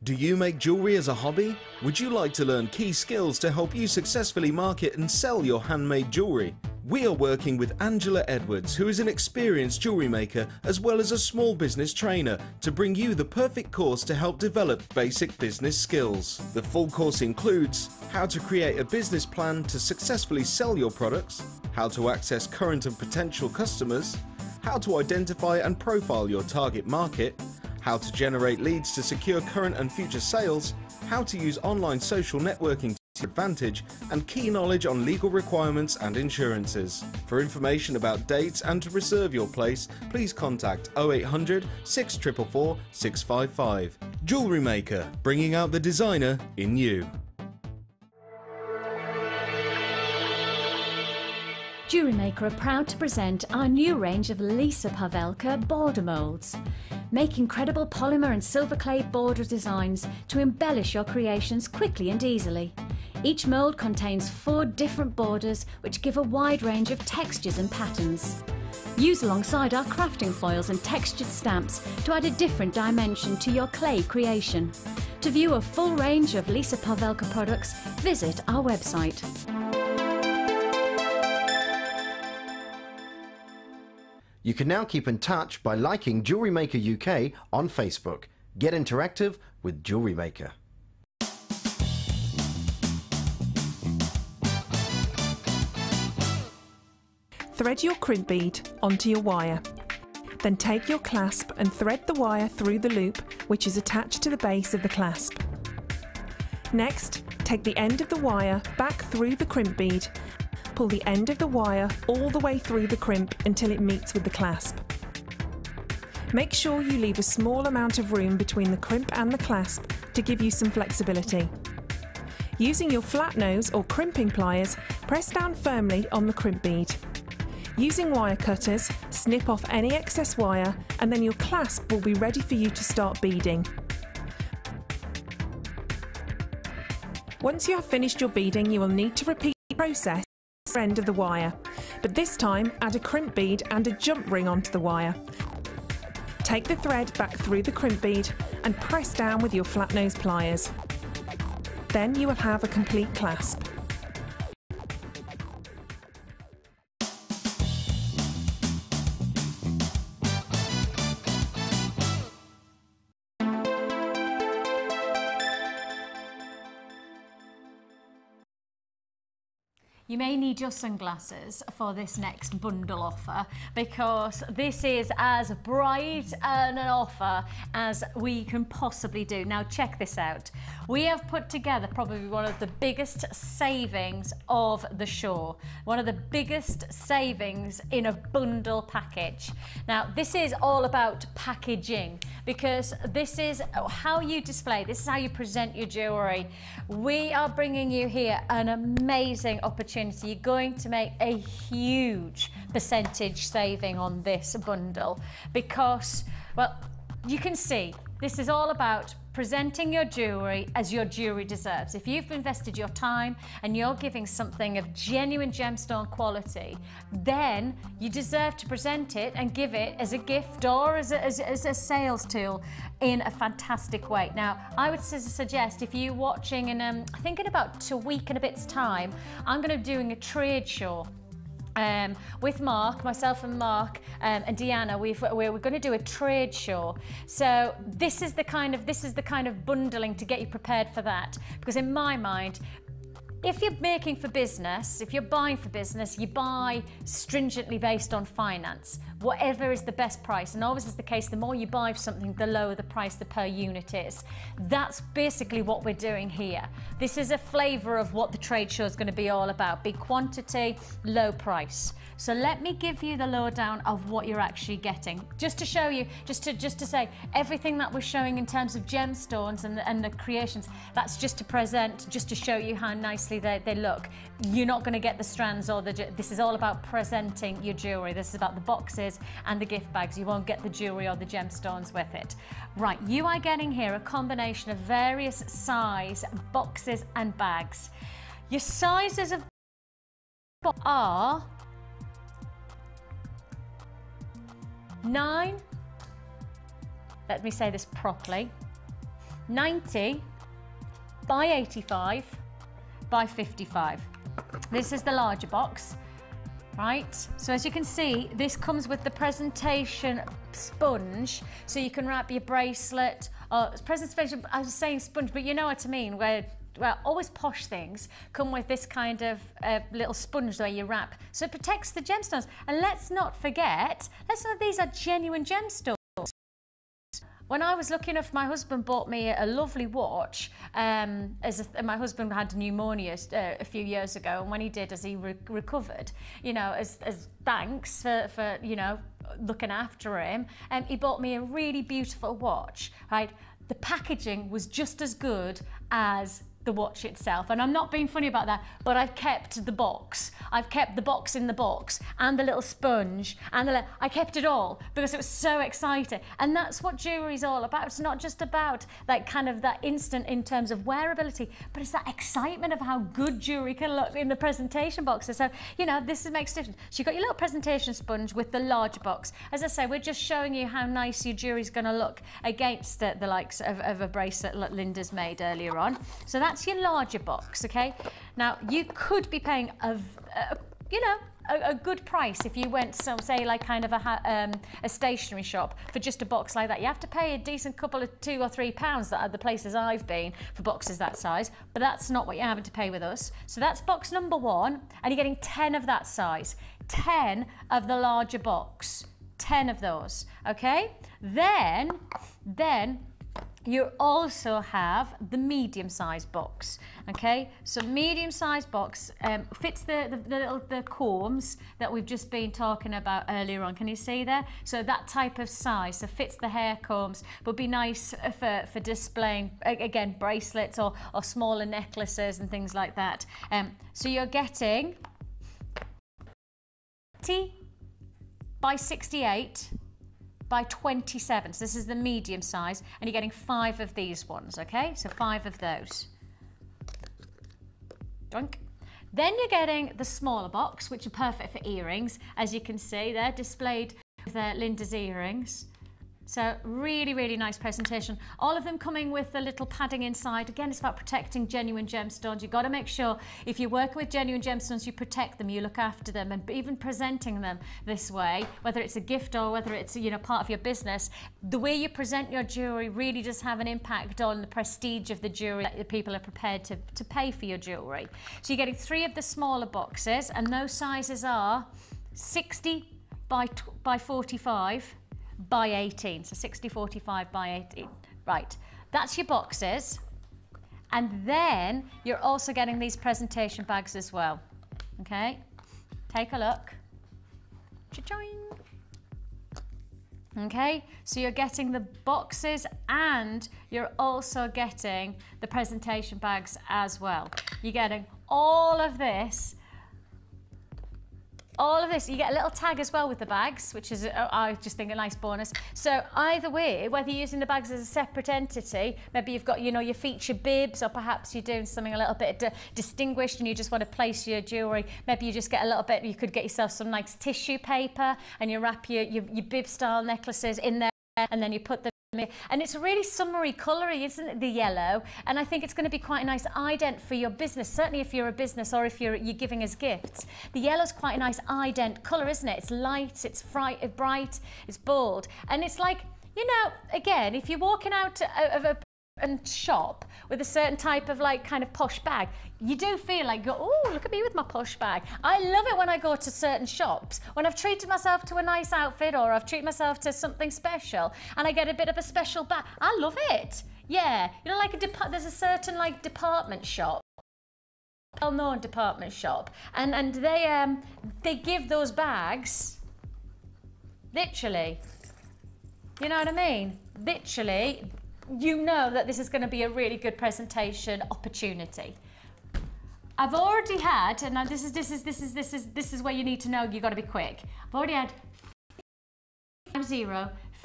Do you make jewellery as a hobby? Would you like to learn key skills to help you successfully market and sell your handmade jewellery? We are working with Angela Edwards, who is an experienced jewellery maker as well as a small business trainer, to bring you the perfect course to help develop basic business skills. The full course includes how to create a business plan to successfully sell your products, how to access current and potential customers, how to identify and profile your target market, how to generate leads to secure current and future sales, how to use online social networking to your advantage, and key knowledge on legal requirements and insurances. For information about dates and to reserve your place, please contact 0800 644 655. Jewellery Maker, bringing out the designer in you. Jewellery Maker are proud to present our new range of Lisa Pavelka border moulds. Make incredible polymer and silver clay border designs to embellish your creations quickly and easily. Each mould contains 4 different borders which give a wide range of textures and patterns. Use alongside our crafting foils and textured stamps to add a different dimension to your clay creation. To view a full range of Lisa Pavelka products, visit our website. You can now keep in touch by liking Jewellery Maker UK on Facebook. Get interactive with Jewellery Maker. Thread your crimp bead onto your wire. Then take your clasp and thread the wire through the loop which is attached to the base of the clasp. Next, take the end of the wire back through the crimp bead. Pull the end of the wire all the way through the crimp until it meets with the clasp. Make sure you leave a small amount of room between the crimp and the clasp to give you some flexibility. Using your flat nose or crimping pliers, press down firmly on the crimp bead. Using wire cutters, snip off any excess wire and then your clasp will be ready for you to start beading. Once you have finished your beading, you will need to repeat the process end of the wire, but this time add a crimp bead and a jump ring onto the wire. Take the thread back through the crimp bead and press down with your flat nose pliers. Then you will have a complete clasp. You may need your sunglasses for this next bundle offer because this is as bright an offer as we can possibly do. Now check this out. We have put together probably one of the biggest savings of the show. One of the biggest savings in a bundle package. Now this is all about packaging because this is how you display, this is how you present your jewellery. We are bringing you here an amazing opportunity. You're going to make a huge percentage saving on this bundle because, well, you can see this is all about presenting your jewellery as your jewellery deserves. If you've invested your time and you're giving something of genuine gemstone quality, then you deserve to present it and give it as a gift or as a sales tool in a fantastic way. Now, I would suggest if you're watching in, I think in about a week and a bit's time, I'm going to be doing a trade show with Mark, myself and Mark and Deanna, we're going to do a trade show. So this is the kind of bundling to get you prepared for that. Because in my mind, if you're making for business, if you're buying for business, you buy stringently based on finance, whatever is the best price. And always is the case, the more you buy something, the lower the price the per unit is. That's basically what we're doing here. This is a flavour of what the trade show is going to be all about. Big quantity, low price. So let me give you the lowdown of what you're actually getting. Just to show you, just to say, everything that we're showing in terms of gemstones and the creations, that's just to present, just to show you how nicely they look. You're not going to get the strands or this is all about presenting your jewellery. This is about the boxes and the gift bags. You won't get the jewellery or the gemstones with it. Right, you are getting here a combination of various size boxes and bags. Your sizes of are 9, let me say this properly, 90 by 85 by 55. This is the larger box, right? So as you can see, this comes with the presentation sponge, so you can wrap your bracelet, or presentation, I was saying sponge, but you know what I mean, where well, always posh things come with this kind of little sponge where you wrap, so it protects the gemstones. And let's not forget, these are genuine gemstones. When I was lucky enough, my husband bought me a lovely watch. My husband had pneumonia a few years ago, and when he did, as he recovered, you know, as thanks for you know, looking after him, he bought me a really beautiful watch. Right, the packaging was just as good as the watch itself, and I'm not being funny about that, but I've kept the box. I've kept the box in the box and the little sponge and I kept it all because it was so exciting. And that's what jewelry is all about. It's not just about that kind of that instant in terms of wearability, but it's that excitement of how good jewelry can look in the presentation boxes. So, you know, this makes a difference. So you've got your little presentation sponge with the larger box. As I say, we're just showing you how nice your jewelry is going to look against the likes of a bracelet that Linda's made earlier on. So that's your larger box, okay? Now, you could be paying a good price if you went, so say, like kind of a stationery shop for just a box like that. You have to pay a decent couple of £2 or £3 that are the places I've been for boxes that size, but that's not what you're having to pay with us. So that's box number 1, and you're getting 10 of that size, 10 of the larger box, 10 of those, okay? Then you also have the medium-sized box, okay? So medium-sized box fits the combs that we've just been talking about earlier on. Can you see there? So that type of size, so fits the hair combs, would be nice for displaying, again, bracelets or smaller necklaces and things like that. So you're getting 80 by 68 by 27, so this is the medium size, and you're getting 5 of these ones, okay? So 5 of those. Drunk. Then you're getting the smaller box, which are perfect for earrings. As you can see, they're displayed with Linda's earrings. So really, really nice presentation. All of them coming with a little padding inside. Again, it's about protecting genuine gemstones. You've got to make sure if you're working with genuine gemstones, you protect them, you look after them, and even presenting them this way, whether it's a gift or whether it's, you know, part of your business, the way you present your jewellery really does have an impact on the prestige of the jewellery that the people are prepared to pay for your jewellery. So you're getting 3 of the smaller boxes, and those sizes are 60 by 45 by 18, so 60, 45 by 18. Right, that's your boxes. And then you're also getting these presentation bags as well. Okay, take a look. Cha-ching. Okay, so you're getting the boxes and you're also getting the presentation bags as well. You're getting all of this. All of this, you get a little tag as well with the bags, which is, I just think, a nice bonus. So either way, whether you're using the bags as a separate entity, maybe you've got, you know, your feature bibs, or perhaps you're doing something a little bit distinguished and you just want to place your jewellery, maybe you just get a little bit, you could get yourself some nice tissue paper and you wrap your bib style necklaces in there, and then you put them And it's a really summery colour-y, isn't it, the yellow? And I think it's going to be quite a nice ident for your business, certainly if you're a business or if you're giving us gifts. The yellow's quite a nice ident colour, isn't it? It's light, it's bright, it's bold. And it's like, you know, again, if you're walking out of a shop with a certain type of like kind of posh bag, you do feel like, oh, look at me with my posh bag. I love it when I go to certain shops, when I've treated myself to a nice outfit or I've treated myself to something special and I get a bit of a special bag. I love it. Yeah, you know, like there's a certain like department shop, well-known department shop, and they give those bags literally. You know what I mean? Literally. You know that this is going to be a really good presentation opportunity. I've already had, and now this is where you need to know you've got to be quick. I've already had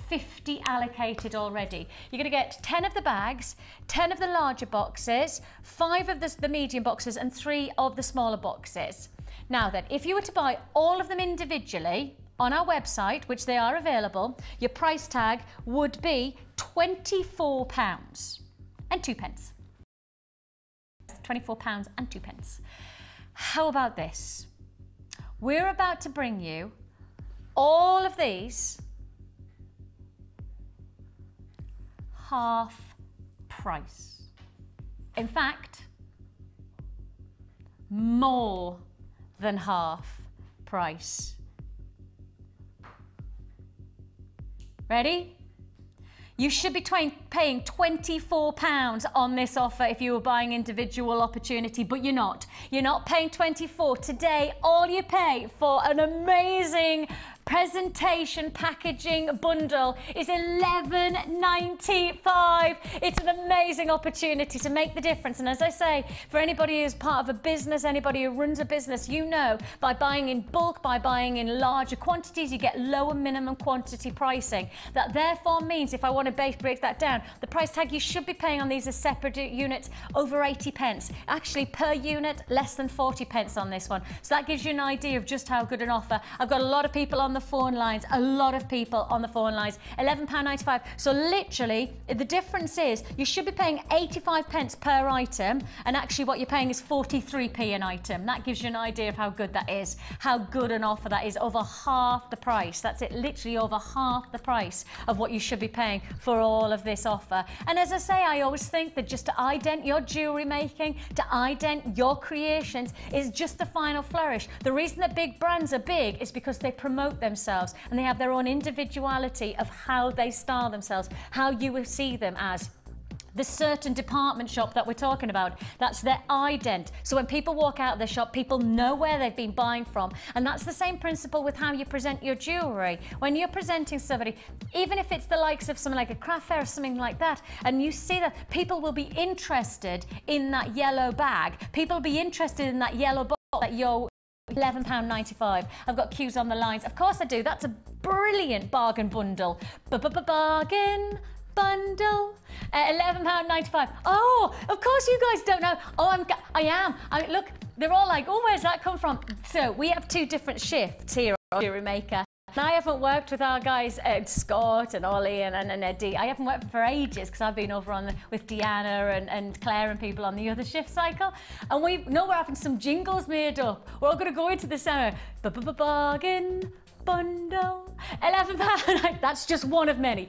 50 allocated already. You're going to get 10 of the bags, 10 of the larger boxes, 5 of the medium boxes, and 3 of the smaller boxes. Now then, if you were to buy all of them individually on our website, which they are available, your price tag would be £24 and 2 pence. £24 and 2 pence. How about this? We're about to bring you all of these half price. In fact, more than half price. Ready? You should be paying £24 on this offer if you were buying individual opportunity, but you're not. You're not paying £24. Today, all you pay for an amazing presentation packaging bundle is $11.95. It's an amazing opportunity to make the difference. And as I say, for anybody who's part of a business, anybody who runs a business, you know, by buying in bulk, by buying in larger quantities, you get lower minimum quantity pricing. That therefore means, if I want to break that down, the price tag you should be paying on these as separate units over 80 pence. Actually, per unit, less than 40 pence on this one. So that gives you an idea of just how good an offer. I've got a lot of people on the phone lines, £11.95. So literally, the difference is you should be paying 85 pence per item, and actually what you're paying is 43p an item. That gives you an idea of how good that is, how good an offer that is, over half the price. That's it, literally over half the price of what you should be paying for all of this offer. And as I say, I always think that just to ident your jewellery making, to ident your creations is just the final flourish. The reason that big brands are big is because they promote themselves and they have their own individuality of how they style themselves, how you will see them as. The certain department shop that we're talking about, that's their ident. So when people walk out of the shop, people know where they've been buying from. And that's the same principle with how you present your jewellery. When you're presenting somebody, even if it's the likes of something like a craft fair or something like that, and you see that people will be interested in that yellow bag, people will be interested in that yellow box that you're £11.95. I've got queues on the lines. Of course I do. That's a brilliant bargain bundle. Bargain bundle. £11.95. Oh, of course you guys don't know. Oh, I am. Look, they're all like, oh, where's that come from? So we have 2 different shifts here at Jewellery Maker. And I haven't worked with our guys, Scott and Ollie and Eddie. I haven't worked for ages because I've been over with Deanna and Claire and people on the other shift cycle. And we know we're having some jingles made up. We're all going to go into the centre. Bargain bundle. £11. That's just one of many.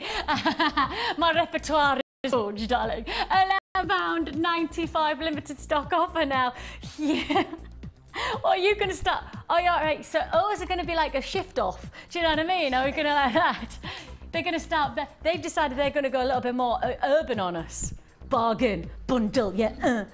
My repertoire is huge, darling. £11.95 limited stock offer now. Yeah. Or are you going to start? Oh, yeah, right. So, is it going to be like a shift off? Do you know what I mean? Are we going to like that? They're going to start. They've decided they're going to go a little bit more urban on us. Bargain bundle, yeah.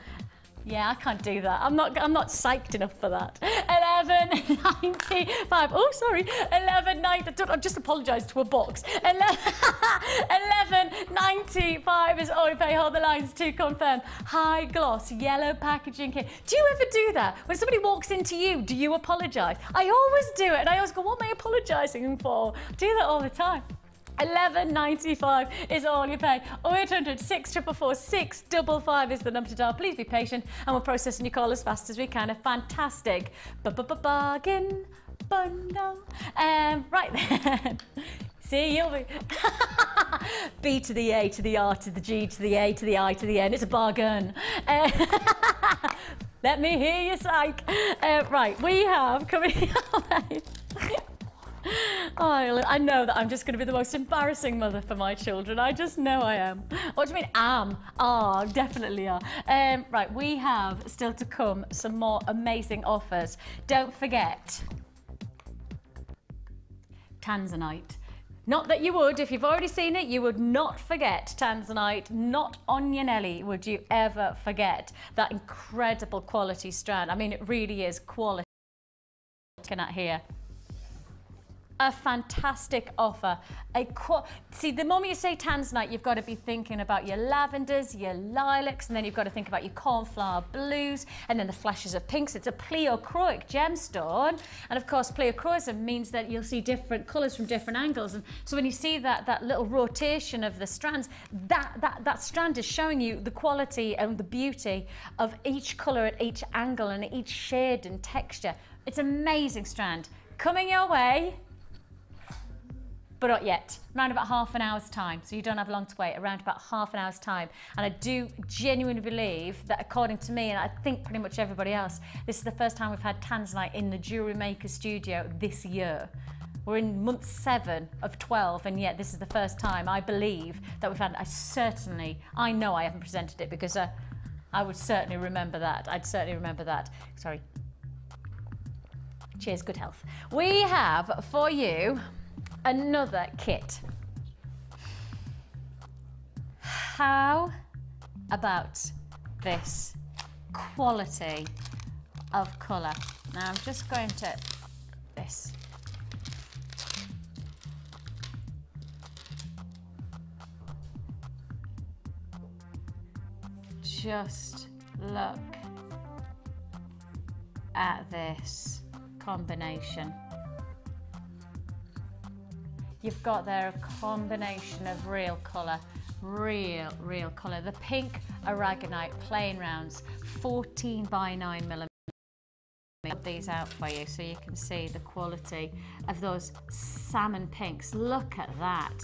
Yeah, I can't do that. I'm not psyched enough for that. £11.95. Oh, sorry. £11.90. I just apologised to a box. £11.95 is all you pay. Hold the lines to confirm. High gloss yellow packaging kit. Do you ever do that? When somebody walks into you, do you apologise? I always do it, and I always go, what am I apologising for? I do that all the time. £11.95 is all you pay. 0800 644 655 is the number to dial. Please be patient and we're processing your call as fast as we can. A fantastic bargain bundle. Right then. See, you'll be... B to the A to the R to the G to the A to the I to the N. It's a bargain. Let me hear you, psych. Right, we have coming Oh, I know that I'm just going to be the most embarrassing mother for my children. I just know I am. What do you mean am? Ah, definitely are. Right, we have still to come some more amazing offers. Don't forget, Tanzanite. Not that you would, if you've already seen it, you would not forget Tanzanite. Not on your Nelly would you ever forget that incredible quality strand. I mean, it really is quality. Looking at here. A fantastic offer. See, the moment you say Tanzanite, you've got to be thinking about your lavenders, your lilacs, and then you've got to think about your cornflower blues, and then the flashes of pinks. It's a pleochroic gemstone, and of course, pleochroism means that you'll see different colours from different angles. And so when you see that little rotation of the strands, that strand is showing you the quality and the beauty of each colour at each angle and each shade and texture. It's an amazing strand. Coming your way. But not yet, around about half an hour's time, so you don't have long to wait, around about half an hour's time. And I do genuinely believe that, according to me, and I think pretty much everybody else, this is the first time we've had Tanzanite in the Jewellery Maker studio this year. We're in month 7 of 12, and yet this is the first time, I believe, that we've had, I know I haven't presented it, because I would certainly remember that. I'd certainly remember that. Sorry. Cheers, good health. We have, for you, another kit. How about this quality of colour? Now I'm just going to this. Just look at this combination. You've got there a combination of real colour, real colour. The pink aragonite plain rounds, 14 by 9mm. Put these out for you so you can see the quality of those salmon pinks. Look at that.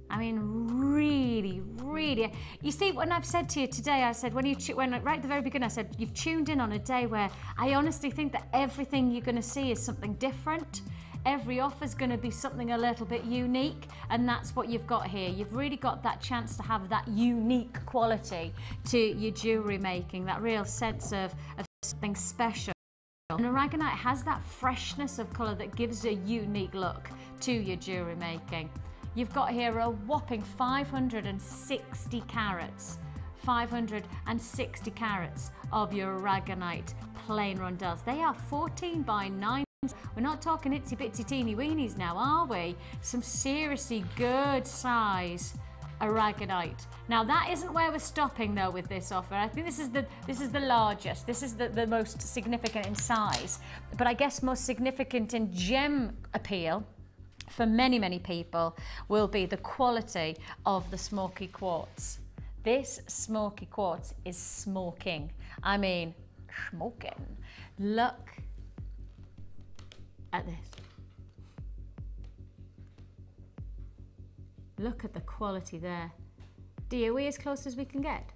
I mean, really, you see, when I've said to you today, I said, right at the very beginning, I said, you've tuned in on a day where I honestly think that everything you're going to see is something different. Every offer is going to be something a little bit unique, and that's what you've got here. You've really got that chance to have that unique quality to your jewellery making, that real sense of something special. And aragonite has that freshness of colour that gives a unique look to your jewellery making. You've got here a whopping 560 carats. 560 carats of your aragonite plain rondelles. They are 14 by 9. We're not talking itsy bitsy teeny weenies now, are we? Some seriously good size aragonite. Now that isn't where we're stopping though with this offer. I think this is the largest. This is the most significant in size, but I guess most significant in gem appeal for many people will be the quality of the smoky quartz. This smoky quartz is smoking. I mean, smoking. Look at this. Look at the quality there. Dear, are we as close as we can get?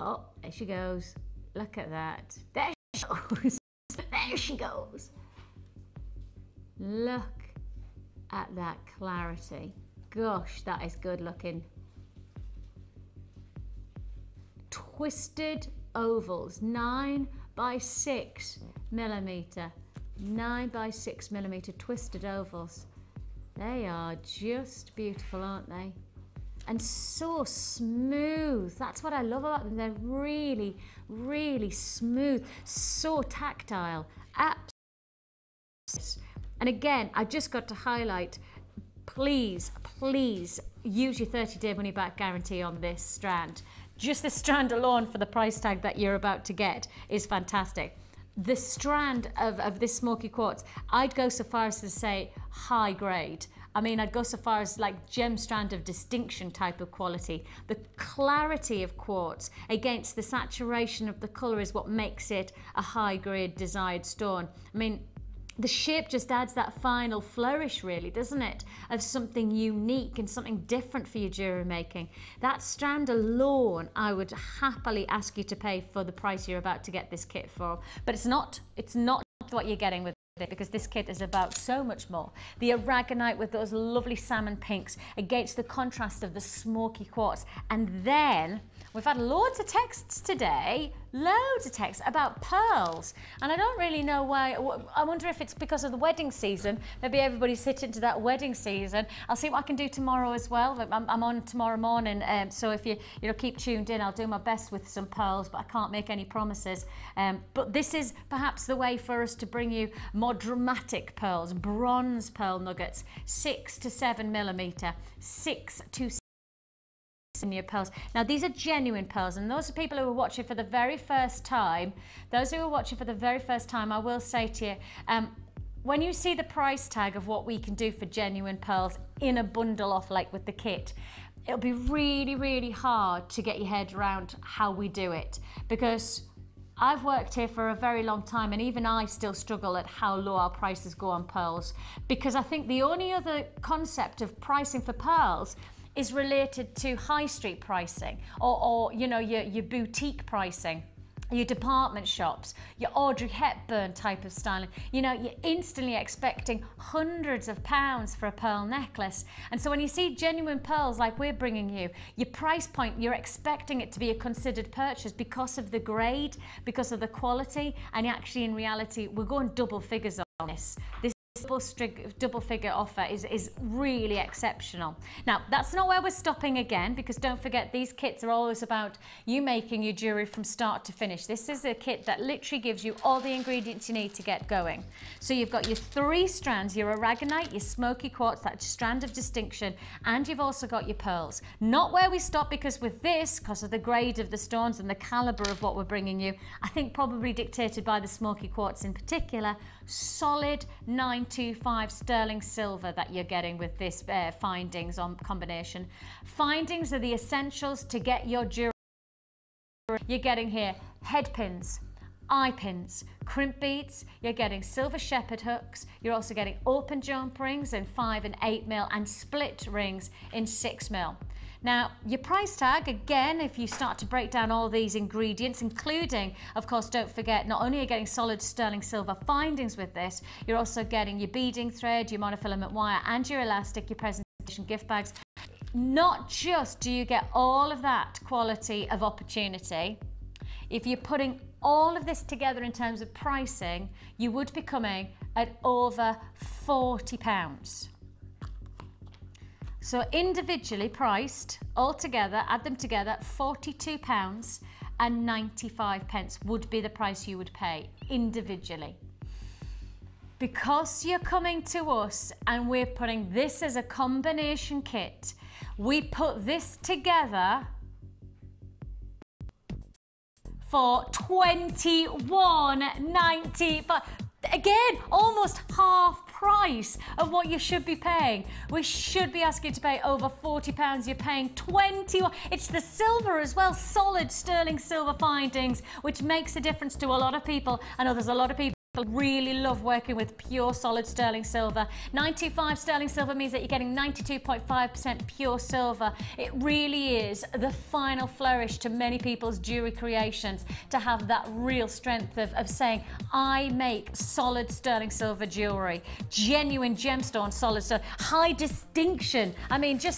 Oh, there she goes. Look at that. There she goes. There she goes. Look at that clarity. Gosh, that is good looking. Twisted ovals, 9 by 6 millimeter. 9 by 6 millimeter twisted ovals. They are just beautiful, aren't they? And so smooth. That's what I love about them. They're really smooth, so tactile. Absolutely. And again, I just got to highlight, please use your 30-day money-back guarantee on this strand. Just the strand alone for the price tag that you're about to get is fantastic. The strand of this smoky quartz, I'd go so far as to say high grade. I mean, I'd go so far as like gem strand of distinction type of quality. The clarity of quartz against the saturation of the colour is what makes it a high grade desired stone. I mean, the shape just adds that final flourish, really, doesn't it? Of something unique and something different for your jewellery making. That strand alone, I would happily ask you to pay for the price you're about to get this kit for. But it's not what you're getting with it, because this kit is about so much more. The aragonite with those lovely salmon pinks against the contrast of the smoky quartz. And then we've had loads of texts today, loads of texts about pearls. And I don't really know why. I wonder if it's because of the wedding season. Maybe everybody's hit into that wedding season. I'll see what I can do tomorrow as well. I'm on tomorrow morning, so if you keep tuned in, I'll do my best with some pearls, but I can't make any promises. But this is perhaps the way for us to bring you more dramatic pearls, bronze pearl nuggets, 6 to 7 millimeter, 6 to 7 your pearls. Now these are genuine pearls, and those are people who are watching for the very first time. Those who are watching for the very first time, I will say to you, when you see the price tag of what we can do for genuine pearls in a bundle off like with the kit, it'll be really, really hard to get your head around how we do it, because I've worked here for a very long time, and even I still struggle at how low our prices go on pearls, because I think the only other concept of pricing for pearls is related to high street pricing, or you know, your boutique pricing, your department shops, your Audrey Hepburn type of styling. You know, you're instantly expecting hundreds of pounds for a pearl necklace. And so when you see genuine pearls like we're bringing you, your price point, you're expecting it to be a considered purchase because of the grade, because of the quality, and actually in reality, we're going double figures on this. This double figure offer is really exceptional. Now, that's not where we're stopping again, because don't forget, these kits are always about you making your jewellery from start to finish. This is a kit that literally gives you all the ingredients you need to get going. So you've got your 3 strands, your aragonite, your smoky quartz, that strand of distinction, and you've also got your pearls. Not where we stop, because with this, because of the grade of the stones and the calibre of what we're bringing you, I think probably dictated by the smoky quartz in particular, solid 925 sterling silver that you're getting with this findings on combination. Findings are the essentials to get your jewelry. You're getting here head pins, eye pins, crimp beads, you're getting silver shepherd hooks, you're also getting open jump rings in 5 and 8 mil, and split rings in 6 mil. Now, your price tag, again, if you start to break down all these ingredients, including, of course, don't forget, not only are you getting solid sterling silver findings with this, you're also getting your beading thread, your monofilament wire, and your elastic, your presentation gift bags. Not just do you get all of that quality of opportunity, if you're putting all of this together in terms of pricing, you would be coming at over £40. So individually priced, all together, add them together, £42.95 would be the price you would pay individually. Because you're coming to us and we're putting this as a combination kit, we put this together for £21.95. Again, almost half price of what you should be paying. We should be asking you to pay over £40. You're paying 21. It's the silver as well, solid sterling silver findings, which makes a difference to a lot of people. I know there's a lot of people really love working with pure solid sterling silver. 925 sterling silver means that you're getting 92.5% pure silver. It really is the final flourish to many people's jewelry creations, to have that real strength of saying, I make solid sterling silver jewelry, genuine gemstone solid silver, high distinction. I mean, just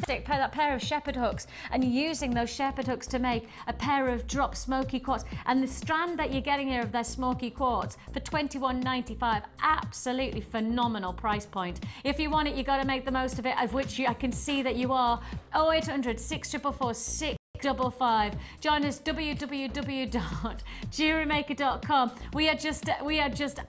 that pair of shepherd hooks, and using those shepherd hooks to make a pair of drop smoky quartz, and the strand that you're getting here of their smoky quartz for £21.95, absolutely phenomenal price point. If you want it, you got to make the most of it, of which I can see that you are. 0800 644 655. Join us, www.jewellerymaker.com. We are just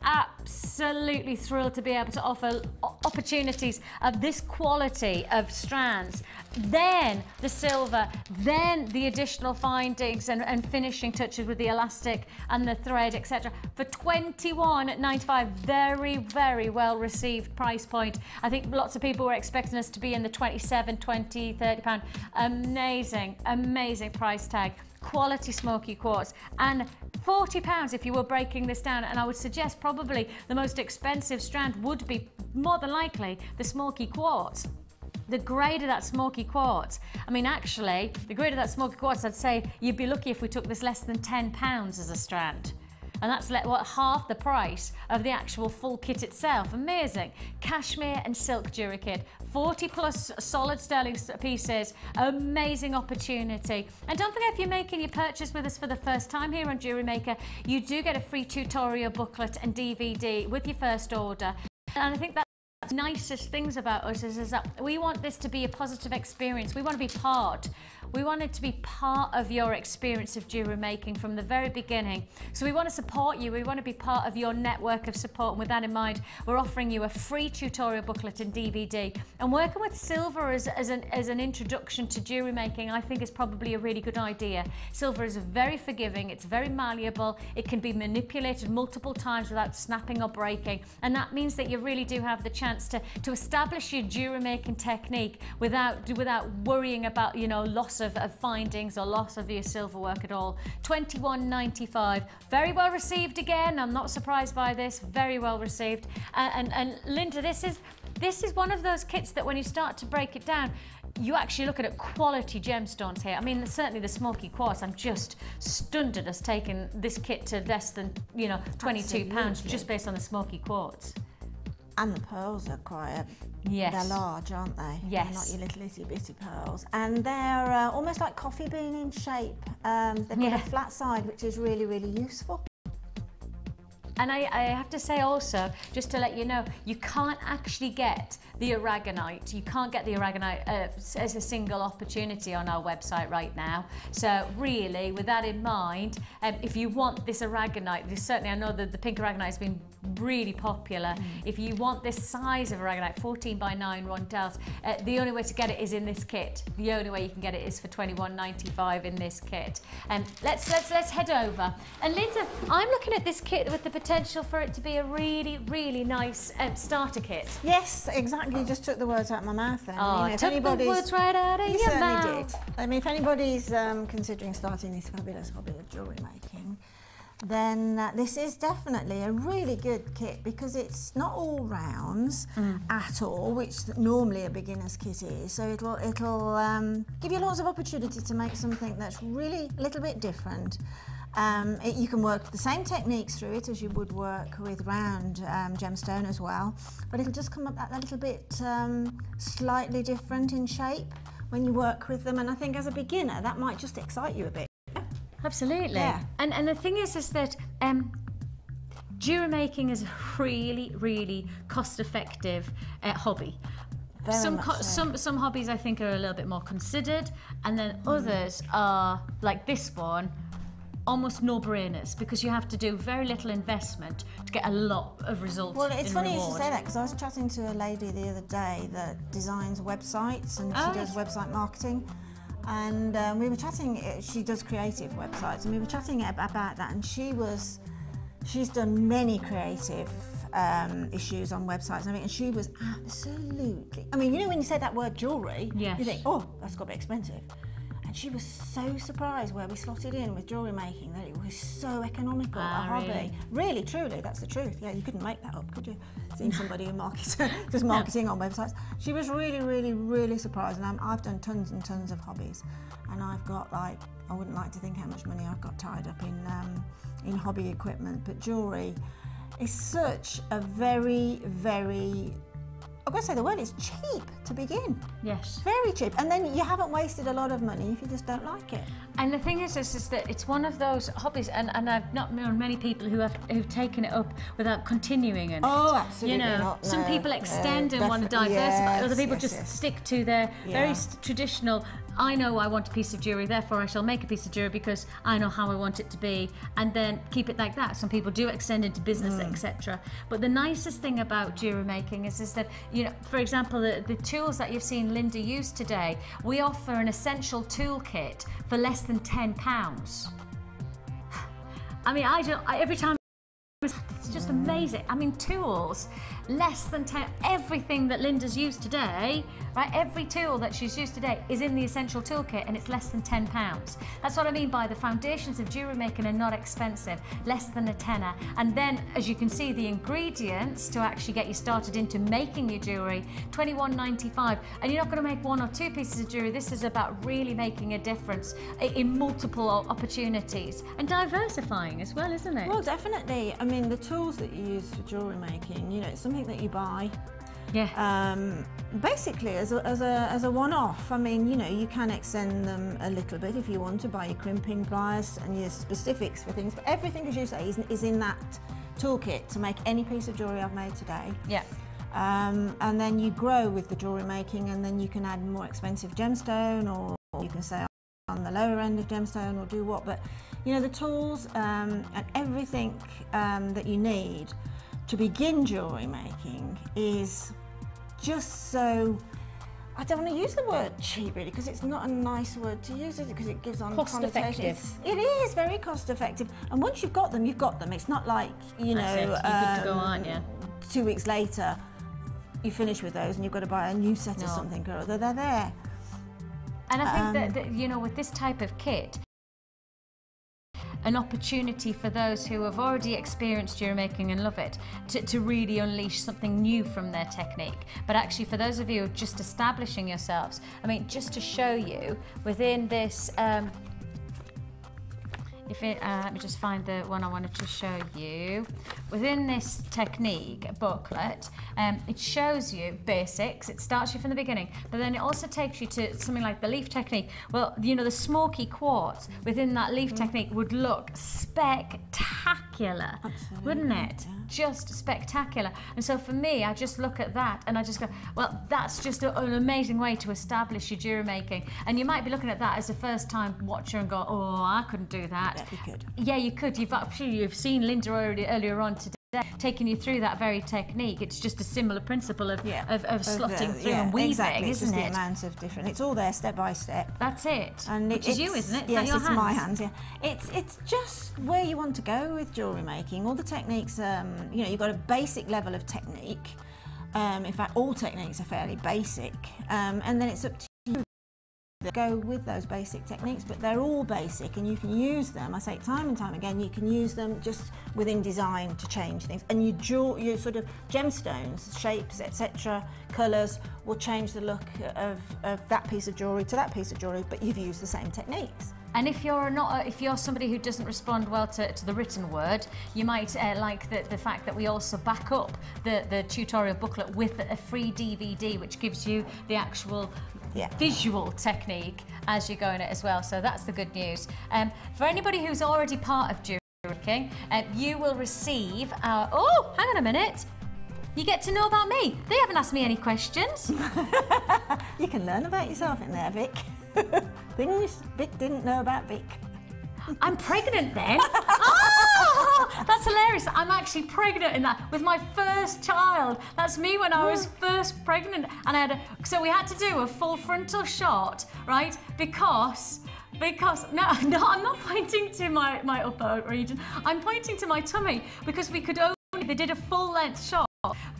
absolutely thrilled to be able to offer opportunities of this quality of strands, then the silver, then the additional findings and finishing touches with the elastic and the thread, etc. for £21.95. Very, very well received price point. I think lots of people were expecting us to be in the £27, £20, £30. Amazing, amazing price tag. Quality smoky quartz, and £40 if you were breaking this down, and I would suggest probably the most expensive strand would be more than likely the smoky quartz. The grade of that smoky quartz, I mean actually, the grade of that smoky quartz, I'd say you'd be lucky if we took this less than £10 as a strand. And that's what, half the price of the actual full kit itself. Amazing. Cashmere and silk jewellery kit. 40 plus solid sterling pieces. Amazing opportunity. And don't forget, if you're making your purchase with us for the first time here on Jewellery Maker, you do get a free tutorial booklet and DVD with your first order. And I think that the nicest things about us is that we want this to be a positive experience. We want to be part. We want it to be part of your experience of jewellery making from the very beginning. So we want to support you. We want to be part of your network of support. And with that in mind, we're offering you a free tutorial booklet and DVD. And working with silver as an introduction to jewellery making, I think is probably a really good idea. Silver is very forgiving. It's very malleable. It can be manipulated multiple times without snapping or breaking. And that means that you really do have the chance to establish your jewellery making technique without worrying about, you know, loss of findings or loss of your silver work at all. $21.95. Very well received again. I'm not surprised by this. Very well received. And Linda, this is one of those kits that when you start to break it down, you actually look at quality gemstones here. I mean, certainly the smoky quartz, I'm just stunned at us taking this kit to less than, you know, £22 just based on the smoky quartz. And the pearls are quite, yes, they're large, aren't they? Yes. They're not your little itty bitty pearls. And they're almost like coffee bean in shape. They've got a flat side, which is really, really useful. And I have to say also, just to let you know, you can't actually get the aragonite. You can't get the aragonite as a single opportunity on our website right now. So really, with that in mind, if you want this aragonite, certainly I know that the pink aragonite has been really popular. If you want this size of aragonite, 14x9 rondelles, the only way to get it is in this kit. The only way you can get it is for $21.95 in this kit. Let's head over. And Linda, I'm looking at this kit with the potential for it to be a really, really nice starter kit. Yes, exactly. You just took the words out of my mouth then. Oh, you know, took the words right out of your mouth. You certainly did. I mean, if anybody's considering starting this fabulous hobby of jewellery making, then this is definitely a really good kit because it's not all rounds at all, which normally a beginner's kit is. So it'll give you lots of opportunity to make something that's really a little bit different. You can work the same techniques through it as you would work with round gemstone as well, but it'll just come up a little bit slightly different in shape when you work with them, and I think as a beginner that might just excite you a bit. Absolutely. Yeah. And the thing is that jewellery making is a really, really cost-effective hobby. Some hobbies I think are a little bit more considered, and then others are, like this one, almost no-brainers because you have to do very little investment to get a lot of results. Well, it's funny you should say that because I was chatting to a lady the other day that designs websites and she does website marketing. And we were chatting, she does creative websites, and we were chatting about that, and she's done many creative issues on websites and everything, and she was absolutely, I mean, you know when you say that word jewellery, yes, you think, oh, that's got to be expensive. And she was so surprised where we slotted in with jewellery making, that it was so economical, a hobby. Really, truly, that's the truth. Yeah, you couldn't make that up, could you? Seeing somebody who does marketing on websites. She was really, really, really surprised. And I've done tons and tons of hobbies. And I've got, like, I wouldn't like to think how much money I've got tied up in hobby equipment. But jewellery is such a very, very, I've got to say the word is cheap to begin. Yes. Very cheap. And then you haven't wasted a lot of money if you just don't like it. And the thing is that it's one of those hobbies, and I've not known many people who've taken it up without continuing. And oh, absolutely not. Some people extend and want to diversify. Other people just stick to their very traditional. I know I want a piece of jewellery, therefore I shall make a piece of jewellery because I know how I want it to be, and then keep it like that. Some people do extend into business, etc. But the nicest thing about jewellery making is that, you know, for example, the tools that you've seen Linda use today, we offer an essential toolkit for less than £10. I mean, every time it's just amazing. I mean, tools, less than 10, everything that Linda's used today right? Every tool that she's used today is in the essential toolkit, and it's less than £10. That's what I mean by the foundations of jewellery making are not expensive, less than a tenner. And then, as you can see, the ingredients to actually get you started into making your jewellery, £21.95. And you're not going to make 1 or 2 pieces of jewellery. This is about really making a difference in multiple opportunities and diversifying as well, isn't it? Well, definitely. I mean, the tools that you use for jewellery making, you know, it's something that you buy. Yeah. Basically, as a one-off. I mean, you know, you can extend them a little bit if you want to by your crimping pliers and your specifics for things. But everything, as you say, is in that toolkit to make any piece of jewellery I've made today. Yeah. And then you grow with the jewellery making, and then you can add more expensive gemstone, or you can say on the lower end of gemstone, or do what. But you know, the tools and everything that you need to begin jewellery making is just so, I don't want to use the word cheap really, because it's not a nice word to use, is it? Because it gives on Cost connotation. effective. It is very cost effective, and once you've got them, you've got them. It's not like, you know, You're good to go, aren't you? 2 weeks later you finish with those and you've got to buy a new set of something or other. They're there. And I think that, you know, with this type of kit, an opportunity for those who have already experienced jewellery making and love it to really unleash something new from their technique. But actually, for those of you who are just establishing yourselves, I mean, just to show you within this, let me just find the one I wanted to show you. Within this technique booklet, it shows you basics. It starts you from the beginning, but then it also takes you to something like the leaf technique. Well, you know, the smoky quartz within that leaf technique would look spectacular, wouldn't it? Yeah. Just spectacular. And so for me, I just look at that and I just go, well, that's just an amazing way to establish your jewellery making. And you might be looking at that as a first time watcher and go, oh, I couldn't do that. Yeah, you could. Yeah, you could. You've seen Linda earlier on today taking you through that very technique. It's just a similar principle of slotting through and weaving, exactly. It's isn't just it? the amounts of different. It's all there step by step. That's it. And which is you, isn't it? Yes, your it's hands? my hands. Yeah, it's just where you want to go with jewellery making. All the techniques, you know, you've got a basic level of technique. In fact, all techniques are fairly basic, and then it's up to you to go with those basic techniques. But they're all basic, and you can use them. I say it time and time again. You can use them just within design to change things, and your sort of gemstones, shapes, etc., colours will change the look of that piece of jewellery to that piece of jewellery. But you've used the same techniques. And if you're somebody who doesn't respond well to the written word, you might like the fact that we also back up the tutorial booklet with a free DVD, which gives you the actual visual technique as you're going it as well. So that's the good news. For anybody who's already part of jewellery making, you will receive our, oh, hang on a minute. You get to know about me. They haven't asked me any questions. You can learn about yourself in there, Vic. Things Vic didn't know about Vic. I'm pregnant then? Oh, that's hilarious. I'm actually pregnant in that with my first child. That's me when I was first pregnant. And I had so we had to do a full frontal shot, right? Because no, I'm not pointing to my upper region. I'm pointing to my tummy because we could only, they did a full length shot.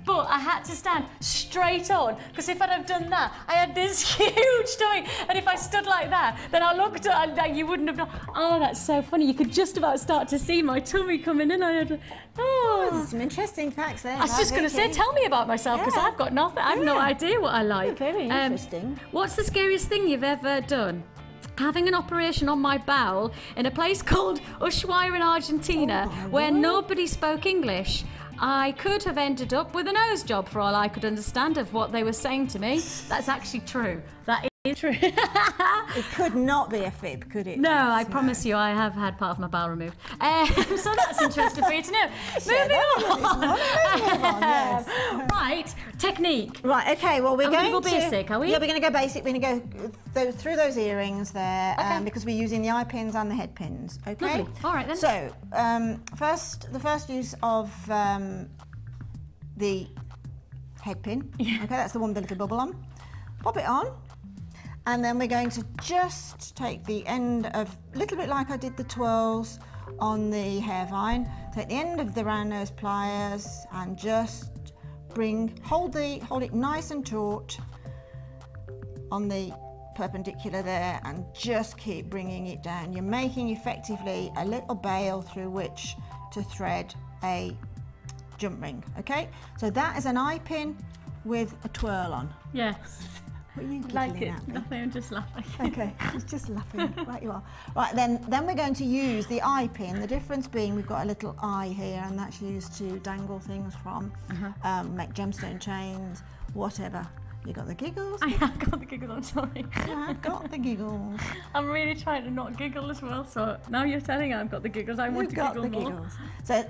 But I had to stand straight on, because if I'd have done that, I had this huge tummy, and if I stood like that, then I looked at, like, you wouldn't have done. Oh, that's so funny. You could just about start to see my tummy coming in. I had, There's some interesting facts there. I was just going to say, tell me about myself, because I've got nothing. I have no idea what I like. Very interesting. What's the scariest thing you've ever done? Having an operation on my bowel in a place called Ushuaia in Argentina, where nobody spoke English. I could have ended up with a nose job for all I could understand of what they were saying to me. That's actually true. That is true. It could not be a fib, could it? No, I promise you, I have had part of my bowel removed. So that's interesting for you to know. Moving on. Right, technique. Right, okay, well, we're going to go basic, are we? Yeah, we're going to go basic. We're going to go through those earrings there, because we're using the eye pins and the head pins, okay? Lovely. All right, then. So, the first use of the head pin, okay, that's the one with the little bubble on. Pop it on, and then we're going to just take the end of, a little bit like I did the twirls on the hair vine, take the end of the round nose pliers and just hold it nice and taut, on the perpendicular there and just keep bringing it down. You're making effectively a little bail through which to thread a jump ring, okay? So that is an eye pin with a twirl on. Yes. What are you Like giggling it. at me? Nothing, I'm just laughing. Okay, he's just laughing. Right, you are. Right, then we're going to use the eye pin. The difference being we've got a little eye here, and that's used to dangle things from, make gemstone chains, whatever. You got the giggles? I have got the giggles, I'm sorry. I've got the giggles. I'm really trying to not giggle as well, so now you're telling I've got the giggles, I want to You've got giggle the more. giggles. So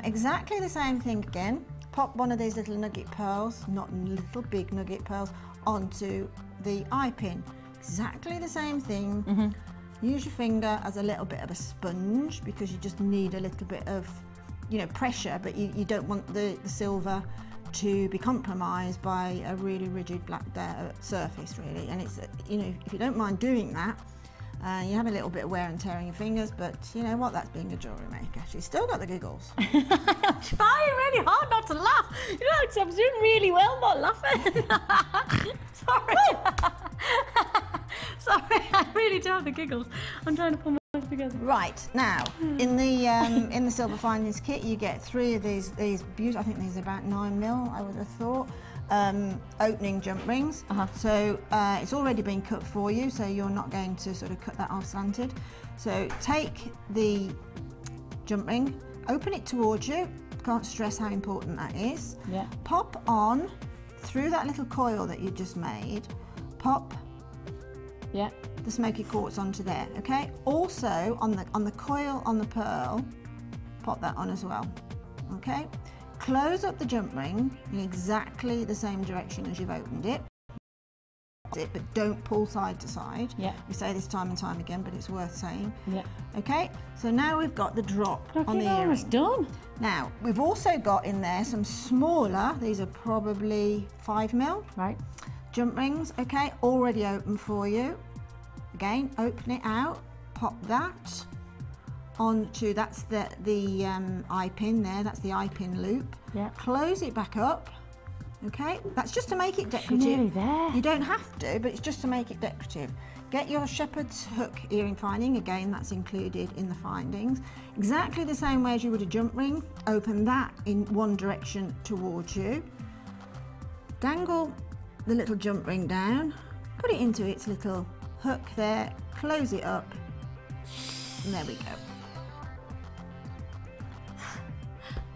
exactly the same thing again. Pop one of these little nugget pearls, not little big nugget pearls, onto the eye pin. Exactly the same thing. Use your finger as a little bit of a sponge because you just need a little bit of, you know, pressure, but you don't want the silver to be compromised by a really rigid black surface, really. And it's, you know, if you don't mind doing that, you have a little bit of wear and tear on your fingers, but you know what, that's being a jewellery maker. She's still got the giggles. I'm trying really hard not to laugh. You know, I'm doing really well not laughing. Sorry. Sorry, I really do have the giggles. I'm trying to pull myself together. Right, now, in the silver findings kit, you get 3 of these beautiful, I think these are about 9mm, I would have thought, opening jump rings. So it's already been cut for you, so you're not going to sort of cut that off slanted. So take the jump ring, open it towards you, can't stress how important that is. Yeah. Pop on through that little coil that you just made, pop the smoky quartz onto there, okay? Also on the coil on the pearl, pop that on as well, okay? Close up the jump ring in exactly the same direction as you've opened it, but don't pull side to side. Yeah. We say this time and time again, but it's worth saying. Yeah. Okay, so now we've got the drop on the earring. It's done. Now, we've also got in there some smaller, these are probably 5mm. Right. Jump rings, okay, already open for you. Again, open it out, pop that onto, that's the eye pin there, that's the eye pin loop. Yeah. Close it back up, okay? That's just to make it decorative. Nearly there. You don't have to, but it's just to make it decorative. Get your shepherd's hook earring finding, again, that's included in the findings. Exactly the same way as you would a jump ring, open that in one direction towards you. Dangle the little jump ring down, put it into its little hook there, close it up, and there we go.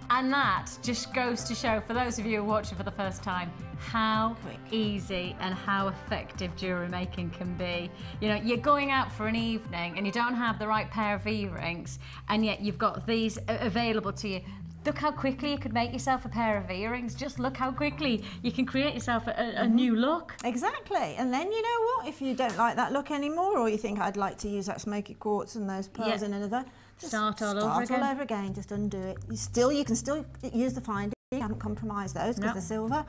And that just goes to show, for those of you who are watching for the first time, how easy and how effective jewellery making can be. You know, you're going out for an evening and you don't have the right pair of earrings, and yet you've got these available to you. Look how quickly you could make yourself a pair of earrings. Just look how quickly you can create yourself a new look. Exactly. And then, you know what, if you don't like that look anymore, or you think I'd like to use that smoky quartz and those pearls in another, just start all over again. Just undo it. You can still use the finding. You haven't compromised those because they're silver,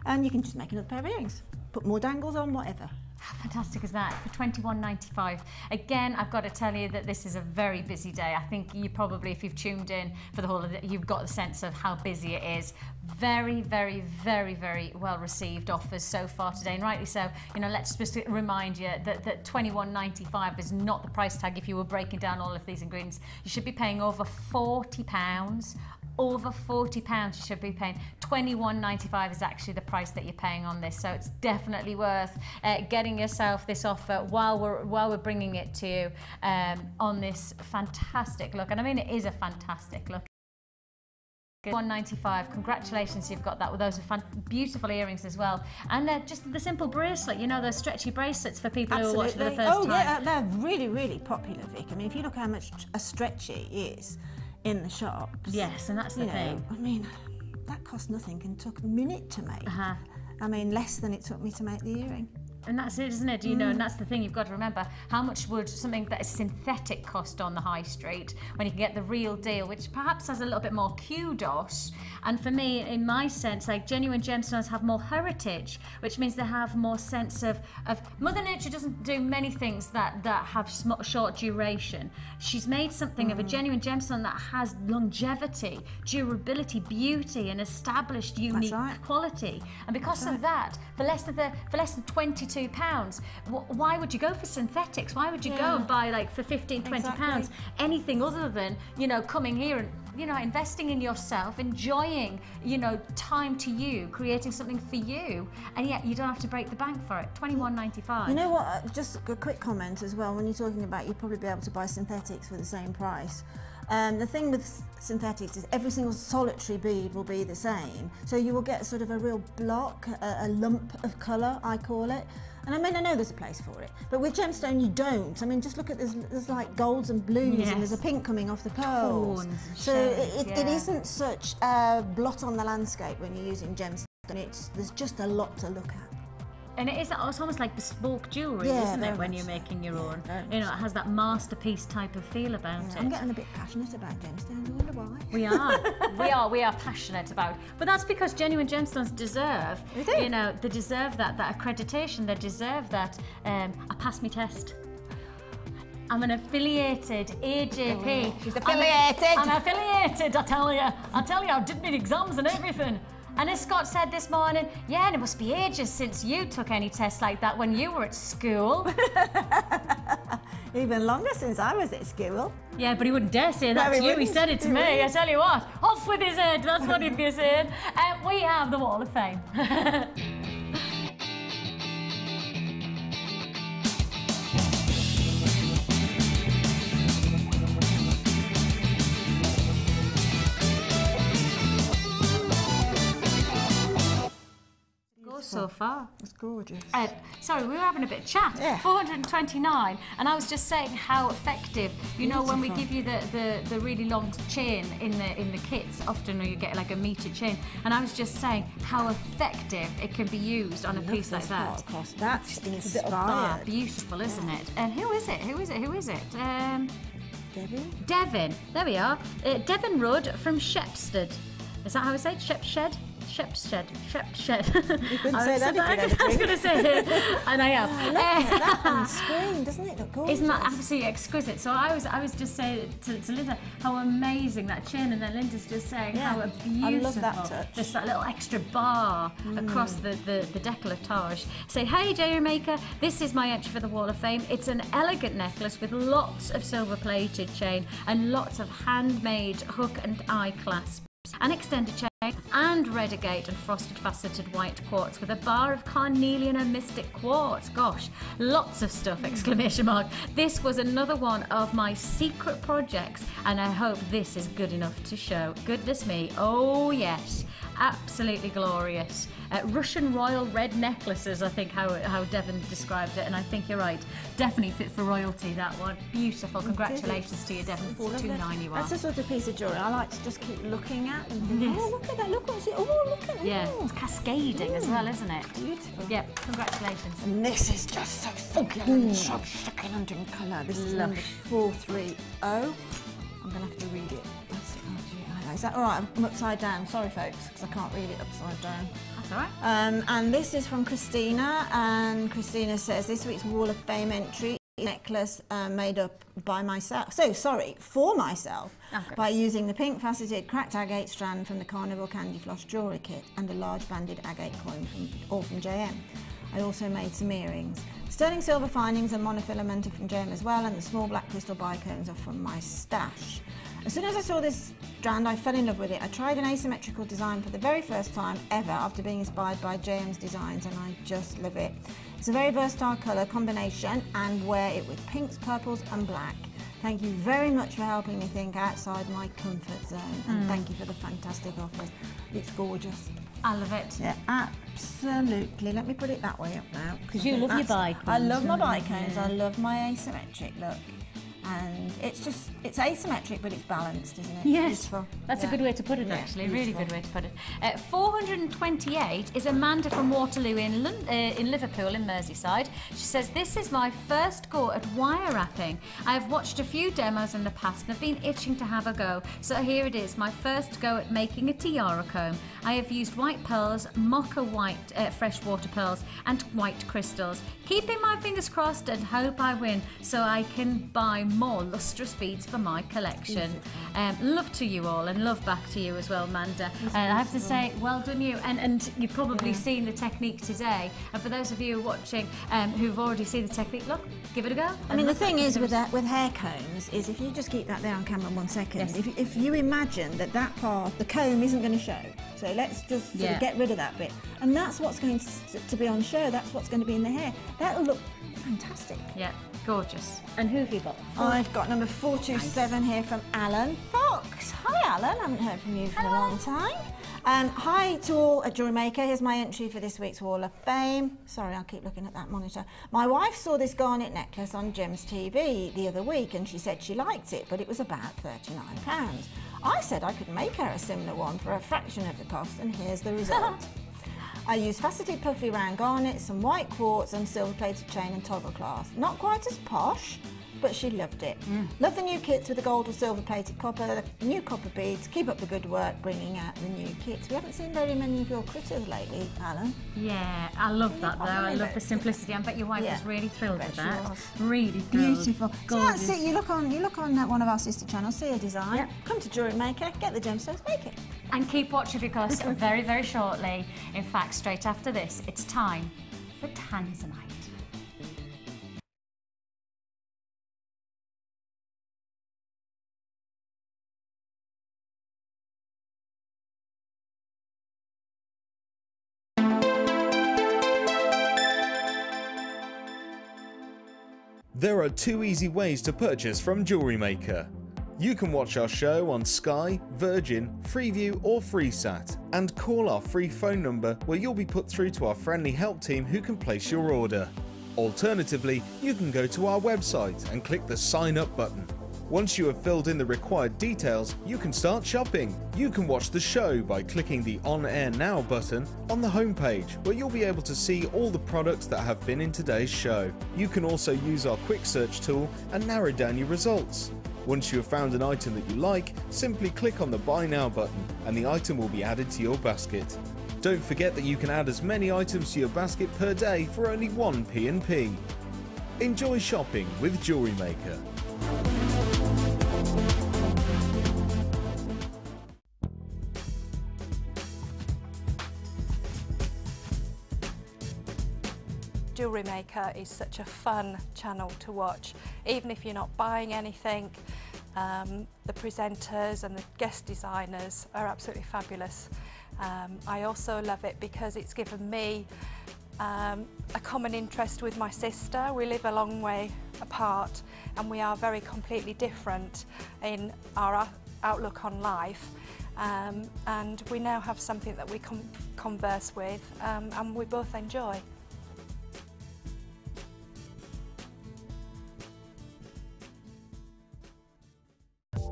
and you can just make another pair of earrings. Put more dangles on, whatever. How fantastic is that for £21.95? Again, I've got to tell you that this is a very busy day. I think you probably, if you've tuned in for the whole of it, you've got the sense of how busy it is. Very, very, very, very well received offers so far today, and rightly so. You know, let's just remind you that £21.95 is not the price tag. If you were breaking down all of these ingredients, you should be paying over £40. Over £40 you should be paying. £21.95 is actually the price that you're paying on this, so it's definitely worth getting yourself this offer while we're bringing it to you on this fantastic look. And I mean, it is a fantastic look. £1.95. Congratulations, you've got that. With those are beautiful earrings as well, and just the simple bracelet. You know, those stretchy bracelets for people who are watching for the first time. Yeah, they're really, really popular, Vic. I mean, if you look how much a stretchy is in the shops. Yes, and that's the thing. I mean, that cost nothing and took a minute to make. I mean, less than it took me to make the earring. And that's it, isn't it? You know, and that's the thing you've got to remember. How much would something that is synthetic cost on the high street when you can get the real deal, which perhaps has a little bit more kudos? And for me, in my sense, like, genuine gemstones have more heritage, which means they have more sense of Mother Nature doesn't do many things that have short duration. She's made something of a genuine gemstone that has longevity, durability, beauty, and established unique quality. And because of that, for less than 20 £22. Why would you go for synthetics? Why would you go and buy like for 15, 20 pounds anything other than, you know, coming here and, you know, investing in yourself, enjoying, you know, time to you, creating something for you, and yet you don't have to break the bank for it. £21.95. You know what? Just a quick comment as well. When you're talking about, you'd probably be able to buy synthetics for the same price. The thing with synthetics is every single solitary bead will be the same, so you will get sort of a real block, a lump of colour, I call it. And I mean, I know there's a place for it, but with gemstone you don't. I mean, just look at there's like golds and blues, and there's a pink coming off the pearls. So it isn't such a blot on the landscape when you're using gemstone. There's just a lot to look at. And it's almost like bespoke jewellery, isn't it, when you're making your own? You know, it has that masterpiece type of feel about it. I'm getting a bit passionate about gemstones, I wonder why. We are passionate about. But that's because genuine gemstones deserve, you know, they deserve that accreditation, they deserve that, I passed my test. I'm an affiliated AJP. She's affiliated. I'm affiliated, I tell you. I did my exams and everything. And as Scott said this morning, yeah, and it must be ages since you took any tests like that when you were at school. Even longer since I was at school. Yeah, but he wouldn't dare say that to you. He said it to me. I tell you what, off with his head. That's what he'd be saying. We have the Wall of Fame. So far. It's gorgeous. Sorry, we were having a bit of chat. Yeah. 429, and I was just saying how effective. You know, when we give you the really long chain in the kits, often you get like a metre chain, and I was just saying how effective it can be used on a piece like that. That's inspired. Beautiful, isn't it? And who is it? Devin? Devin. There we are. Devin Rudd from Shepstead. Is that how I say it? Shepshed. You couldn't say that I was going to say it, and I have. Look at that on screen, doesn't it look gorgeous? Isn't that absolutely exquisite? So I was just saying to Linda how amazing that chain, and then Linda's just saying how beautiful. I love that touch. Just that little extra bar across the décolletage. Say, hey Jewellery Maker, this is my entry for the Wall of Fame. It's an elegant necklace with lots of silver-plated chain and lots of handmade hook and eye clasps. An extended chain and red agate and frosted faceted white quartz with a bar of carnelian and mystic quartz. Gosh, lots of stuff, exclamation mark. This was another one of my secret projects, and I hope this is good enough to show. Goodness me, oh yes, absolutely glorious. Russian royal red necklaces, I think how Devon described it, and I think you're right. Definitely fit for royalty, that one. Beautiful. Congratulations to you, Devon. 429 you are. That's the sort of piece of jewellery I like to just keep looking at and think, oh, look at that, look what's it, oh, look at it. Yeah, it's cascading as well, isn't it? Beautiful. Yeah, congratulations. And this is just so succulent, so succulent in colour. This is number 430. I'm going to have to read it. Is that all right? I'm upside down. Sorry, folks, because I can't read it upside down. That's all right. And this is from Christina, and Christina says, this week's Wall of Fame entry, necklace made up by myself. For myself, by using the pink faceted cracked agate strand from the Carnival Candy Floss jewellery kit and a large banded agate coin from JM. I also made some earrings. Sterling silver findings and monofilament are from JM as well, and the small black crystal bicones are from my stash. As soon as I saw this strand, I fell in love with it. I tried an asymmetrical design for the very first time ever after being inspired by JM's designs, and I just love it. It's a very versatile colour combination, and wear it with pinks, purples and black. Thank you very much for helping me think outside my comfort zone, and thank you for the fantastic offers. It's gorgeous. I love it. Yeah, absolutely. Let me put it that way up now. Because you love your bicones. I love my bicones. I love my asymmetric look. And it's asymmetric, but it's balanced, isn't it? Yes, beautiful. That's a good way to put it, actually. Really good way to put it. 428 is Amanda from Waterloo in Liverpool, in Merseyside. She says, this is my first go at wire wrapping. I have watched a few demos in the past and have been itching to have a go. So here it is, my first go at making a tiara comb. I have used white pearls, mocha white freshwater pearls and white crystals. Keeping my fingers crossed and hope I win so I can buy more lustrous beads for my collection. Love to you all, and love back to you as well, Amanda. And I have to say, well done you. And you've probably seen the technique today. And for those of you watching who've already seen the technique, look, give it a go. I mean, the thing is with hair combs is if you just keep that there on camera 1 second, if you imagine that part, the comb isn't going to show. So let's just sort of get rid of that bit. And that's what's going to be on show. That's what's going to be in the hair. That'll look fantastic. Yeah, gorgeous. And who have you got? I've got number 427 here from Alan Fox. Hi, Alan. I haven't heard from you for a long time. Hi to all at Jewellery Maker. Here's my entry for this week's Wall of Fame. Sorry, I'll keep looking at that monitor. My wife saw this garnet necklace on Gems TV the other week and she said she liked it, but it was about £39. I said I could make her a similar one for a fraction of the cost, and here's the result. I used faceted puffy round garnets, some white quartz and silver plated chain and toggle clasp. Not quite as posh, but she loved it. Love the new kits with the gold or silver plated copper, the new copper beads. Keep up the good work bringing out the new kits. We haven't seen very many of your critters lately, Alan. Yeah, I love that though. I love the simplicity. I bet your wife was really thrilled with that. Really thrilled. Beautiful. So that's it. You look on one of our sister channels, see a design. Come to Jewellery Maker, get the gemstones, make it. And keep watching because very, very shortly, in fact, straight after this, it's time for Tanzanite. There are 2 easy ways to purchase from Jewellery Maker. You can watch our show on Sky, Virgin, Freeview or FreeSat and call our free phone number where you'll be put through to our friendly help team who can place your order. Alternatively, you can go to our website and click the sign up button. Once you have filled in the required details, you can start shopping. You can watch the show by clicking the On Air Now button on the homepage, where you'll be able to see all the products that have been in today's show. You can also use our quick search tool and narrow down your results. Once you have found an item that you like, simply click on the Buy Now button and the item will be added to your basket. Don't forget that you can add as many items to your basket per day for only 1 P&P. Enjoy shopping with Jewellery Maker. Jewellery Maker is such a fun channel to watch, even if you're not buying anything. The presenters and the guest designers are absolutely fabulous. I also love it because it's given me a common interest with my sister. We live a long way apart and we are very completely different in our outlook on life. And we now have something that we converse with and we both enjoy.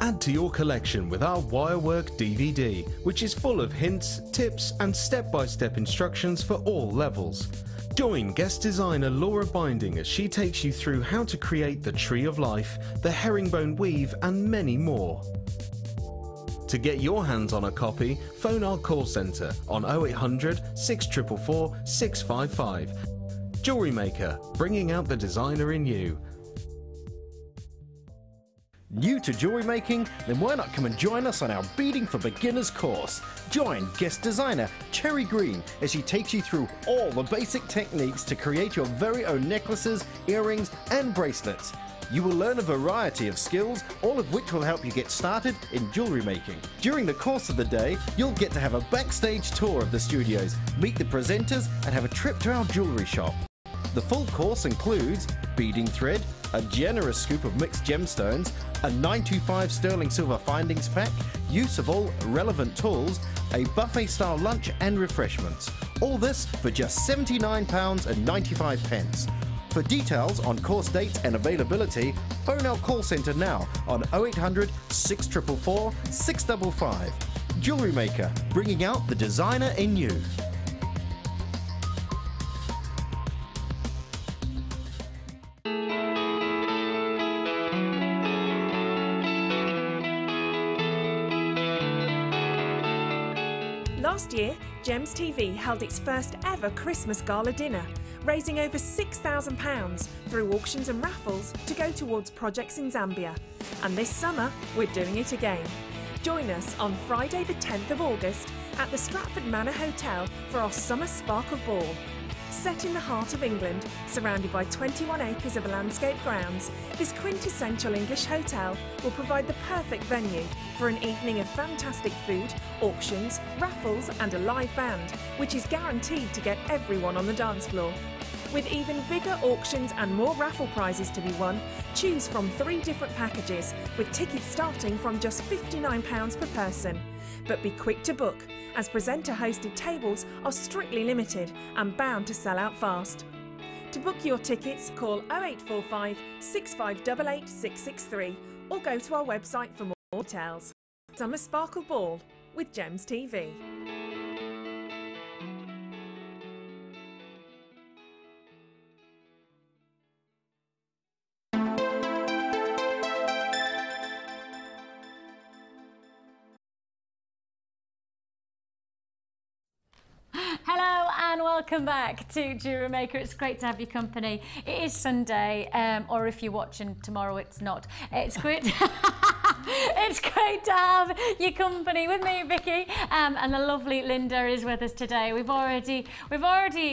Add to your collection with our Wirework DVD, which is full of hints, tips and step-by-step instructions for all levels. Join guest designer Laura Binding as she takes you through how to create the Tree of Life, the herringbone weave and many more. To get your hands on a copy, phone our call centre on 0800 644 655. Jewellery Maker, bringing out the designer in you. New to jewellery making? Then why not come and join us on our Beading for Beginners course? Join guest designer Cherry Green as she takes you through all the basic techniques to create your very own necklaces, earrings and bracelets. You will learn a variety of skills, all of which will help you get started in jewellery making. During the course of the day, you'll get to have a backstage tour of the studios, meet the presenters and have a trip to our jewellery shop. The full course includes beading thread, a generous scoop of mixed gemstones, a 925 sterling silver findings pack, use of all relevant tools, a buffet-style lunch and refreshments. All this for just £79.95. For details on course dates and availability, phone our call centre now on 0800 644 655. Jewellery Maker, bringing out the designer in you. Last year, Gems TV held its first ever Christmas gala dinner, raising over £6,000 through auctions and raffles to go towards projects in Zambia. And this summer, we're doing it again. Join us on Friday the 10th of August at the Stratford Manor Hotel for our Summer Sparkle Ball. Set in the heart of England, surrounded by 21 acres of landscape grounds, this quintessential English hotel will provide the perfect venue for an evening of fantastic food, auctions, raffles and a live band, which is guaranteed to get everyone on the dance floor. With even bigger auctions and more raffle prizes to be won, choose from 3 different packages, with tickets starting from just £59 per person. But be quick to book, as presenter-hosted tables are strictly limited and bound to sell out fast. To book your tickets, call 0845 6588 663 or go to our website for more details. Summer Sparkle Ball with Gems TV. Hello and welcome back to Jewellery Maker. It's great to have your company. It is Sunday, or if you're watching tomorrow, it's not. It's great. It's great to have your company with me, Vicki, and the lovely Linda is with us today. We've already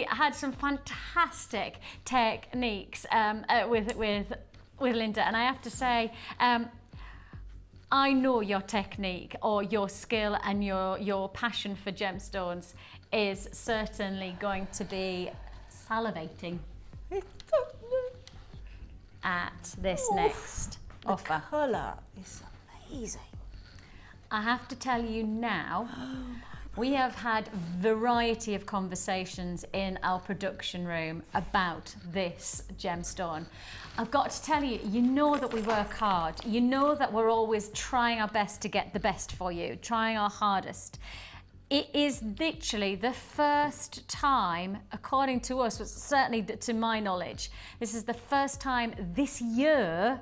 had some fantastic techniques with Linda, and I have to say, I know your technique or your skill and your passion for gemstones is certainly going to be salivating at this next offer. The colour is amazing. I have to tell you now, we have had variety of conversations in our production room about this gemstone. I've got to tell you, you know that we work hard. You know that we're always trying our best to get the best for you, trying our hardest. It is literally the first time, according to us, certainly to my knowledge, this is the first time this year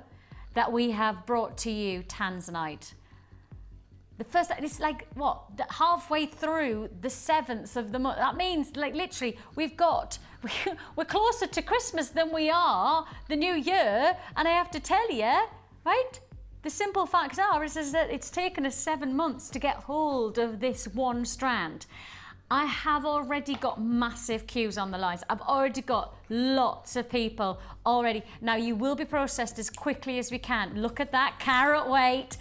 that we have brought to you tanzanite. The first, it's like, what, halfway through the 7th of the month. That means, like, literally, we're closer to Christmas than we are the new year. And I have to tell you, right, the simple facts is that it's taken us 7 months to get hold of this one strand. I have already got massive queues on the lines. I've already got lots of people already. Now, you will be processed as quickly as we can. Look at that carat weight.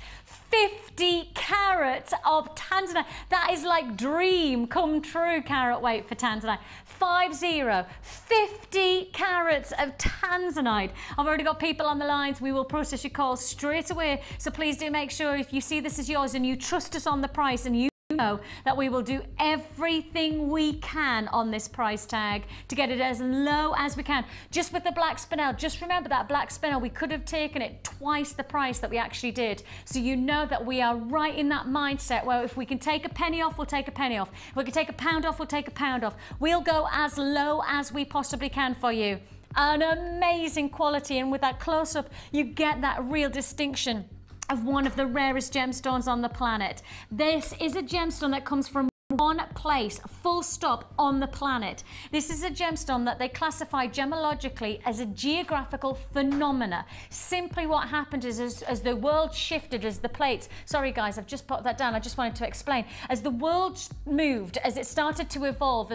50 carats of tanzanite. That is like dream come true carat weight for tanzanite. 50 carats of tanzanite. I've already got people on the lines. We will process your calls straight away. So please do make sure if you see this is yours and you trust us on the price and you know that we will do everything we can on this price tag to get it as low as we can. Just with the black spinel, just remember that black spinel, we could have taken it twice the price that we actually did. So you know that we are right in that mindset where if we can take a penny off, we'll take a penny off. If we can take a pound off, we'll take a pound off. We'll go as low as we possibly can for you. An amazing quality, and with that close-up, you get that real distinction of one of the rarest gemstones on the planet. This is a gemstone that comes from one place, full stop, on the planet. This is a gemstone that they classify gemologically as a geographical phenomena. Simply what happened is as the world shifted, as the plates, sorry guys, I've just put that down, I just wanted to explain. As the world moved, as it started to evolve,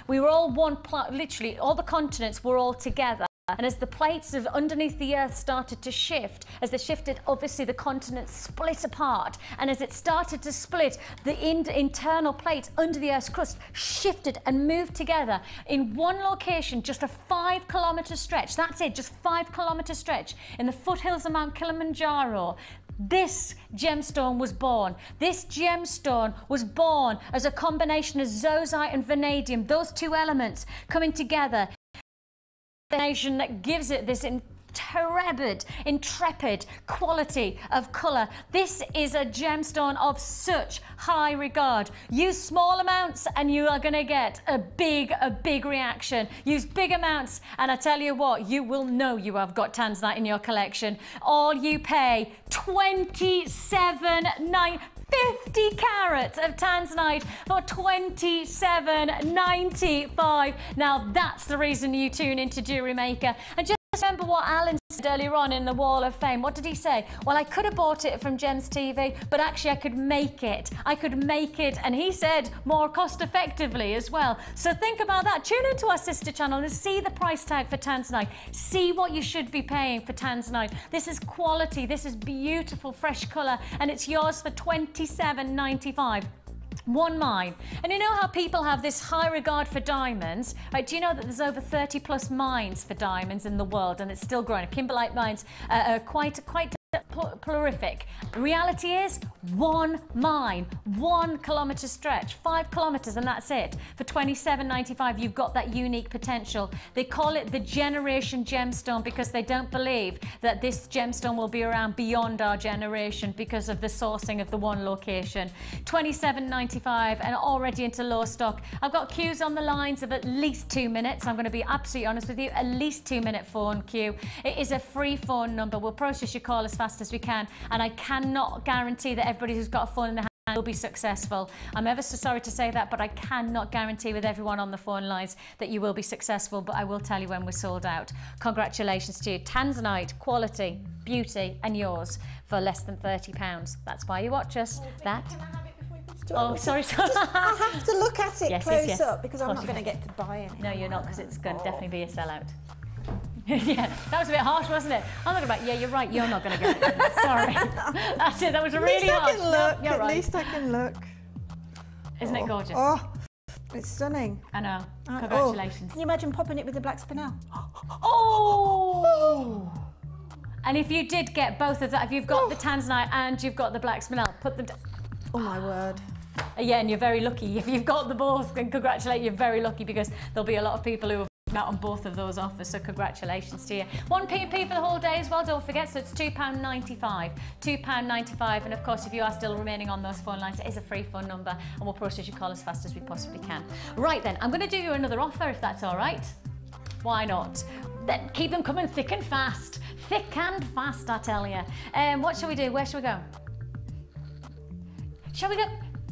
we were all one, literally all the continents were all together. And as the plates of underneath the earth started to shift, as they shifted, obviously the continents split apart. And as it started to split, the internal plates under the earth's crust shifted and moved together in one location, just a 5-kilometre stretch. That's it, just 5-kilometre stretch in the foothills of Mount Kilimanjaro. This gemstone was born. This gemstone was born as a combination of zoisite and vanadium, those two elements coming together. That gives it this intrepid quality of colour. This is a gemstone of such high regard. Use small amounts and you are going to get a big reaction. Use big amounts and I tell you what, you will know you have got tanzanite in your collection. All you pay $27.9. 50 carats of tanzanite for $27.95. Now that's the reason you tune into Jewellery Maker. And just remember what Alan said earlier on in the Wall of Fame. What did he say? Well, I could have bought it from Gems TV, but actually I could make it. I could make it, and he said more cost effectively as well. So think about that. Tune into our sister channel and see the price tag for tanzanite. See what you should be paying for tanzanite. This is quality. This is beautiful, fresh colour, and it's yours for $27.95. One mine. And you know how people have this high regard for diamonds, right? Do you know that there's over 30 plus mines for diamonds in the world, and it's still growing? Kimberlite mines are quite prolific. The reality is one mine, 1 kilometre stretch, 5 kilometres, and that's it. For $27.95, you've got that unique potential. They call it the generation gemstone because they don't believe that this gemstone will be around beyond our generation because of the sourcing of the one location. $27.95 and already into low stock. I've got queues on the lines of at least 2 minutes. I'm going to be absolutely honest with you, at least 2-minute phone queue. It is a free phone number. We'll process your call as fast as we can, and I cannot guarantee that everybody who's got a phone in their hand will be successful. I'm ever so sorry to say that, but I cannot guarantee with everyone on the phone lines that you will be successful, but I will tell you when we're sold out. Congratulations to you. Tanzanite, quality, beauty, and yours for less than £30. That's why you watch us. That. Oh, sorry. I have to look at it close up because I'm not going to get to buy it. No, you're not, because it's going to definitely be a sellout. Yeah, that was a bit harsh, wasn't it? I'm not about, yeah, you're right, you're not going to get it. Sorry. That's it, that was really harsh. At least I can look. Isn't it gorgeous? Oh, it's stunning. I know. Congratulations. Can you imagine popping it with the black spinel? Oh! And if you did get both of that, if you've got the tanzanite and you've got the black spinel, put them down. Oh my word. Yeah, and you're very lucky. If you've got the both, then congratulate, you're very lucky because there'll be a lot of people who have out on both of those offers, so congratulations to you. 1 P&P for the whole day as well, don't forget, so it's £2.95. £2.95, and of course if you are still remaining on those phone lines, it is a free phone number and we'll process your call as fast as we possibly can. Right then, I'm going to do you another offer if that's all right. Why not? Then keep them coming thick and fast. Thick and fast, I tell you. What shall we do? Where shall we go? Shall we go?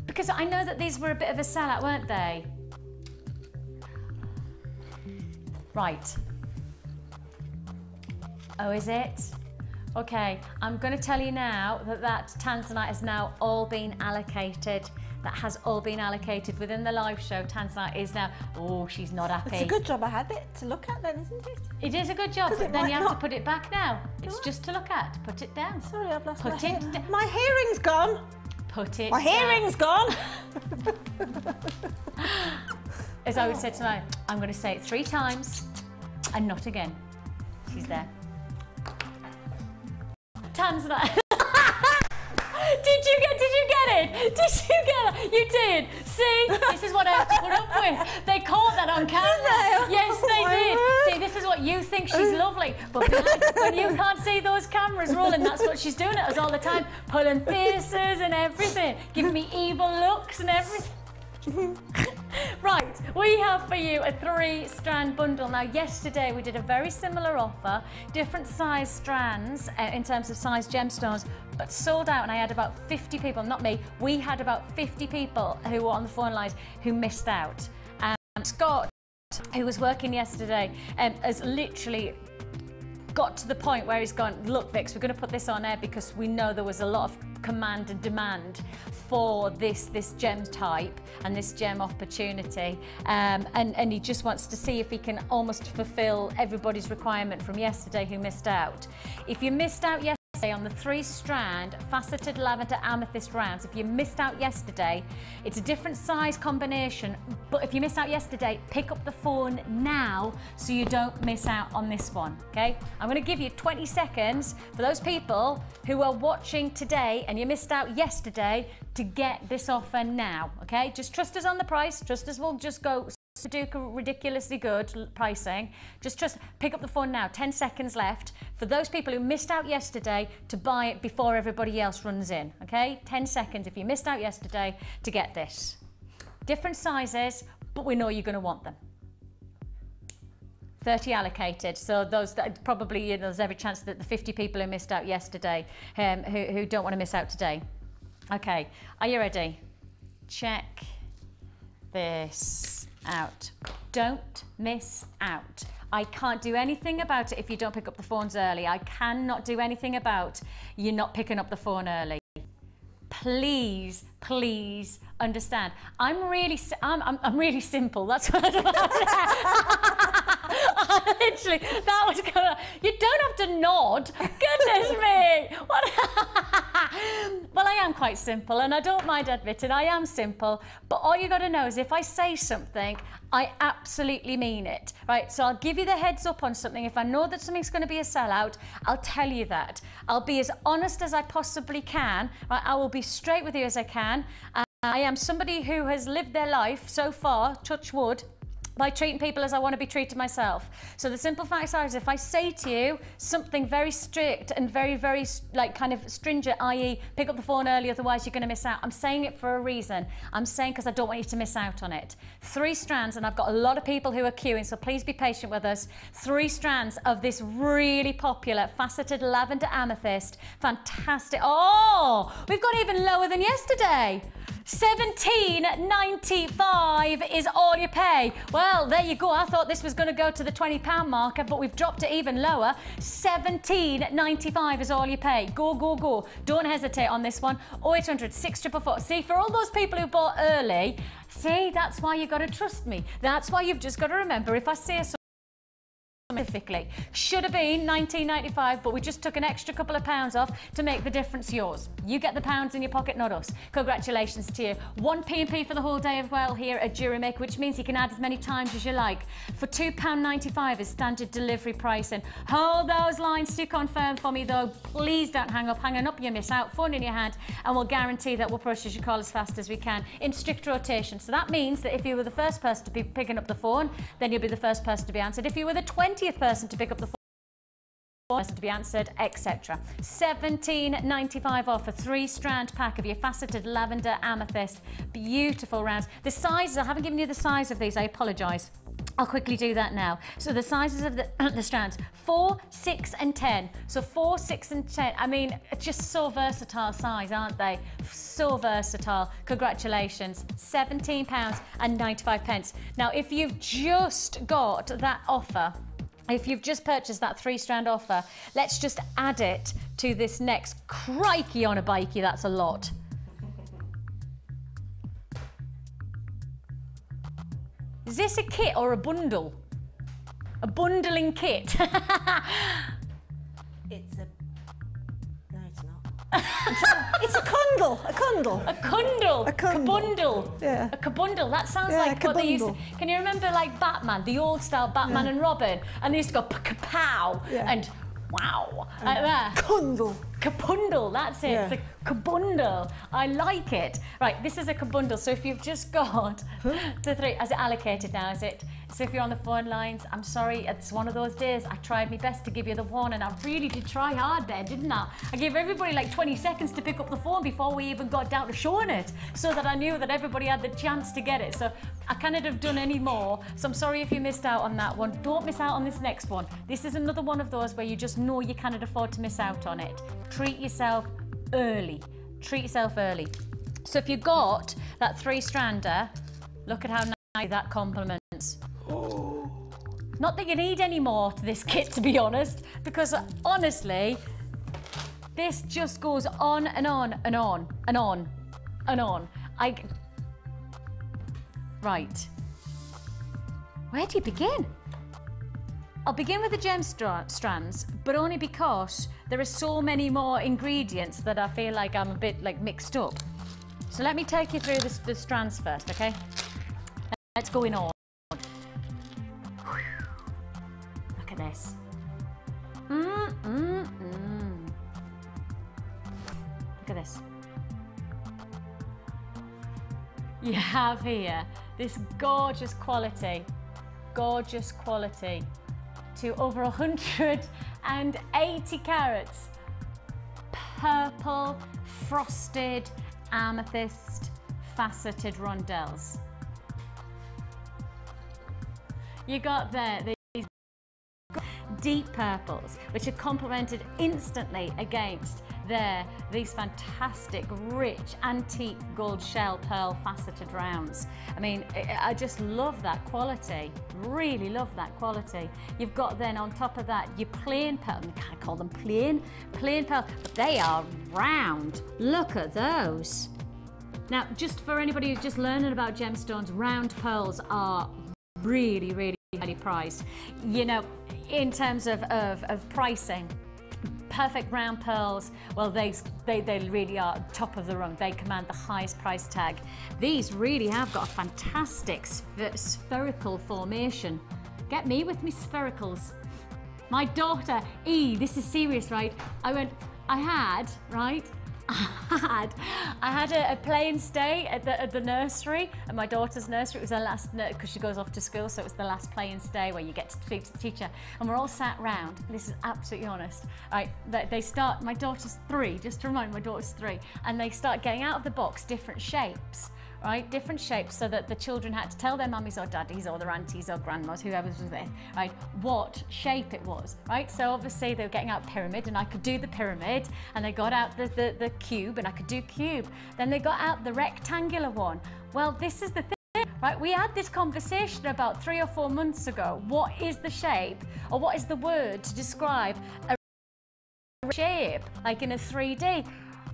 Because I know that these were a bit of a sellout, weren't they? Right. Oh, is it? Okay, I'm going to tell you now that tanzanite has now all been allocated. That has all been allocated within the live show. Tanzanite is now, oh, she's not happy. It's a good job I had it to look at then, isn't it? It is a good job, but then you have to put it back now. It's just to look at. Put it down. Sorry, I've lost my hair. My hearing's gone. Put it My hearing's gone. As I would say tonight, I'm going to say it 3 times and not again. She's there. Tanzanite. Did you get it? Did you get it? You did. See, this is what I have to put up with. They caught that on camera. Yes, they did. See, this is what you think, she's lovely, but when you can't see those cameras rolling, that's what she's doing at us all the time, pulling faces and everything, giving me evil looks and everything. Right, we have for you a 3-strand bundle. Now yesterday we did a very similar offer, different size strands in terms of size gemstones, but sold out, and I had about 50 people, not me, we had about 50 people who were on the phone lines who missed out. Scott, who was working yesterday, has literally got to the point where he's gone, look Vix, we're going to put this on air because we know there was a lot of command and demand for this gem type and this gem opportunity, and he just wants to see if he can almost fulfill everybody's requirement from yesterday who missed out. If you missed out yesterday on the 3-strand faceted lavender amethyst rounds, if you missed out yesterday, it's a different size combination, but if you missed out yesterday, pick up the phone now so you don't miss out on this one, okay? I'm going to give you 20 seconds for those people who are watching today and you missed out yesterday to get this offer now, okay? Just trust us on the price, trust us, we'll just go ridiculously good pricing. Just pick up the phone now. 10 seconds left for those people who missed out yesterday to buy it before everybody else runs in, okay? 10 seconds if you missed out yesterday to get this. Different sizes, but we know you're going to want them. 30 allocated, so those that probably, you know, there's every chance that the 50 people who missed out yesterday who don't want to miss out today. Okay, are you ready? Check this out. Don't miss out. I can't do anything about it if you don't pick up the phones early. I cannot do anything about you not picking up the phone early. Please, please understand. I'm really simple. That's what literally, that was gonna. You don't have to nod. Goodness me. What? Well, I am quite simple, and I don't mind admitting I am simple. But all you got to know is if I say something, I absolutely mean it, right? So I'll give you the heads up on something. If I know that something's going to be a sellout, I'll tell you that. I'll be as honest as I possibly can. Right? I will be straight with you as I can. I am somebody who has lived their life so far, touch wood, by treating people as I want to be treated myself. So the simple facts are, is if I say to you something very strict and very, very like kind of stringent, i.e. pick up the phone early, otherwise you're going to miss out. I'm saying it for a reason. I'm saying because I don't want you to miss out on it. 3 strands, and I've got a lot of people who are queuing, so please be patient with us. 3 strands of this really popular faceted lavender amethyst. Fantastic. Oh, we've got even lower than yesterday. $17.95 is all you pay. Well, there you go. I thought this was going to go to the £20 marker, but we've dropped it even lower. $17.95 is all you pay. Go, go, go. Don't hesitate on this one. 0800 644. See, for all those people who bought early, see, that's why you've got to trust me. That's why you've just got to remember, if I say something specifically, should have been $19.95, but we just took an extra couple of pounds off to make the difference yours. You get the pounds in your pocket, not us. Congratulations to you. 1 P&P for the whole day as well here at Jewellery Maker, which means you can add as many times as you like. For £2.95 is standard delivery pricing. Hold those lines to confirm for me though. Please don't hang up. Hanging up, you miss out. Phone in your hand, and we'll guarantee that we'll process your call as fast as we can in strict rotation. So that means that if you were the first person to be picking up the phone, then you'll be the first person to be answered. If you were the 20th person to pick up the phone, person to be answered, etc. $17.95 off a 3-strand pack of your faceted lavender amethyst. Beautiful rounds. The sizes, I haven't given you the size of these, I apologise. I'll quickly do that now. So the sizes of the strands, 4, 6 and 10. So 4, 6 and 10. I mean, just so versatile size, aren't they? So versatile. Congratulations. £17.95. Now, if you've just got that offer, if you've just purchased that 3-strand offer, let's just add it to this next. Crikey on a bikey, that's a lot. Is this a kit or a bundle? A bundling kit. It's a... No, it's not. It's a cundle. A cundle. A cundle. A cundle. Kabundle. Yeah. A kabundle. That sounds like what they used to... Can you remember like Batman, the old style Batman and Robin? And they used to go kapow and wow. Like that. Kundle. Kabundle, that's it. Yeah. It's a kabundle. I like it. Right, this is a kabundle. So if you've just got the 3, is it allocated now, is it? So if you're on the phone lines, I'm sorry, it's one of those days. I tried my best to give you the one, and I really did try hard there, didn't I? I gave everybody like 20 seconds to pick up the phone before we even got down to showing it, so that I knew that everybody had the chance to get it. So I couldn't have done any more. So I'm sorry if you missed out on that one. Don't miss out on this next one. This is another one of those where you just know you cannot afford to miss out on it. Treat yourself early. Treat yourself early. So if you got that 3-strander, look at how nice that complements. Not that you need any more to this kit, to be honest, because honestly, this just goes on and on and on and on and on. Right. Where do you begin? I'll begin with the gem strands, but only because there are so many more ingredients that I feel like I'm a bit like mixed up. So let me take you through the strands first, okay? Let's go in order. Look at this. Look at this. You have here this gorgeous quality to over 180 carats. Purple frosted amethyst faceted rondelles. You got there these deep purples, which are complemented instantly against these fantastic, rich, antique gold shell pearl faceted rounds. I mean, I just love that quality, really love that quality. You've got then on top of that your plain pearl, you can't call them plain pearl, but they are round. Look at those. Now, just for anybody who's just learning about gemstones, round pearls are really, really highly priced. You know, in terms of pricing, perfect round pearls, well, they really are top of the rung. They command the highest price tag. These really have got a fantastic spherical formation. Get me with me sphericals. My daughter, this is serious, right? I had a play and stay at the nursery, at my daughter's nursery. It was her last, because she goes off to school, so it was the last play and stay where you get to speak to the teacher. And we're all sat round, this is absolutely honest, right? They start, my daughter's 3, just to remind, my daughter's 3, and they start getting out of the box different shapes. Right, different shapes, so that the children had to tell their mummies or daddies or their aunties or grandmas, whoever was there, right, what shape it was, right? So obviously they were getting out pyramid, and I could do the pyramid, and they got out the cube, and I could do cube. Then they got out the rectangular one. Well, this is the thing, right? We had this conversation about 3 or 4 months ago. What is the shape, or what is the word to describe a shape, like in a 3D?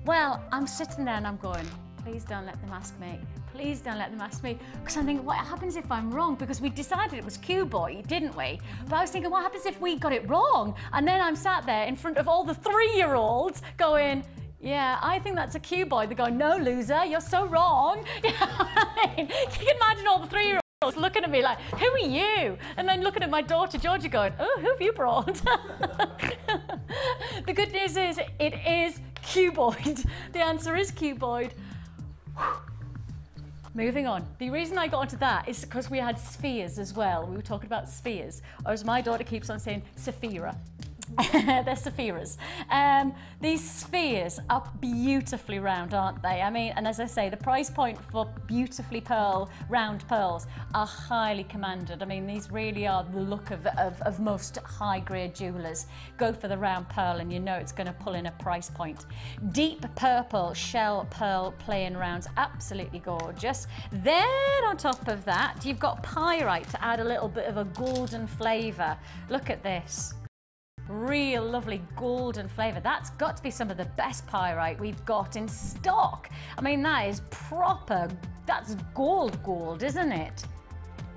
Well, I'm sitting there and I'm going, please don't let them ask me. Please don't let them ask me. Because I'm thinking, what happens if I'm wrong? Because we decided it was cuboid, didn't we? But I was thinking, what happens if we got it wrong? And then I'm sat there in front of all the 3-year-olds going, yeah, I think that's a cuboid. They're going, no, loser, you're so wrong. You know what I mean? You can imagine all the 3-year-olds looking at me like, who are you? And then looking at my daughter, Georgia, going, oh, who have you brought? The good news is, it is cuboid. The answer is cuboid. Moving on. The reason I got onto that is because we had spheres as well. We were talking about spheres, or as my daughter keeps on saying, Saphira. They're Saphiras. These spheres are beautifully round, aren't they? I mean, and as I say, the price point for beautifully round pearls are highly commanded. I mean, these really are the look of most high-grade jewellers. Go for the round pearl and you know it's going to pull in a price point. Deep purple shell pearl plain rounds, absolutely gorgeous. Then on top of that, you've got pyrite to add a little bit of a golden flavour. Look at this. Real lovely golden flavour. That's got to be some of the best pyrite we've got in stock. I mean, that is proper, that's gold, isn't it?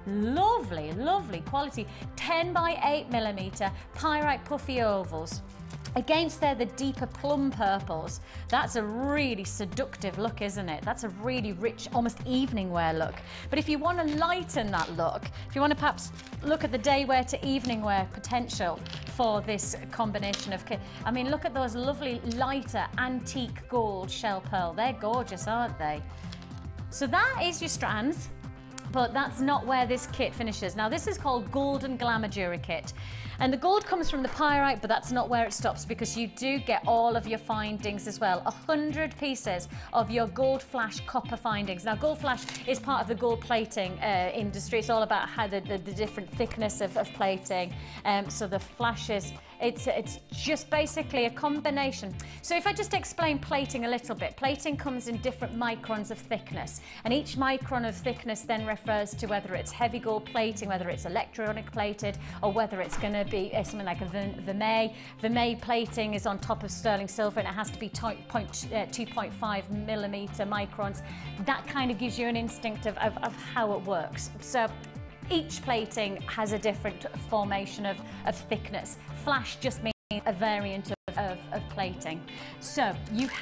Lovely, lovely quality. 10 by 8mm pyrite puffy ovals. Against there, the deeper plum purples. That's a really seductive look, isn't it? That's a really rich, almost evening wear look. But if you want to lighten that look, if you want to perhaps look at the day wear to evening wear potential for this combination of kit, I mean, look at those lovely lighter antique gold shell pearl. They're gorgeous, aren't they? So that is your strands, but that's not where this kit finishes. Now, this is called Golden Glamour Jewellery Kit. And the gold comes from the pyrite, but that's not where it stops, because you do get all of your findings as well. 100 pieces of your gold flash copper findings. Now, gold flash is part of the gold plating industry. It's all about how the different thickness of plating. So the flashes, it's just basically a combination. So if I just explain plating a little bit, plating comes in different microns of thickness, and each micron of thickness then refers to whether it's heavy gold plating, whether it's electronic plated, or whether it's going to be something like a vermeil. Vermeil plating is on top of sterling silver, and it has to be 2.5mm microns. That kind of gives you an instinct of how it works. So each plating has a different formation of thickness. Flash just means a variant of plating. So you've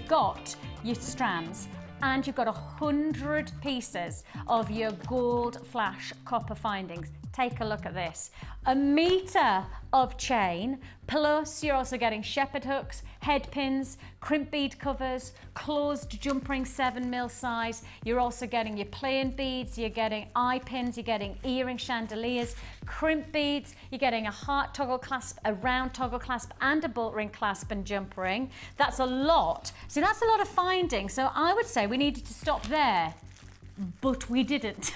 got your strands, and you've got 100 pieces of your gold flash copper findings. Take a look at this. 1 metre of chain, plus you're also getting shepherd hooks, head pins, crimp bead covers, closed jump ring 7mm size. You're also getting your plain beads, you're getting eye pins, you're getting earring chandeliers, crimp beads, you're getting a heart toggle clasp, a round toggle clasp, and a bolt ring clasp and jump ring. That's a lot. So that's a lot of finding. So I would say we needed to stop there. But we didn't.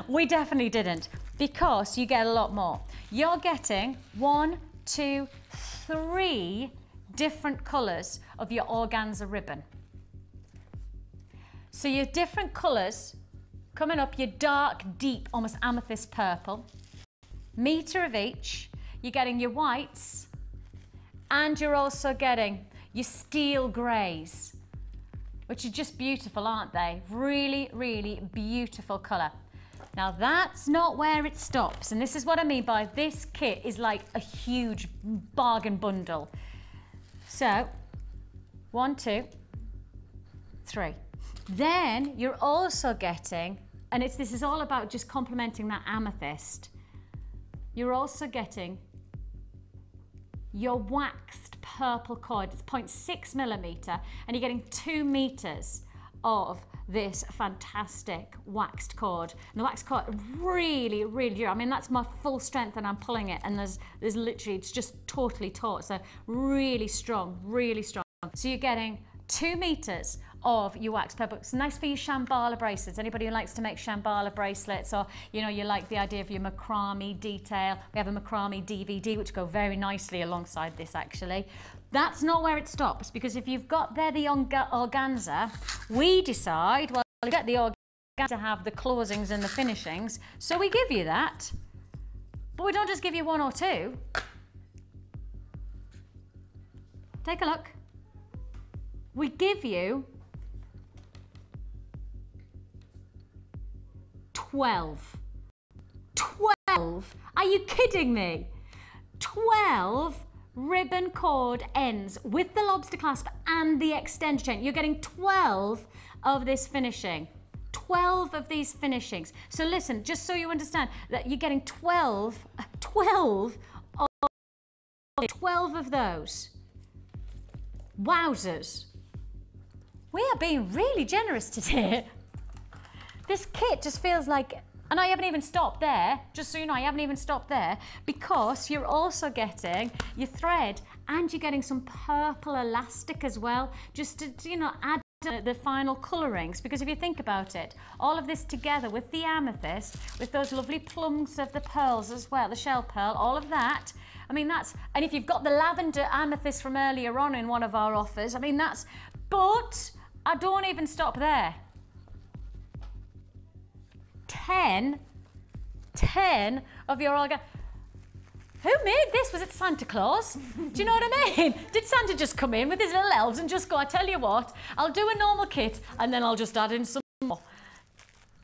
We definitely didn't. because you get a lot more. You're getting 1, 2, 3 different colours of your organza ribbon. So your different colours coming up, your dark, deep, almost amethyst purple, metre of each. You're getting your whites, and you're also getting your steel greys, which are just beautiful, aren't they? Really, really beautiful colour. Now that's not where it stops, and this is what I mean by this kit is like a huge bargain bundle. So 1, 2, 3. Then you're also getting, and this is all about just complementing that amethyst, you're also getting your waxed purple cord. It's 0.6 millimetre, and you're getting 2 meters of this fantastic waxed cord. And the waxed cord really, really durable. I mean, that's my full strength and I'm pulling it, and there's literally, it's just totally taut. So really strong, really strong. So you're getting 2 meters of your wax purple. It's nice for your Shambhala bracelets. Anybody who likes to make Shambhala bracelets, or you know, you like the idea of your macrame detail. We have a macrame DVD which go very nicely alongside this actually. That's not where it stops, because if you've got there the organza, we decide, well, you get the organza to have the closings and the finishings, so we give you that. But we don't just give you 1 or 2. Take a look. We give you 12. 12? Are you kidding me? 12 ribbon cord ends with the lobster clasp and the extend chain. You're getting 12 of this finishing. 12 of these finishings. So listen, just so you understand that you're getting 12 of those. Wowzers. We are being really generous today. This kit just feels like, and I haven't even stopped there, just so you know, I haven't even stopped there, because you're also getting your thread and you're getting some purple elastic as well, just to, you know, add the final colourings. Because if you think about it, all of this together with the amethyst, with those lovely plums of the pearls as well, the shell pearl, all of that, I mean, that's, and if you've got the lavender amethyst from earlier on in one of our offers, I mean, that's, but I don't even stop there. 10 of your organ. Who made this? Was it Santa Claus? Do you know what I mean? Did Santa just come in with his little elves and just go, I tell you what, I'll do a normal kit and then I'll just add in some more.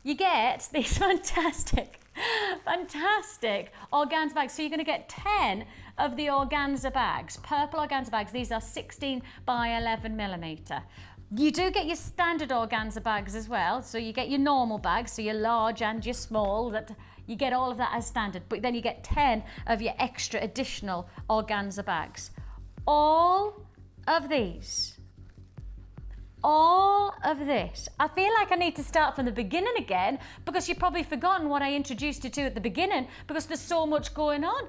You get these fantastic organza bags. So you're going to get 10 of the organza bags, purple organza bags. These are 16 by 11 millimetre. You do get your standard organza bags as well. So you get your normal bags, so your large and your small, that you get all of that as standard, but then you get 10 of your extra additional organza bags. All of these, all of this. I feel like I need to start from the beginning again, because you've probably forgotten what I introduced you to at the beginning, because there's so much going on.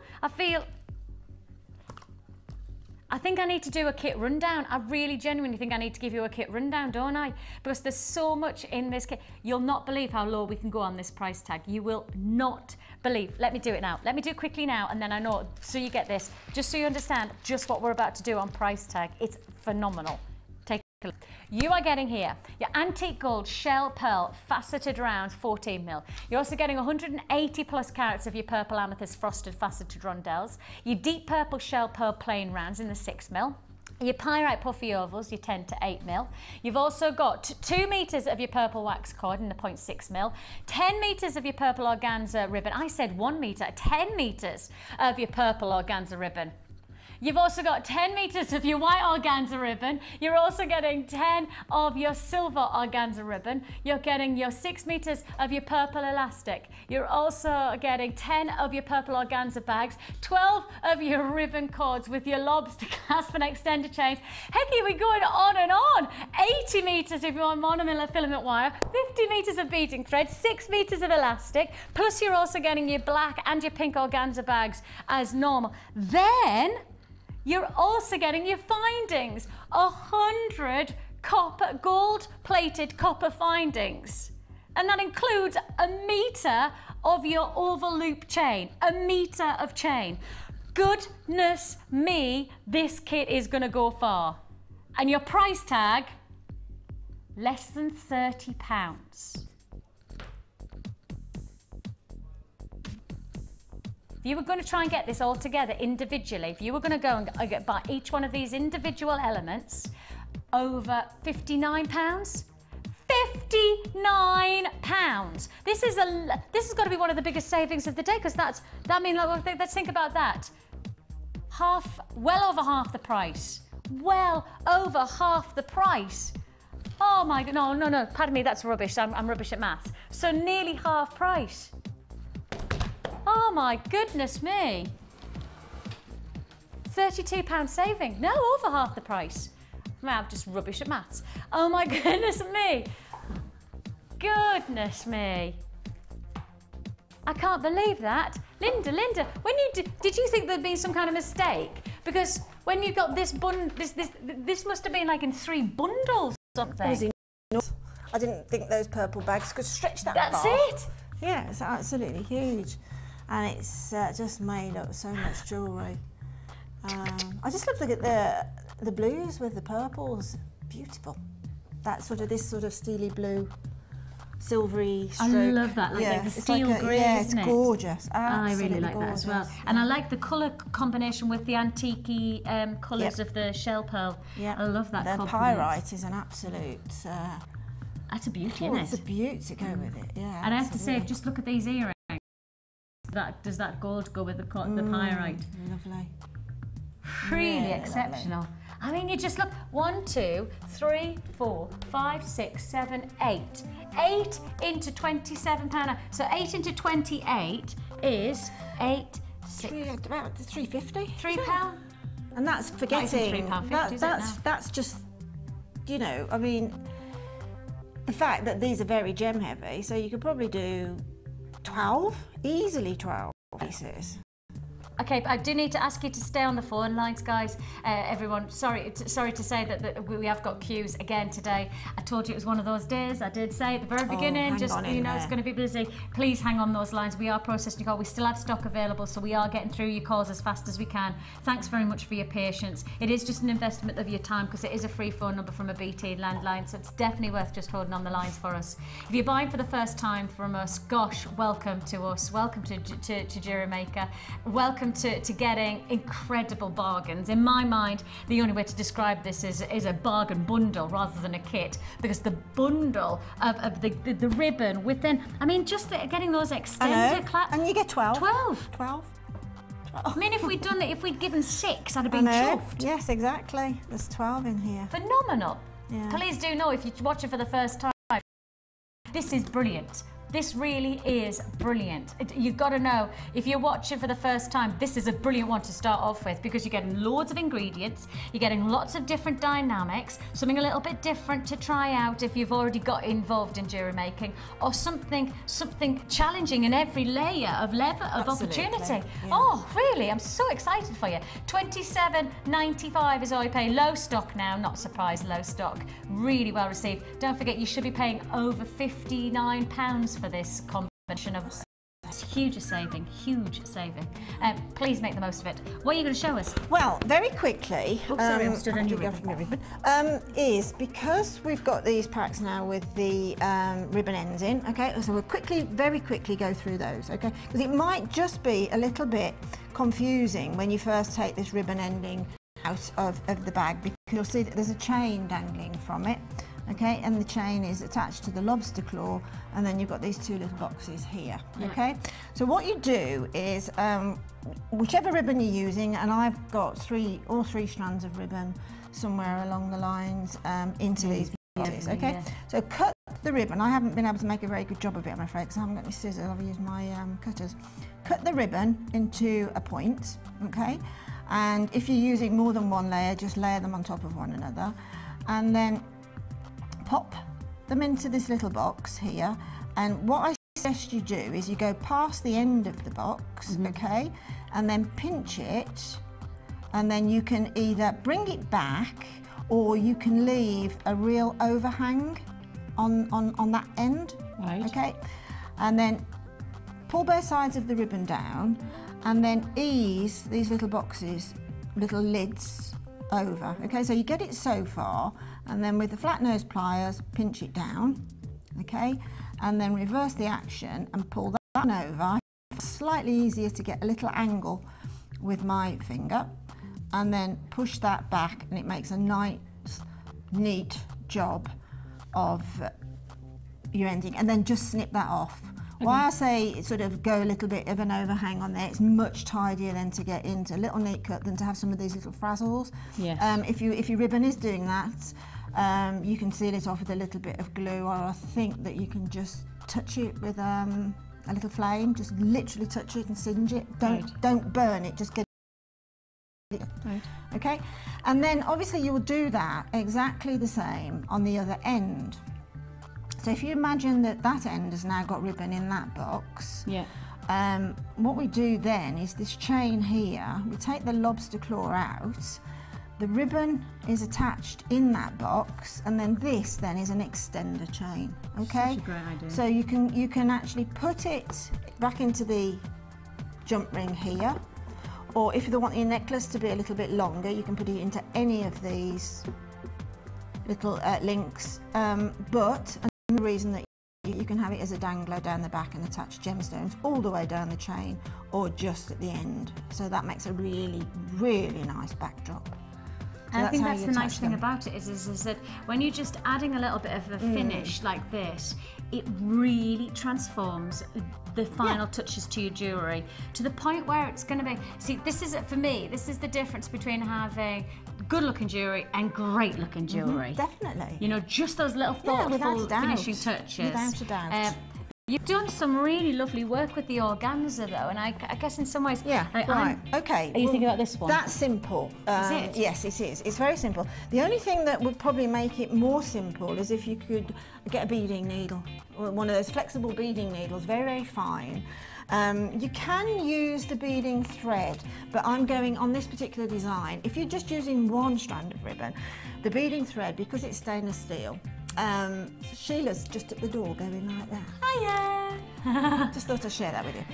I think I need to do a kit rundown. I really genuinely think I need to give you a kit rundown, don't I? Because there's so much in this kit. You'll not believe how low we can go on this price tag. You will not believe. Let me do it now. Let me do it quickly now, and then I know, so you get this, just so you understand just what we're about to do on price tag. It's phenomenal. Take a look. You are getting here your antique gold shell pearl faceted rounds, 14 mil. You're also getting 180 plus carats of your purple amethyst frosted faceted rondelles, your deep purple shell pearl plain rounds in the 6 mil. Your pyrite puffy ovals, your 10 to 8 mil. You've also got 2 meters of your purple wax cord in the 0.6 mil, 10 meters of your purple organza ribbon. I said 1 meter, 10 meters of your purple organza ribbon. You've also got 10 meters of your white organza ribbon. You're also getting 10 of your silver organza ribbon. You're getting your 6 meters of your purple elastic. You're also getting 10 of your purple organza bags, 12 of your ribbon cords with your lobster clasp and extender chains. Heck, we're going on and on. 80 meters of your monomiller filament wire, 50 meters of beading thread, 6 meters of elastic, plus you're also getting your black and your pink organza bags as normal. Then you're also getting your findings, 100 copper, gold-plated copper findings. And that includes a metre of your oval loop chain, a metre of chain. Goodness me, this kit is gonna go far. And your price tag, less than £30. If you were going to try and get this all together individually, if you were going to go and buy each one of these individual elements, over £59. £59. This has got to be one of the biggest savings of the day, because let's think about that. Well over half the price. Well over half the price. Oh my God, no, pardon me, that's rubbish. I'm rubbish at maths. So nearly half price. Oh my goodness me. £32 saving. No, over half the price. I'm just rubbish at maths. Oh my goodness me. Goodness me. I can't believe that. Linda, when you did you think there'd been some kind of mistake? Because when you got this this must have been like in 3 bundles or something. I didn't think those purple bags could stretch that That's far. it. Yeah, it's absolutely huge. And it's just made up so much jewellery. I just love the blues with the purples. Beautiful. This sort of steely blue, silvery stroke. I love that, like the steel grey, yeah, isn't it's it? gorgeous. I really like gorgeous. that as well. And I like the colour combination with the antique colours of the shell pearl. Yeah. I love that. The pyrite is an absolute... that's a beauty, isn't it? It's a beauty to go with it, yeah. And I have to say, just look at these earrings. Does that gold go with the pyrite? Lovely. Really exceptional. Lovely. I mean, you just look, 1, 2, 3, 4, 5, 6, 7, 8. 8 into £27. So 8 into 28 is 8, 6. About £3.50. £3? And that's forgetting. £3.50, that's just, you know, I mean, the fact that these are very gem heavy, so you could probably do 12, easily 12 pieces. Okay, but I do need to ask you to stay on the phone lines, guys. Everyone, sorry to say that we have got queues again today. I told you it was one of those days. I did say at the very beginning, it's going to be busy. Please hang on those lines. We are processing your call. We still have stock available, so we are getting through your calls as fast as we can. Thanks very much for your patience. It is just an investment of your time, because it is a free phone number from a BT landline, so it's definitely worth just holding on the lines for us. If you're buying for the first time from us, gosh, welcome to us. Welcome to Jewellery Maker. Welcome to getting incredible bargains. In my mind, the only way to describe this is a bargain bundle rather than a kit, because the bundle of the ribbon with then, I mean, just getting those extended claps. And you get 12. 12. 12. I mean, if we'd given 6, I'd have been chuffed. Yes, exactly. There's 12 in here. Phenomenal. Yeah. Please do know, if you're watching for the first time, this is brilliant. This really is brilliant. You've got to know, if you're watching for the first time, this is a brilliant one to start off with, because you're getting loads of ingredients, you're getting lots of different dynamics, something a little bit different to try out if you've already got involved in jewellery making, or something challenging in every layer of opportunity. Yeah. Oh, really? I'm so excited for you. £27.95 is all you pay. Low stock now, not surprised, low stock. Really well received. Don't forget, you should be paying over £59 for this combination of huge saving. Please make the most of it. What are you going to show us? Well, very quickly, I'm stood on your ribbon. Is because we've got these packs now with the ribbon ends in, okay, so we'll very quickly go through those, okay, because it might just be a little bit confusing when you first take this ribbon ending out of the bag, because you'll see that there's a chain dangling from it. Okay, and the chain is attached to the lobster claw, and then you've got these 2 little boxes here. Okay, so what you do is whichever ribbon you're using, and I've got all three strands of ribbon somewhere along the lines into these boxes. Okay, so cut the ribbon. I haven't been able to make a very good job of it, I'm afraid, because I haven't got any scissors. I've used my cutters. Cut the ribbon into a point. Okay, and if you're using more than one layer, just layer them on top of one another, and then pop them into this little box here. And what I suggest you do is you go past the end of the box, okay, and then pinch it, and then you can either bring it back, or you can leave a real overhang on that end, Right. Okay, and then pull both sides of the ribbon down, and then ease these little boxes, little lids over. Okay, so you get it so far, and then with the flat nose pliers, pinch it down. Okay, and then reverse the action and pull that one over. Slightly easier to get a little angle with my finger, and then push that back, and it makes a nice, neat job of your ending, and then just snip that off. Why I say sort of go a little bit of an overhang on there, it's much tidier than to get into a little neat cut than to have some of these little frazzles. Yes. If your ribbon is doing that, you can seal it off with a little bit of glue, or I think that you can just touch it with a little flame, just literally touch it and singe it. Don't burn it, just get it. Right. Okay, and then obviously you will do that exactly the same on the other end. So if you imagine that that end has now got ribbon in that box, Yeah. what we do then is this chain here, we take the lobster claw out, the ribbon is attached in that box, and then this then is an extender chain, okay? Such a great idea. So you can actually put it back into the jump ring here, or if you want your necklace to be a little bit longer, you can put it into any of these little links, but another reason that you can have it as a dangler down the back and attach gemstones all the way down the chain, or just at the end. So that makes a really, really nice backdrop. So And I think how that's you the nice attach thing them. about it is that when you're just adding a little bit of a finish like this, it really transforms the final touches to your jewellery to the point where it's going to be, see, this is it for me, this is the difference between having good looking jewellery and great looking jewellery. Definitely. You know, just those little Yeah, without thoughtful a doubt. finishing touches. Without a doubt. You've done some really lovely work with the organza though, and I guess in some ways... Yeah, right, okay. Are you thinking about this one? That's simple. Is it? Yes, it is. It's very simple. The only thing that would probably make it more simple is if you could get a beading needle, or one of those flexible beading needles, very, very fine. You can use the beading thread, but I'm going on this particular design. If you're just using one strand of ribbon, the beading thread, because it's stainless steel, Sheila's just at the door going like that. Hiya! Just thought I'd share that with you.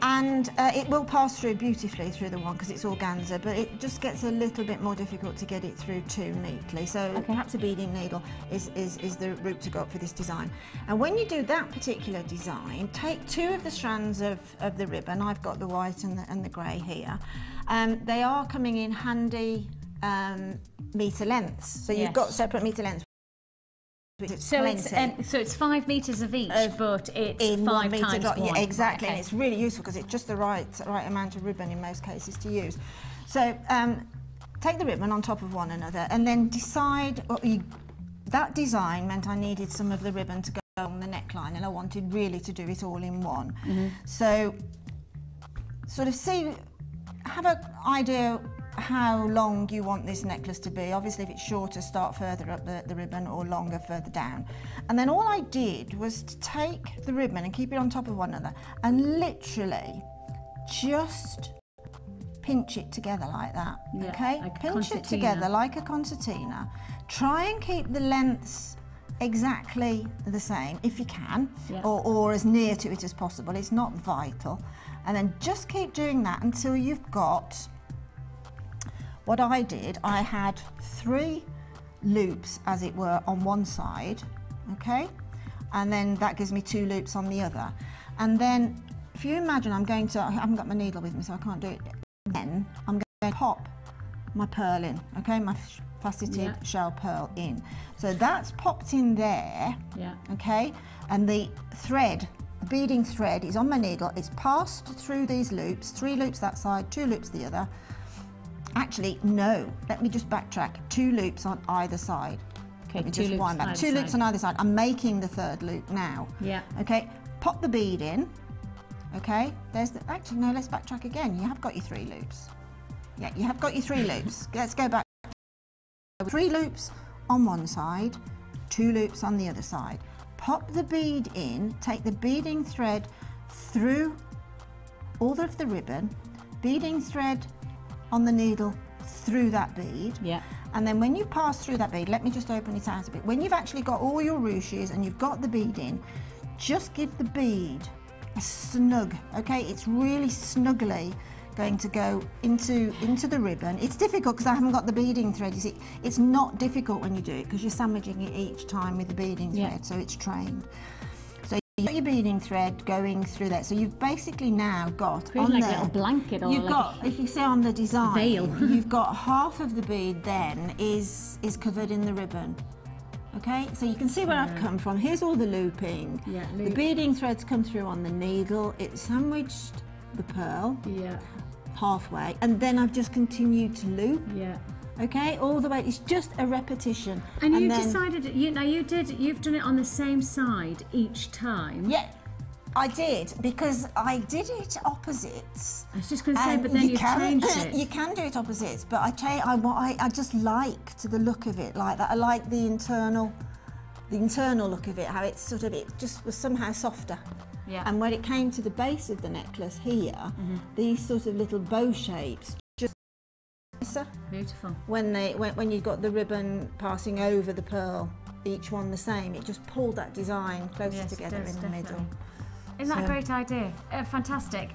And it will pass through beautifully through the one because it's organza, but it just gets a little bit more difficult to get it through too neatly. So perhaps a beading needle is the route to go up for this design. And when you do that particular design, take two of the strands of the ribbon. I've got the white and the grey here. They are coming in handy metre lengths. So you've got separate metre lengths. So it's 5 metres of each, but it's in 5 1 times metre. 1. Yeah, exactly, Okay. and it's really useful because it's just the right amount of ribbon in most cases to use. So take the ribbon on top of one another, and then decide what that design meant I needed some of the ribbon to go on the neckline, and I wanted really to do it all in one. So sort of have an idea how long you want this necklace to be. Obviously, if it's shorter, start further up the ribbon, or longer, further down. And then all I did was to take the ribbon and keep it on top of one another and literally just pinch it together like that. Yeah, okay? like a Pinch it concertina. together like a concertina. Try and keep the lengths exactly the same if you can, Yeah. or as near to it as possible. It's not vital. And then just keep doing that until you've got what I did. I had 3 loops, as it were, on one side, okay? And then that gives me 2 loops on the other. And then, if you imagine I haven't got my needle with me, so I can't do it. Then I'm going to pop my pearl in, okay? My faceted shell pearl in. So that's popped in there, okay? And the thread, the beading thread is on my needle. It's passed through these loops, 3 loops that side, 2 loops the other. Actually, no, let me just backtrack. 2 loops on either side. Okay, Let me 2 just loops wind back. either 2 loops side. on either side. I'm making the 3rd loop now. Yeah. Okay, pop the bead in. Okay, actually, no, let's backtrack again. You have got your 3 loops. Yeah, you have got your 3 loops. Let's go back. 3 loops on one side, 2 loops on the other side. Pop the bead in, take the beading thread through all of the ribbon, beading thread on the needle through that bead, And then when you pass through that bead, let me just open it out a bit. When you've actually got all your ruches and you've got the bead in, just give the bead a snug, okay? It's really snugly going to go into the ribbon. It's difficult because I haven't got the beading thread. You see, it's not difficult when you do it because you're sandwiching it each time with the beading thread, so it's trained. So you've got your beading thread going through there. So you've basically now got on like there, a little blanket or you've like got, if you say on the design, veil. you've got half of the bead then is covered in the ribbon. Okay, so you can see where I've come from. Here's all the looping. Yeah, the beading threads come through on the needle. It's sandwiched the pearl halfway, and then I've just continued to loop. Okay, all the way. It's just a repetition. And you decided, you've done it on the same side each time. Yeah, I did, because I did it opposites. I was just going to say, but then you changed it. You can do it opposites, but I just liked the look of it like that. I like the internal look of it, how it's sort of, it just was somehow softer. Yeah. And when it came to the base of the necklace here, these sort of little bow shapes just beautiful. When you got the ribbon passing over the pearl, each one the same, it just pulled that design closer together in the middle. Isn't that a great idea? Fantastic.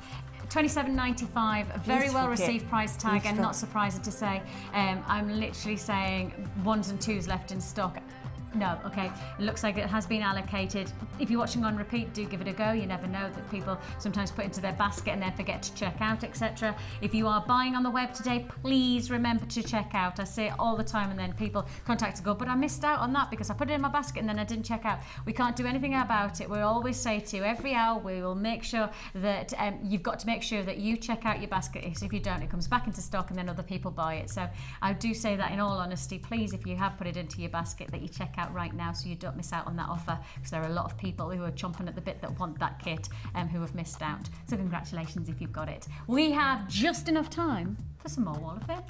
$27.95, very well received price tag, and not surprising to say. I'm literally saying 1s and 2s left in stock. No, okay, it looks like it has been allocated. If you're watching on repeat, do give it a go. You never know that people sometimes put into their basket and then forget to check out, etc. If you are buying on the web today, please remember to check out. I say it all the time, and then people contact to go, but I missed out on that because I put it in my basket and then I didn't check out. We can't do anything about it. We always say to you, every hour we will make sure that you've got to make sure that you check out your basket. Because if you don't, it comes back into stock and then other people buy it. So I do say that in all honesty, please, if you have put it into your basket, that you check out right now so you don't miss out on that offer, because there are a lot of people who are chomping at the bit that want that kit who have missed out. So congratulations if you've got it. We have just enough time for some more Wall of Fame.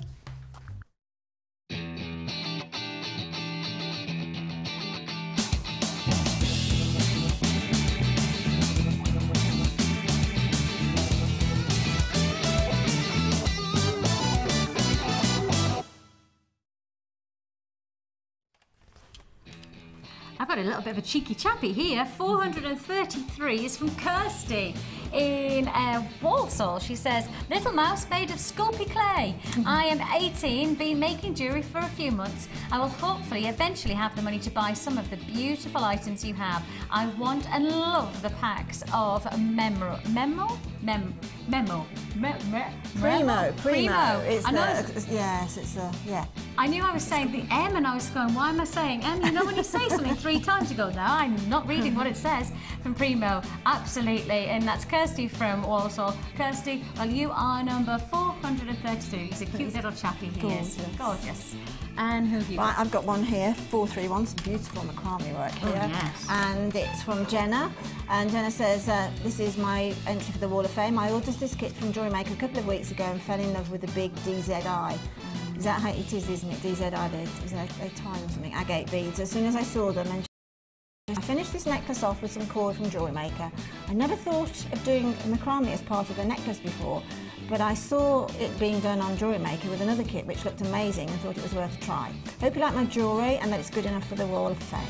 I've got a little bit of a cheeky chappy here. 433 is from Kirsty in Walsall. She says, little mouse made of Sculpey clay. I am 18, been making jewellery for a few months. I will hopefully eventually have the money to buy some of the beautiful items you have. I want and love the packs of Primo. I knew I was saying the M and I was going, why am I saying M? You know when you say something 3 times, you go, no, I'm not reading what it says. From Primo, absolutely. And that's Kirsty from Walsall. Kirsty, well, you are number 432. He's a cute little chappy, he is. Gorgeous. And who have you got? Right, I've got one here, 431, some beautiful macrame work here. Oh, yes. And it's from Jenna. And Jenna says, this is my entry for the Wall of Fame. I ordered this kit from Jewellery Maker a couple of weeks ago and fell in love with the big DZI. Is that how it is, isn't it? DZI, is a tie or something, agate beads. As soon as I saw them, and I finished this necklace off with some cord from Jewellery Maker. I never thought of doing macrame as part of a necklace before, but I saw it being done on Jewellery Maker with another kit which looked amazing and thought it was worth a try. Hope you like my jewellery and that it's good enough for the Wall of Fame.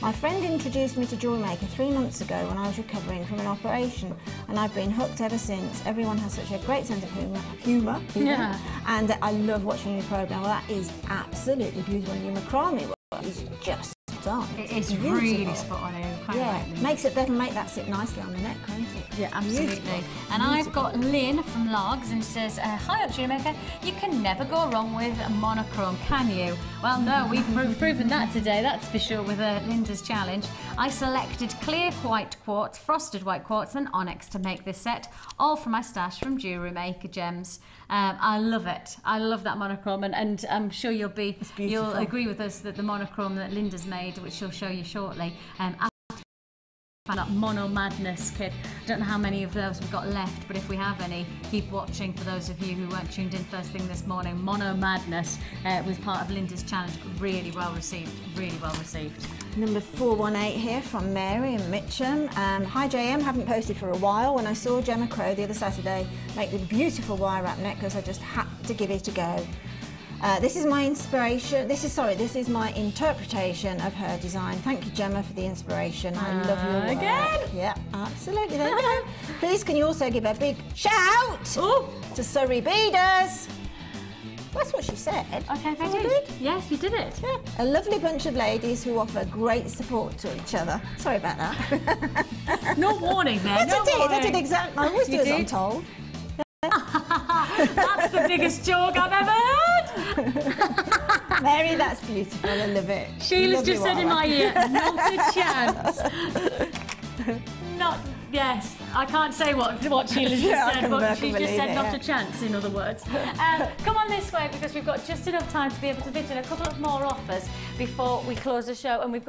My friend introduced me to Jewellery Maker 3 months ago when I was recovering from an operation, and I've been hooked ever since. Everyone has such a great sense of humour, yeah. And I love watching your programme. Well, that is absolutely beautiful, and your macrame work is just done. It's really spot on. That'll make that sit nicely on the neck, won't it? Yeah, absolutely. Beautiful. And I've got Lynn from Logs, and she says, hi up, Jewellery Maker. You can never go wrong with a monochrome, can you? Well, no, we've proven that today, that's for sure, with Linda's challenge. I selected clear white quartz, frosted white quartz, and onyx to make this set, all from my stash from Jewellery Maker Gems. I love it. I love that monochrome, and I'm sure you'll agree with us that the monochrome that Linda's made, which she'll show you shortly, that Mono Madness kit. I don't know how many of those we've got left, but if we have any, keep watching. For those of you who weren't tuned in first thing this morning, Mono Madness was part of Linda's challenge. Really well received, really well received. Number 418 here from Mary and Mitcham. Hi JM, haven't posted for a while. When I saw Gemma Crow the other Saturday make the beautiful wire wrap necklace, I just had to give it a go. This is my inspiration. This is my interpretation of her design. Thank you, Gemma, for the inspiration. I love your work. Again? Yeah, absolutely. There you go. Please, can you also give a big shout to Surrey Beaders? That's what she said. Okay, I did. Yes, you did it. Yeah, a lovely bunch of ladies who offer great support to each other. Sorry about that. No warning there. I did exactly. I always do as I'm told. That's the biggest joke I've ever heard. Mary, that's beautiful. I love it. Sheila's just said in my ear, not a chance. Yes, I can't say what Sheila's just said, but she just said not a chance, in other words. Come on this way, because we've got just enough time to be able to fit in a couple of more offers before we close the show. And we've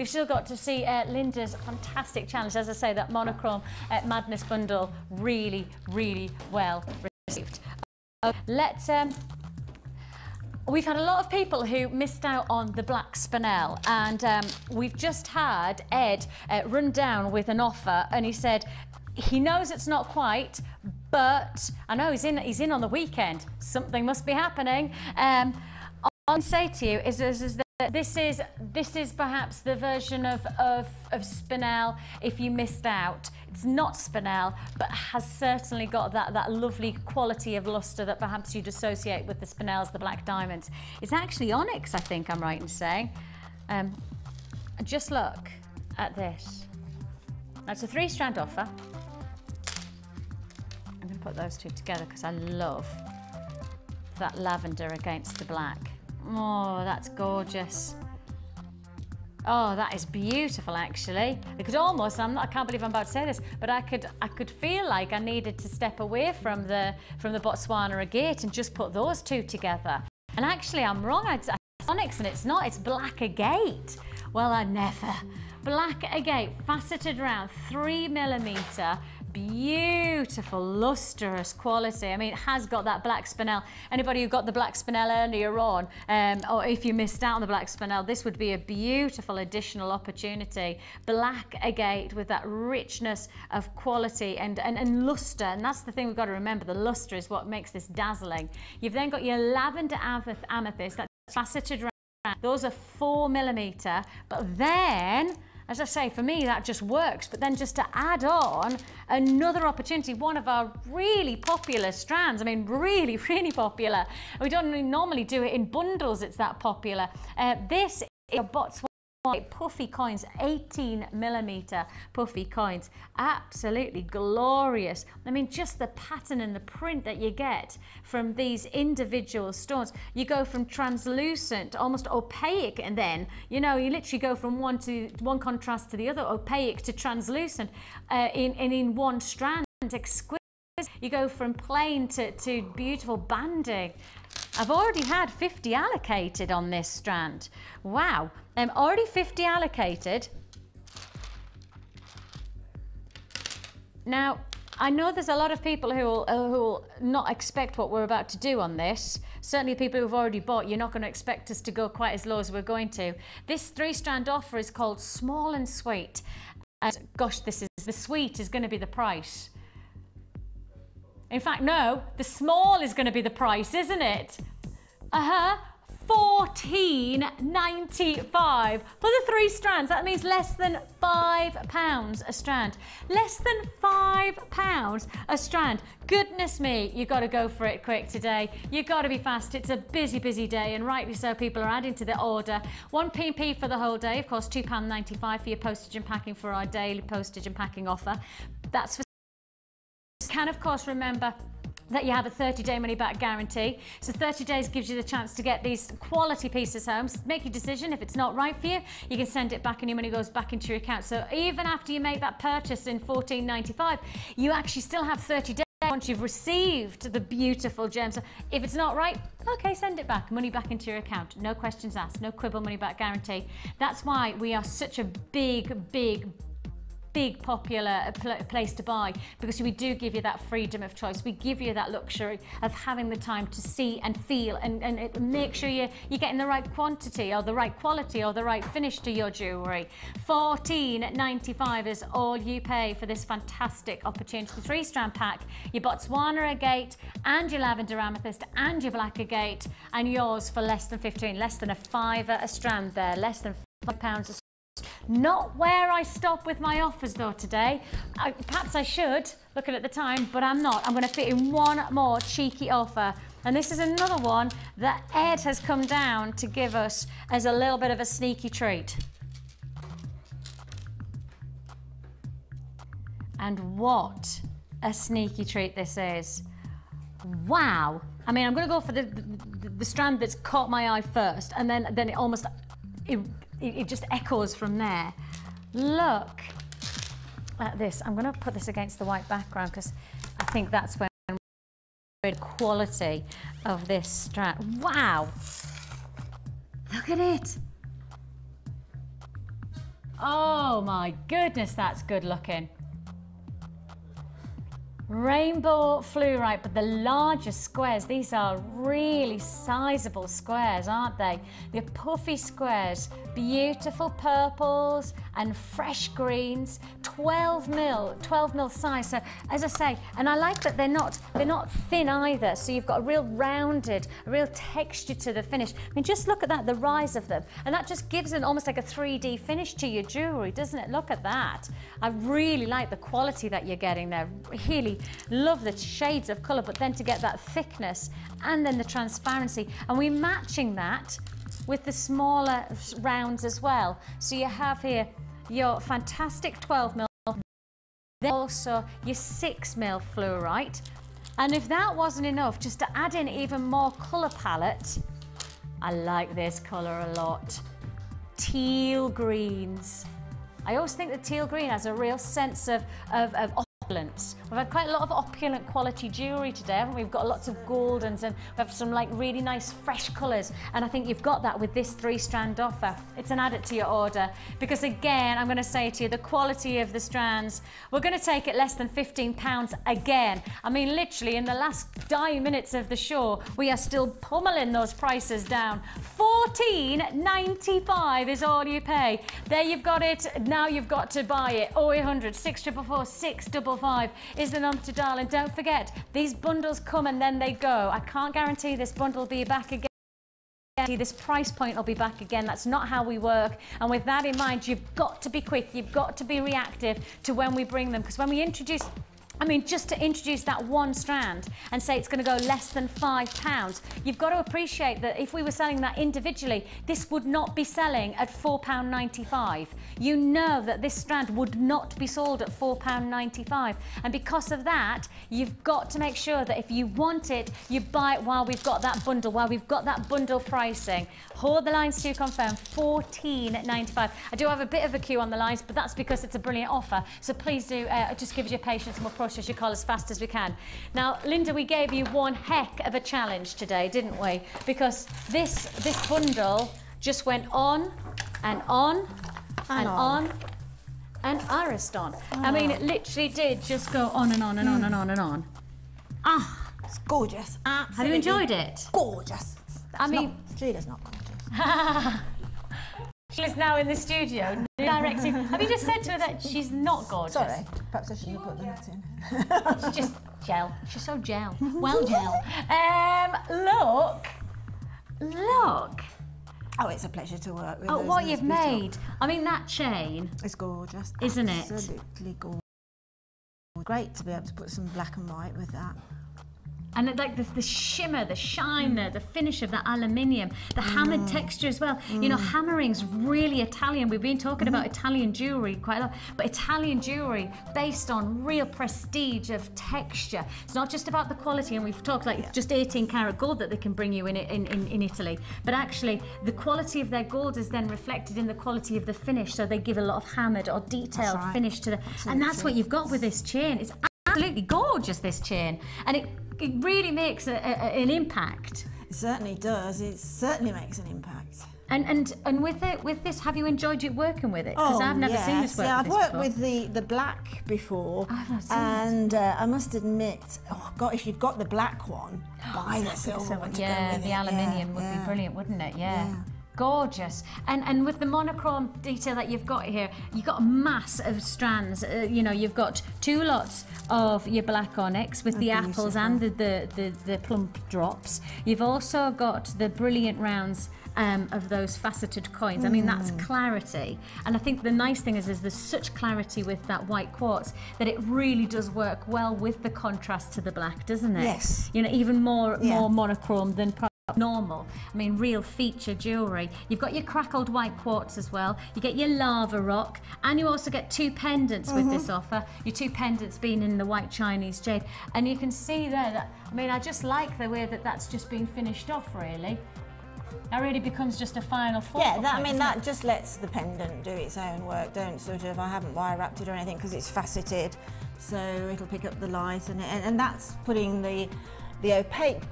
still got to see Linda's fantastic challenge. As I say, that monochrome Madness bundle, really, really well received. Let's... We've had a lot of people who missed out on the black spinel, and we've just had Ed run down with an offer, and he said he knows it's not quite, but I know he's in on the weekend. Something must be happening. All I can say to you is that this is perhaps the version of spinel if you missed out. It's not spinel, but has certainly got that lovely quality of lustre that perhaps you'd associate with the spinels, the black diamonds. It's actually onyx, I think I'm right in saying. Just look at this. That's a 3-strand offer. I'm going to put those two together because I love that lavender against the black. Oh, that's gorgeous. Oh, that is beautiful, actually. It could almost, I can't believe I'm about to say this, but I could feel like I needed to step away from the Botswana agate and just put those two together. And actually, I'm wrong. It's onyx and it's not. It's black agate. Well, I never. Black agate, faceted round, 3mm. Beautiful, lustrous quality. I mean, it has got that black spinel. Anybody who got the black spinel earlier on, or if you missed out on the black spinel, this would be a beautiful additional opportunity. Black agate with that richness of quality and luster. And that's the thing we've got to remember. The luster is what makes this dazzling. You've then got your lavender amethyst, that's faceted round. Those are 4mm, but then, as I say, for me, that just works. But then just to add on another opportunity, one of our really popular strands, I mean, really, really popular. We don't normally do it in bundles, it's that popular. This is a Botswana puffy coins, 18mm puffy coins. Absolutely glorious. I mean, just the pattern and the print that you get from these individual stones. You go from translucent, almost opaque, and then, you know, you literally go from one contrast to the other, opaque to translucent, in one strand. Exquisite. You go from plain to beautiful banding. I've already had 50 allocated on this strand. Wow, already 50 allocated. Now, I know there's a lot of people who will not expect what we're about to do on this. Certainly people who've already bought, you're not going to expect us to go quite as low as we're going to. This 3-strand offer is called Small and Sweet. And gosh, the sweet is going to be the price. In fact, no, the small is going to be the price, isn't it? $14.95 for the 3 strands. That means less than £5 a strand. Less than £5 a strand. Goodness me, you've got to go for it quick today. You've got to be fast. It's a busy, busy day, and rightly so, people are adding to the order. 1p for the whole day, of course, £2.95 for your postage and packing for our daily postage and packing offer. That's for... Can, of course, remember that you have a 30-day money-back guarantee. So 30 days gives you the chance to get these quality pieces home. Make your decision. If it's not right for you, you can send it back and your money goes back into your account. So even after you make that purchase in $14.95, you actually still have 30 days once you've received the beautiful gems. If it's not right, okay, send it back. Money back into your account. No questions asked. No quibble, money-back guarantee. That's why we are such a big big popular place to buy, because we do give you that freedom of choice. We give you that luxury of having the time to see and feel and make sure you're getting the right quantity or the right quality or the right finish to your jewellery. $14.95 is all you pay for this fantastic opportunity. The 3-strand pack, your Botswana agate and your lavender amethyst and your black agate, and yours for less than 15, less than a £5 a strand there, less than £5 a strand. Not where I stop with my offers though today. Perhaps I should, looking at the time, but I'm not. I'm going to fit in one more cheeky offer. And this is another one that Ed has come down to give us as a little bit of a sneaky treat. And what a sneaky treat this is. Wow. I mean, I'm going to go for the strand that's caught my eye first, and then it almost, it just echoes from there. Look at this. I'm going to put this against the white background because I think that's when the quality of this strand. Wow. Look at it. Oh my goodness, that's good looking. Rainbow fluorite, but the largest squares. These are really sizable squares, aren't they? They're puffy squares, beautiful purples and fresh greens, 12 mil size. So as I say, and I like that they're not thin either. So you've got a real rounded, a real texture to the finish. I mean, just look at that, the rise of them, and that just gives it almost like a 3D finish to your jewelry, doesn't it? Look at that. I really like the quality that you're getting there. Really love the shades of colour, but then to get that thickness and then the transparency, and we're matching that with the smaller rounds as well. So you have here your fantastic 12 mil, then also your 6 mil fluorite, and if that wasn't enough, just to add in even more colour palette, I like this colour a lot. Teal greens. I always think the teal green has a real sense of opulence. We've had quite a lot of opulent quality jewellery today, haven't we? We've got lots of goldens and we have some like really nice fresh colours, and I think you've got that with this 3-strand offer. It's an add it to your order, because again, I'm going to say to you, the quality of the strands, we're going to take it less than £15 again. I mean, literally in the last 9 minutes of the show, we are still pummeling those prices down. $14.95 is all you pay. There you've got it. Now you've got to buy it. 0800 644 655 is the number to dial, and don't forget, these bundles come and then they go. I can't guarantee this bundle will be back again. This price point will be back again. That's not how we work, and with that in mind, you've got to be quick, you've got to be reactive to when we bring them, because when we introduce, I mean, just to introduce that one strand and say it's going to go less than £5, you've got to appreciate that if we were selling that individually, this would not be selling at £4.95. You know that this strand would not be sold at £4.95. And because of that, you've got to make sure that if you want it, you buy it while we've got that bundle, while we've got that bundle pricing. Hold the lines to confirm, £14.95. I do have a bit of a queue on the lines, but that's because it's a brilliant offer. So please do just give us your patience, and we'll process your call as fast as we can. Now, Linda, we gave you one heck of a challenge today, didn't we? Because this bundle just went on and on and on and Ariston. I mean, it literally did just go on and on and on and on and on. Ah, it's gorgeous. Absolutely. Have you enjoyed it? Gorgeous. I mean, Sheila's not gorgeous. She's now in the studio directing. Have you just said to her that she's not gorgeous? Sorry, perhaps I shouldn't have put that in. She's just gel. She's so gel. Well, gel. Look. Oh, it's a pleasure to work with. Oh, what you've made. I mean, that chain. It's gorgeous. Isn't it? Absolutely gorgeous. Great to be able to put some black and white with that. And like the shimmer, the shine, the finish of that aluminium, the hammered texture as well. You know, hammering's really Italian. We've been talking about Italian jewellery quite a lot, but Italian jewellery based on real prestige of texture. It's not just about the quality, and we've talked like just 18 karat gold that they can bring you in Italy, but actually the quality of their gold is then reflected in the quality of the finish, so they give a lot of hammered or detailed finish to the, and that's what you've got with this chain. It's absolutely gorgeous, this chain, and it really makes an impact. It certainly does. It certainly makes an impact. And with this, have you enjoyed it working with it? Because I've never seen this work. Yeah, I've worked before. with the black before, I've not seen and I must admit, oh God, if you've got the black one, buy the silver one. Yeah, the aluminium would be brilliant, wouldn't it? Yeah. Gorgeous. And with the monochrome detail that you've got here, you've got a mass of strands. You know, you've got 2 lots of your black onyx with the apples and the plump drops. You've also got the brilliant rounds of those faceted coins. I mean, that's clarity. And I think the nice thing is there's such clarity with that white quartz that it really does work well with the contrast to the black, doesn't it? Yes. You know, even more monochrome than normal. I mean, real feature jewellery. You've got your crackled white quartz as well. You get your lava rock, and you also get 2 pendants with this offer. Your 2 pendants being in the white Chinese jade. And you can see there that, I mean, I just like the way that that's just been finished off, really. That really becomes just a final form. Yeah, that just lets the pendant do its own work. Don't I haven't wire wrapped it or anything because it's faceted, so it'll pick up the light, and that's putting the opaque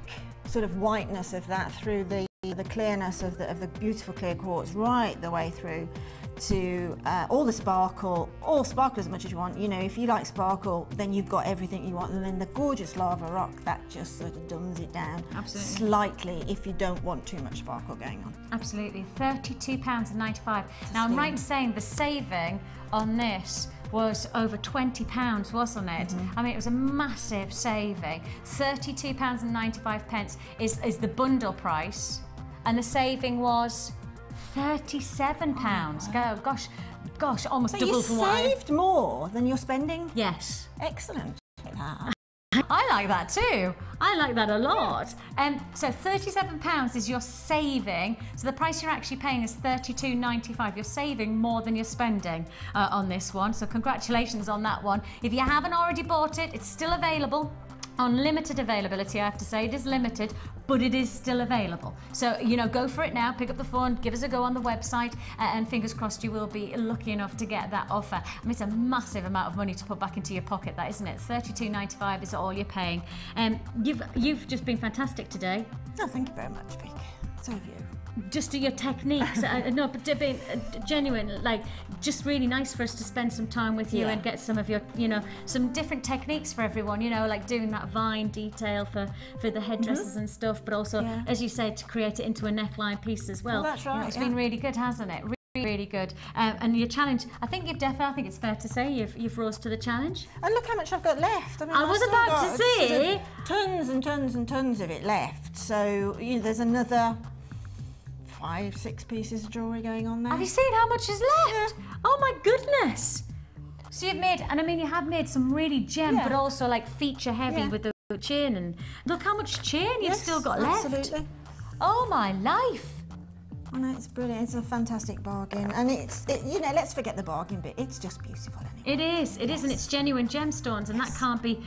sort of whiteness of that through the clearness of the beautiful clear quartz right the way through to all the sparkle, or sparkle as much as you want. You know, if you like sparkle, then you've got everything you want, and then the gorgeous lava rock that just sort of dumbs it down slightly if you don't want too much sparkle going on. Absolutely. £32.95. Now I'm right in saying the saving on this was over £20, wasn't it? I mean, it was a massive saving. £32.95 is the bundle price, and the saving was £37. Gosh, almost double for what you saved more than you're spending? Yes. Excellent. I like that too. I like that a lot. So £37 is your saving. So the price you're actually paying is £32.95. You're saving more than you're spending on this one. So congratulations on that one. If you haven't already bought it, it's still available. On limited availability, I have to say. It is limited, but it is still available. So, you know, go for it now, pick up the phone, give us a go on the website, and fingers crossed you will be lucky enough to get that offer. I mean, it's a massive amount of money to put back into your pocket, that, isn't it? £32.95 is all you're paying. You've just been fantastic today. Oh, thank you very much, Vicki. So have you. Just your techniques, no, but being genuine, like, just really nice for us to spend some time with you and get some of your, you know, some different techniques for everyone, you know, like doing that vine detail for the headdresses and stuff, but also, as you said, to create it into a neckline piece as well. That's right. You know, it's been really good, hasn't it? Really good. And your challenge, I think it's fair to say you've rose to the challenge. And look how much I've got left. I mean, I was about to say tons and tons and tons of it left. So, you know, there's another 5-6 pieces of jewellery going on there. Have you seen how much is left? Yeah. Oh my goodness! So you've made, and I mean, you have made some really gem, but also like feature heavy with the chain, and look how much chain you've still got left. Absolutely. Oh my life! I know, it's brilliant. It's a fantastic bargain, and you know, let's forget the bargain bit. It's just beautiful anyway. It is, and it's genuine gemstones, and that can't be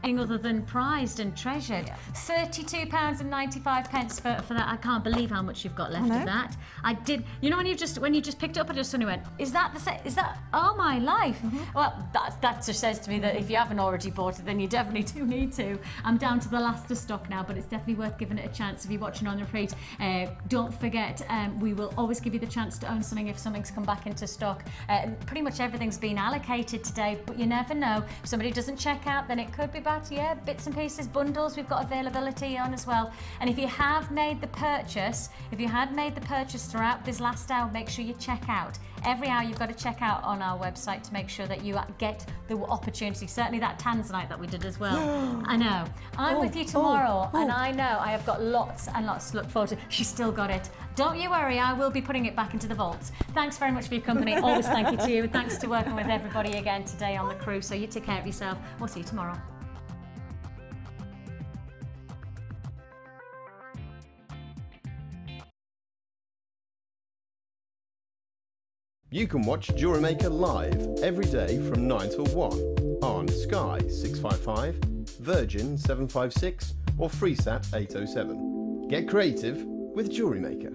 anything other than prized and treasured. £32.95 for that. I can't believe how much you've got left of that. I did. You know, when you just picked it up, I just suddenly went, "Is that the same? Is that? Oh my life!" Well, that just says to me that if you haven't already bought it, then you definitely do need to. I'm down to the last of stock now, but it's definitely worth giving it a chance. If you're watching on repeat, don't forget, we will always give you the chance to own something if something's come back into stock. Pretty much everything's been allocated today, but you never know. If somebody doesn't check out, then it could be bad. Yeah, bits and pieces, bundles, we've got availability on as well. And if you have made the purchase, throughout this last hour, make sure you check out. Every hour you've got to check out on our website to make sure that you get the opportunity. Certainly that tanzanite that we did as well. I know. I'm with you tomorrow, and I know I have got lots and lots to look forward to. She's still got it. Don't you worry, I will be putting it back into the vaults. Thanks very much for your company. Always thank you to you. Thanks to working with everybody again today on the crew. So you take care of yourself. We'll see you tomorrow. You can watch Jewellery Maker live every day from 9 till 1 on Sky 655, Virgin 756 or FreeSat 807. Get creative with Jewellery Maker.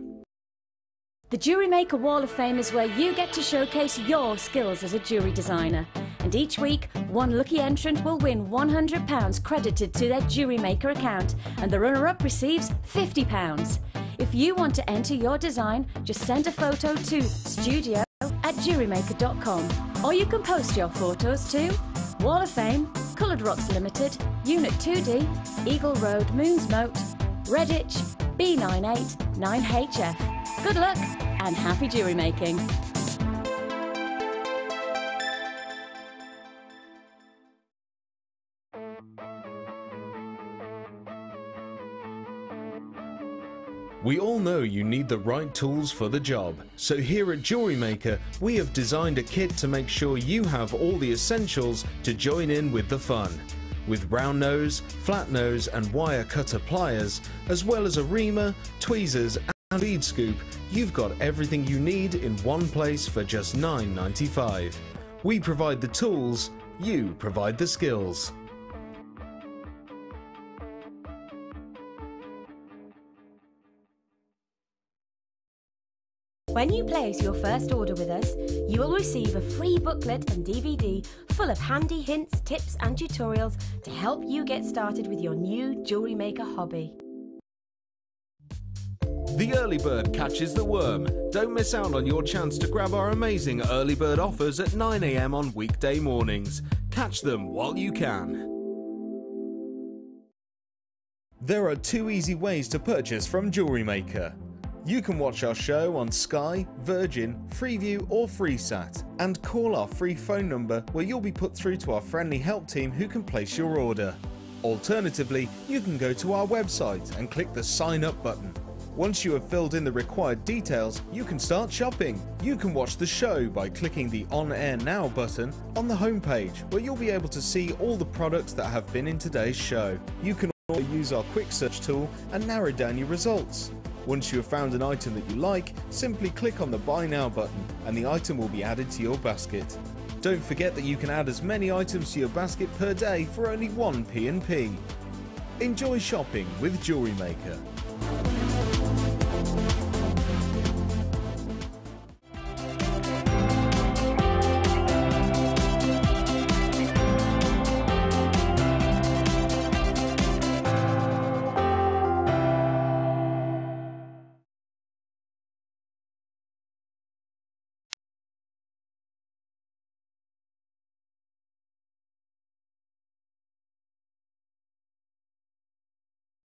The Jewellery Maker Wall of Fame is where you get to showcase your skills as a jewellery designer. And each week, one lucky entrant will win £100 credited to their Jewellery Maker account, and the runner-up receives £50. If you want to enter your design, just send a photo to studio@jewellerymaker.com, or you can post your photos to Wall of Fame, Coloured Rocks Limited, Unit 2D, Eagle Road, Moons Moat, Redditch, B98 9HF. Good luck and happy jewellery making! We all know you need the right tools for the job, so here at Jewellery Maker we have designed a kit to make sure you have all the essentials to join in with the fun. With round nose, flat nose and wire cutter pliers, as well as a reamer, tweezers and bead scoop, you've got everything you need in one place for just $9.95. We provide the tools, you provide the skills. When you place your first order with us, you will receive a free booklet and DVD full of handy hints, tips and tutorials to help you get started with your new jewellery maker hobby. The early bird catches the worm. Don't miss out on your chance to grab our amazing early bird offers at 9 AM on weekday mornings. Catch them while you can. There are 2 easy ways to purchase from Jewellery Maker. You can watch our show on Sky, Virgin, Freeview or FreeSat and call our free phone number where you'll be put through to our friendly help team who can place your order. Alternatively, you can go to our website and click the sign up button. Once you have filled in the required details, you can start shopping. You can watch the show by clicking the On Air Now button on the homepage where you'll be able to see all the products that have been in today's show. You can also use our quick search tool and narrow down your results. Once you have found an item that you like, simply click on the Buy Now button and the item will be added to your basket. Don't forget that you can add as many items to your basket per day for only 1 P&P. Enjoy shopping with Jewellery Maker.